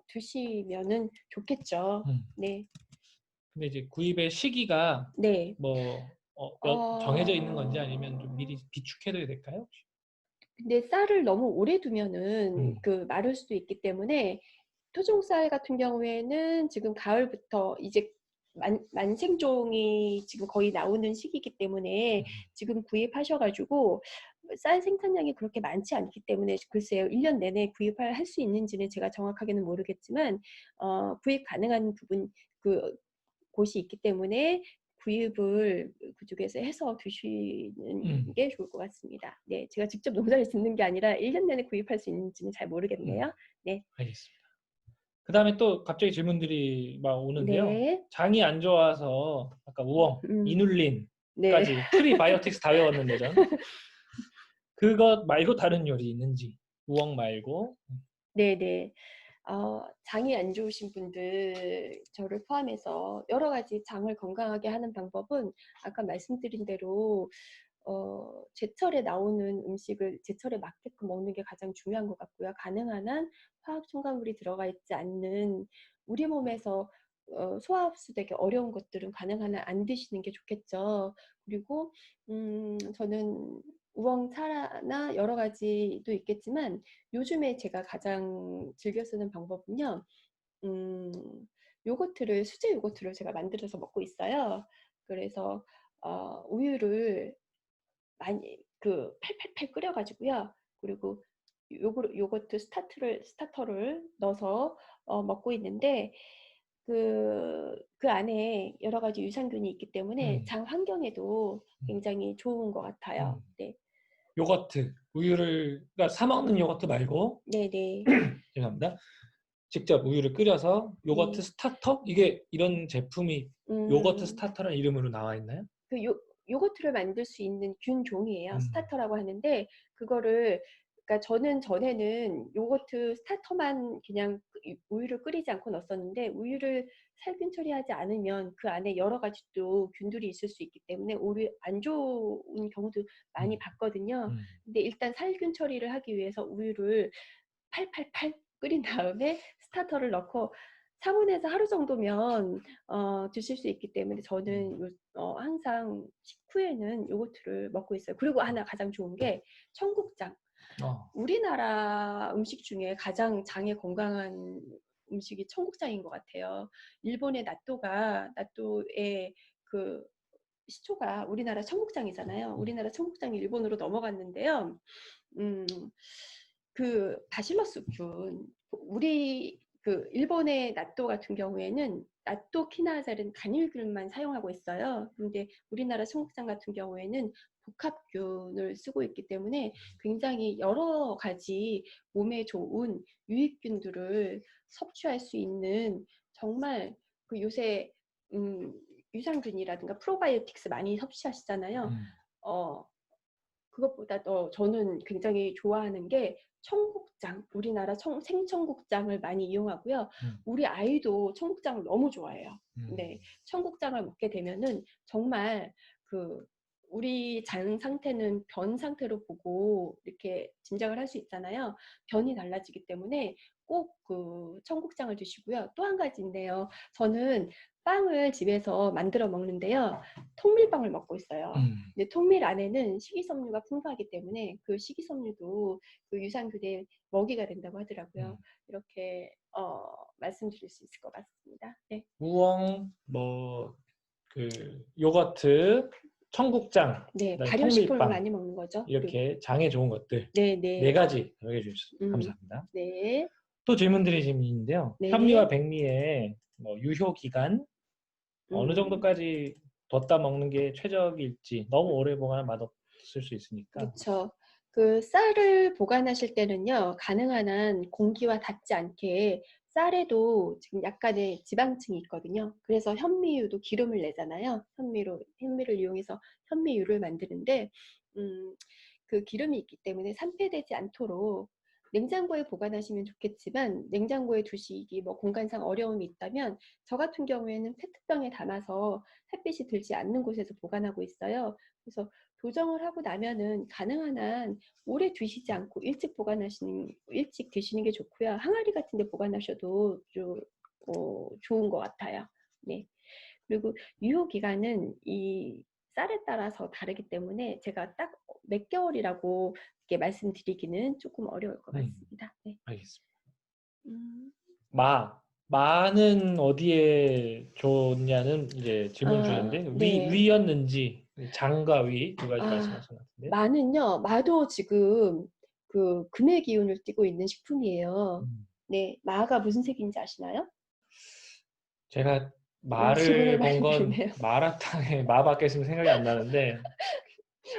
드시면은 좋겠죠. 네. 근데 이제 구입의 시기가 네. 뭐 정해져 있는 건지 아니면 좀 미리 비축해둬야 될까요? 혹시? 근데 쌀을 너무 오래 두면은 그 마를 수도 있기 때문에 토종쌀 같은 경우에는 지금 가을부터 이제 만생종이 지금 거의 나오는 시기이기 때문에 지금 구입하셔가지고 쌀 생산량이 그렇게 많지 않기 때문에 글쎄요 1년 내내 구입할 수 있는지는 제가 정확하게는 모르겠지만 구입 가능한 그 곳이 있기 때문에 구입을 그쪽에서 해서 드시는 게 좋을 것 같습니다. 네, 제가 직접 농사를 짓는 게 아니라 1년 내내 구입할 수 있는지는 잘 모르겠네요. 네. 알겠습니다. 그 다음에 또 갑자기 질문들이 막 오는데요. 네. 장이 안 좋아서 아까 우엉, 이눌린 네. 프리바이오틱스 다 외웠는데 전. 그것 말고 다른 요리 있는지. 우엉 말고. 네네. 장이 안 좋으신 분들 저를 포함해서 여러 가지 장을 건강하게 하는 방법은 아까 말씀드린 대로 제철에 나오는 음식을 제철에 맞게끔 먹는 게 가장 중요한 것 같고요. 가능한 한 화학 첨가물이 들어가 있지 않는 우리 몸에서 소화흡수되기 어려운 것들은 가능한 한 안 드시는 게 좋겠죠. 그리고 저는 우엉차나 여러 가지도 있겠지만 요즘에 제가 가장 즐겨 쓰는 방법은요. 음, 수제 요거트를 제가 만들어서 먹고 있어요. 그래서 우유를 많이 팔팔팔 끓여 가지고요. 그리고 요거트 스타터를 넣어서 먹고 있는데 그 안에 여러 가지 유산균이 있기 때문에 음. 장 환경에도 굉장히 좋은 것 같아요. 네. 요거트. 그러니까 사 먹는 요거트 말고 네네. 죄송합니다. 직접 우유를 끓여서 요거트 네. 스타터? 이게 이런 제품이 요거트 음, 스타터라는 이름으로 나와 있나요? 요거트를 만들 수 있는 균 종이에요. 음. 스타터라고 하는데 그거를 그러니까 저는 전에는 요거트 스타터만 그냥 우유를 끓이지 않고 넣었었는데 우유를 살균 처리하지 않으면 그 안에 여러 가지 또 균들이 있을 수 있기 때문에 오히려 안 좋은 경우도 많이 봤거든요. 근데 일단 살균 처리를 하기 위해서 우유를 팔팔팔 끓인 다음에 스타터를 넣고 상온에서 하루 정도면 드실 수 있기 때문에 저는 항상 식후에는 요거트를 먹고 있어요. 그리고 하나 가장 좋은 게 청국장. 우리나라 음식 중에 가장 장에 건강한 음식이 청국장인 것 같아요. 일본의 나또의 그 시초가 우리나라 청국장이잖아요. 우리나라 청국장이 일본으로 넘어갔는데요. 음, 바실러스균, 일본의 나또 같은 경우에는 나또 키나자는 단일균만 사용하고 있어요. 그런데 우리나라 청국장 같은 경우에는 복합균을 쓰고 있기 때문에 굉장히 여러 가지 몸에 좋은 유익균들을 섭취할 수 있는 정말 요새 유산균이라든가 프로바이오틱스 많이 섭취하시잖아요. 그것보다 저는 굉장히 좋아하는 게 청국장, 우리나라 생청국장을 많이 이용하고요. 우리 아이도 청국장을 너무 좋아해요. 네, 청국장을 먹게 되면은 정말 우리 장 상태는 변 상태로 보고 이렇게 짐작을 할 수 있잖아요. 변이 달라지기 때문에 꼭 청국장을 드시고요. 또 한 가지 있네요. 저는 빵을 집에서 만들어 먹는데요. 통밀빵을 먹고 있어요. 근데 통밀 안에는 식이섬유가 풍부하기 때문에 그 식이섬유도 유산균의 먹이가 된다고 하더라고요. 이렇게 말씀드릴 수 있을 것 같습니다. 네. 우엉, 요거트, 청국장, 네, 그다음에 발효식품을 통밀빵 많이 먹는 거죠. 이렇게 장에 좋은 것들 네, 네 네. 가지 정해 주셔서 감사합니다. 네. 또 질문들이 지금 있는데요. 네. 현미와 백미의 유효 기간 어느 음, 정도까지 뒀다 먹는 게 최적일지 너무 오래 보관하면 맛없을 수 있으니까. 그렇죠. 쌀을 보관하실 때는요, 가능한 한 공기와 닿지 않게 쌀에도 지금 약간의 지방층이 있거든요. 그래서 현미유도 기름을 내잖아요. 현미를 이용해서 현미유를 만드는데, 그 기름이 있기 때문에 산패되지 않도록 냉장고에 보관하시면 좋겠지만, 냉장고에 두시기 공간상 어려움이 있다면, 저 같은 경우에는 페트병에 담아서 햇빛이 들지 않는 곳에서 보관하고 있어요. 그래서 도정을 하고 나면은 가능한 한 오래 두시지 않고 일찍 드시는 게 좋고요. 항아리 같은 데 보관하셔도 좋은 것 같아요. 네. 그리고 유효 기간은 이 쌀에 따라서 다르기 때문에 제가 딱 몇 개월이라고 이렇게 말씀드리기는 조금 어려울 것 같습니다. 네. 알겠습니다. 음. 마는 어디에 좋냐는 이제 질문 주셨는데 네. 위였는지 장과 위 두 가지 말씀하신 것 같은데. 마도 지금 금의 기운을 띠고 있는 식품이에요. 네, 마가 무슨 색인지 아시나요? 제가 질문을 마를 본 많이 건 드리네요. 마라탕에 마밖에 있으면 생각이 안 나는데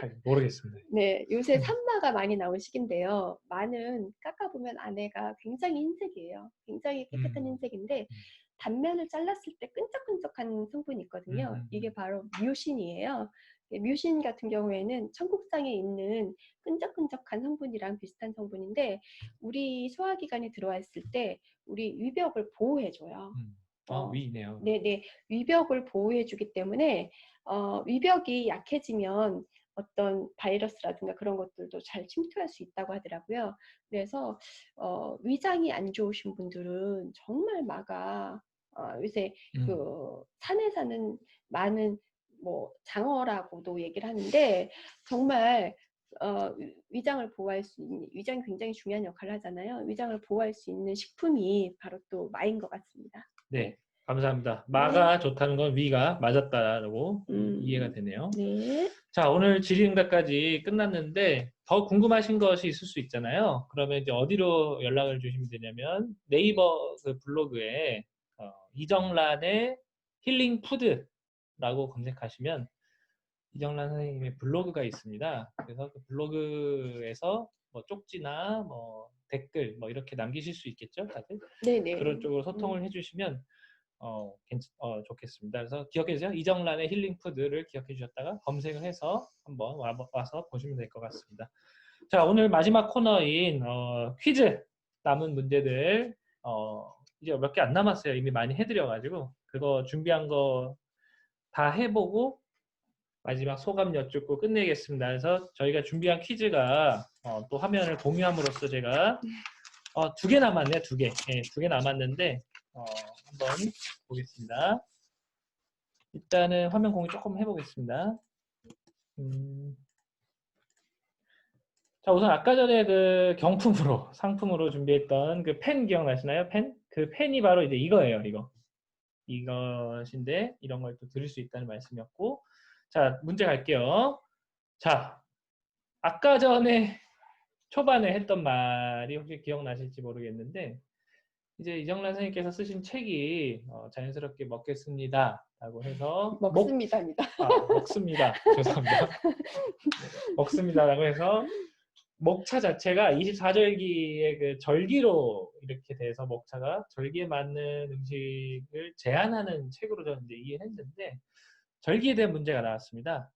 잘 모르겠습니다. 네, 요새 산마가 많이 나온 시기인데요. 마는 깎아보면 안에가 굉장히 흰색이에요. 굉장히 깨끗한 흰색인데 단면을 잘랐을 때 끈적끈적한 성분이 있거든요. 이게 바로 뮤신이에요. 뮤신 같은 경우에는 청국장에 있는 끈적끈적한 성분이랑 비슷한 성분인데 우리 소화기관에 들어왔을 때 우리 위벽을 보호해줘요. 위네요. 네네, 위벽을 보호해주기 때문에 위벽이 약해지면 어떤 바이러스라든가 그런 것들도 잘 침투할 수 있다고 하더라고요. 그래서 위장이 안 좋으신 분들은 정말 요새 그 산에 사는 많은 뭐 장어라고도 얘기를 하는데 정말 위장을 보호할 수 있는, 위장이 굉장히 중요한 역할을 하잖아요. 위장을 보호할 수 있는 식품이 바로 또 마인 것 같습니다. 네, 감사합니다. 마가 좋다는 건 위가 맞았다라고 이해가 되네요. 네. 자, 오늘 질의응답까지 끝났는데 더 궁금하신 것이 있을 수 있잖아요. 그러면 이제 어디로 연락을 주시면 되냐면 네이버 그 블로그에 이정란의 힐링 푸드라고 검색하시면 이정란 선생님의 블로그가 있습니다. 그래서 그 블로그에서 뭐 쪽지나 뭐 댓글 뭐 이렇게 남기실 수 있겠죠, 다들? 네네. 그런 쪽으로 소통을 해주시면 좋겠습니다. 그래서 기억해 주세요. 이정란의 힐링 푸드를 기억해 주셨다가 검색을 해서 한번 와서 보시면 될 것 같습니다. 자, 오늘 마지막 코너인 퀴즈 남은 문제들 이제 몇 개 안 남았어요. 이미 많이 해드려가지고 그거 준비한 거 다 해보고 마지막 소감 여쭙고 끝내겠습니다. 그래서 저희가 준비한 퀴즈가 또 화면을 공유함으로써 제가 2개 남았네요. 2개. 네, 2개 남았는데 한번 보겠습니다. 일단은 화면 공유 조금 해보겠습니다. 자, 우선 아까 전에 그 경품으로 상품으로 준비했던 그 펜 기억나시나요? 펜? 그 펜이 바로 이제 이거예요. 이것인데 이런 걸 또 들을 수 있다는 말씀이었고, 자, 문제 갈게요. 자, 아까 전에 초반에 했던 말이 혹시 기억나실지 모르겠는데 이제 이정란 선생님께서 쓰신 책이 자연스럽게 먹겠습니다 라고 해서 먹습니다입니다. 먹습니다. 죄송합니다. 먹습니다라고 해서 먹차 자체가 24절기의 그 절기로 이렇게 돼서 먹차가 절기에 맞는 음식을 제한하는 책으로 저는 이제 이해했는데 절기에 대한 문제가 나왔습니다.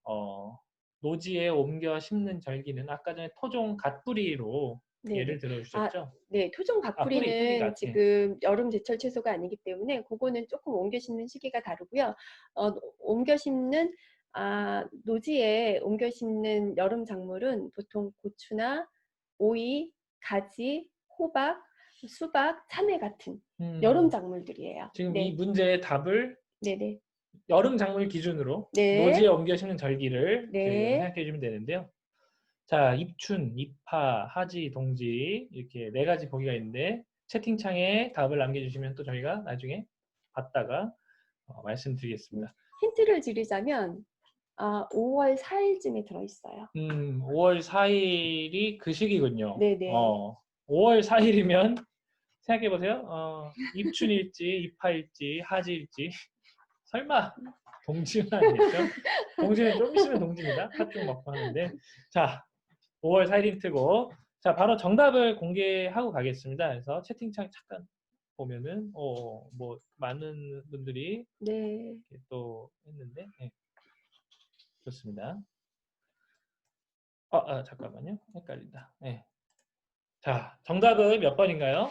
노지에 옮겨 심는 절기는 아까 전에 토종 갓뿌리로 네네. 예를 들어주셨죠? 네, 토종 갓뿌리는 뿌리가, 지금 여름 제철 채소가 아니기 때문에 그거는 조금 옮겨 심는 시기가 다르고요. 옮겨 심는 노지에 옮겨 심는 여름 작물은 보통 고추나 오이, 가지, 호박, 수박, 참외 같은 여름 작물들이에요. 지금 네. 이 문제의 답을 네네. 여름 작물 기준으로 네. 노지에 옮겨 심는 절기를 네. 생각해 주면 되는데요. 자, 입춘, 입하, 하지, 동지 이렇게 4가지 보기가 있는데 채팅창에 답을 남겨주시면 또 저희가 나중에 봤다가 말씀드리겠습니다. 힌트를 드리자면 5월 4일쯤에 들어있어요. 5월 4일이 그 시기군요. 네네. 5월 4일이면 생각해보세요. 입춘일지, 입하일지, 하지일지 설마 동지는 아니겠죠? 동지는 좀 있으면 동지입니다. 팥죽 먹고 하는데 자, 5월 4일 힌트고 자, 바로 정답을 공개하고 가겠습니다. 그래서 채팅창 잠깐 보면은 뭐 많은 분들이 네. 또 했는데 네. 좋습니다. 잠깐만요. 헷갈린다. 네. 자, 정답은 몇 번인가요?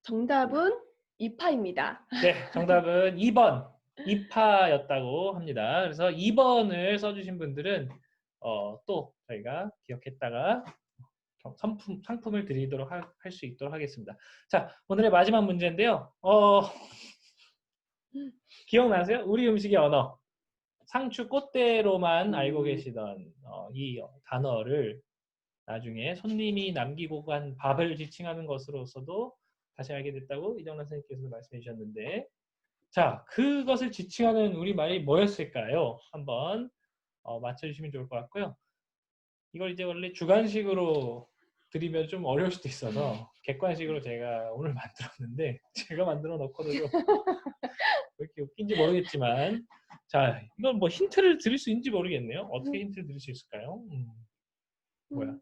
정답은 2파입니다. 네, 정답은 2번. 2파였다고 합니다. 그래서 2번을 써주신 분들은 또 저희가 기억했다가 상품을 드리도록 할 수 있도록 하겠습니다. 자, 오늘의 마지막 문제인데요. 기억나세요? 우리 음식의 언어. 상추 꽃대로만 알고 계시던 이 단어를 나중에 손님이 남기고 간 밥을 지칭하는 것으로서도 다시 알게 됐다고 이정란 선생님께서 말씀해 주셨는데 자, 그것을 지칭하는 우리말이 뭐였을까요? 한번 맞춰주시면 좋을 것 같고요. 이걸 이제 원래 주관식으로 드리면 좀 어려울 수도 있어서 객관식으로 제가 오늘 만들었는데 제가 만들어 놓고도 좀 왜 이렇게 웃긴지 모르겠지만 자, 이건 뭐 힌트를 드릴 수 있는지 모르겠네요. 어떻게 힌트를 드릴 수 있을까요? 뭐야?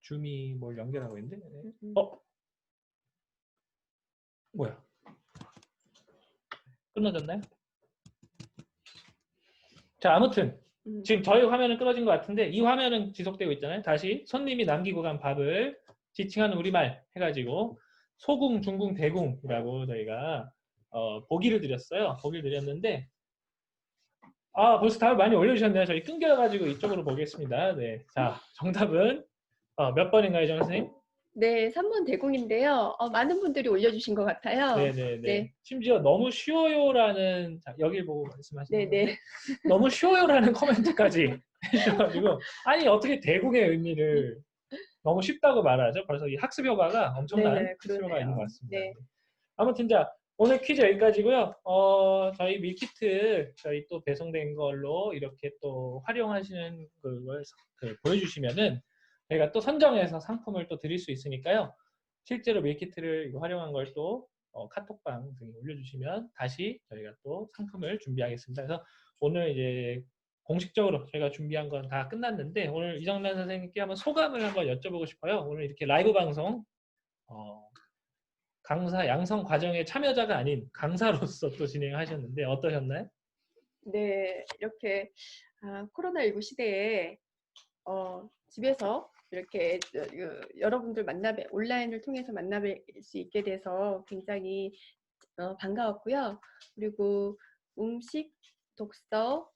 줌이 뭘 연결하고 있는데? 뭐야? 끊어졌나요? 자, 아무튼 음. 지금 저희 화면은 끊어진 것 같은데 이 화면은 지속되고 있잖아요. 다시 손님이 남기고 간 밥을 지칭하는 우리말 해가지고 소궁, 중궁, 대궁이라고 저희가 보기를 드렸어요. 보기를 드렸는데 벌써 답을 많이 올려주셨네요. 저희 끊겨가지고 이쪽으로 보겠습니다. 네, 자, 정답은 몇 번인가요, 정 선생님? 네, 3번 대궁인데요. 많은 분들이 올려주신 것 같아요. 네네네. 네. 심지어 너무 쉬워요라는 자, 여기 보고 말씀하시는 네네. 건데 너무 쉬워요라는 코멘트까지 해주셔가지고 아니 어떻게 대궁의 의미를 너무 쉽다고 말하죠? 벌써 이 학습 효과가 엄청난 네네, 학습 효과가 있는 것 같습니다. 네. 아무튼 자 오늘 퀴즈 여기까지고요. 저희 밀키트 저희 또 배송된 걸로 이렇게 또 활용하시는 그걸 보여주시면은 저희가 또 선정해서 상품을 또 드릴 수 있으니까요. 실제로 밀키트를 활용한 걸 또 카톡방 등에 올려주시면 다시 저희가 또 상품을 준비하겠습니다. 그래서 오늘 이제 공식적으로 저희가 준비한 건 다 끝났는데 오늘 이정란 선생님께 한번 소감을 한번 여쭤보고 싶어요. 오늘 이렇게 라이브 방송 강사 양성 과정의 참여자가 아닌 강사로서 또 진행하셨는데 어떠셨나요? 네, 이렇게 코로나19 시대에 집에서 이렇게 여러분들 온라인을 통해서 만나뵐 수 있게 돼서 굉장히 반가웠고요. 그리고 음식 독서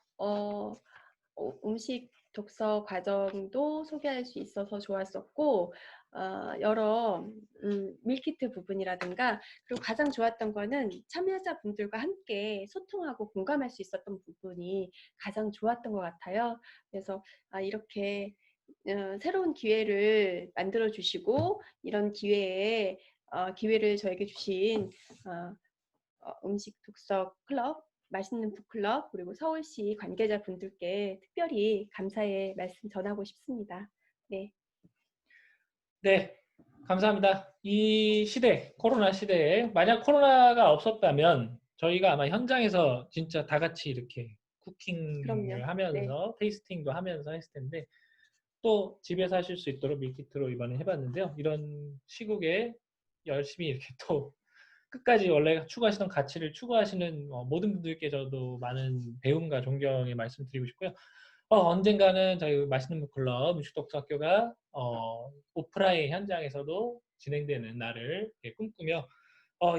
음식 독서 과정도 소개할 수 있어서 좋았었고 여러 밀키트 부분이라든가 그리고 가장 좋았던 거는 참여자분들과 함께 소통하고 공감할 수 있었던 부분이 가장 좋았던 것 같아요. 그래서 이렇게 새로운 기회를 만들어 주시고 이런 기회를 저에게 주신 음식 독서 클럽, 맛있는 북클럽 그리고 서울시 관계자분들께 특별히 감사의 말씀 전하고 싶습니다. 네. 네, 감사합니다. 이 시대, 코로나 시대에 만약 코로나가 없었다면 저희가 아마 현장에서 진짜 다 같이 이렇게 쿠킹을 그럼요. 하면서 테이스팅도 하면서 했을 텐데 또 집에서 하실 수 있도록 밀키트로 이번에 해봤는데요. 이런 시국에 열심히 이렇게 또 끝까지 원래 추구하시던 가치를 추구하시는 모든 분들께 저도 많은 배움과 존경의 말씀 드리고 싶고요. 언젠가는 저희 맛있는 북클럽 음식독서학교가 오프라인 현장에서도 진행되는 날을 꿈꾸며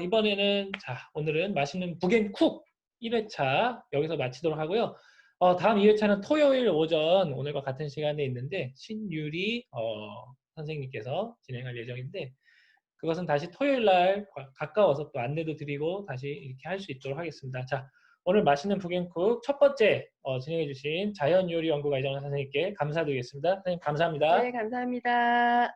이번에는 오늘은 맛있는 북앤쿡 1회차 여기서 마치도록 하고요. 다음 2회차는 토요일 오전 오늘과 같은 시간에 있는데 신유리 선생님께서 진행할 예정인데 그것은 다시 토요일 날 가까워서 또 안내도 드리고 다시 이렇게 할 수 있도록 하겠습니다. 자, 오늘 맛있는 북앤쿡 첫 번째 진행해 주신 자연요리연구가 이정란 선생님께 감사드리겠습니다. 선생님 감사합니다. 네, 감사합니다.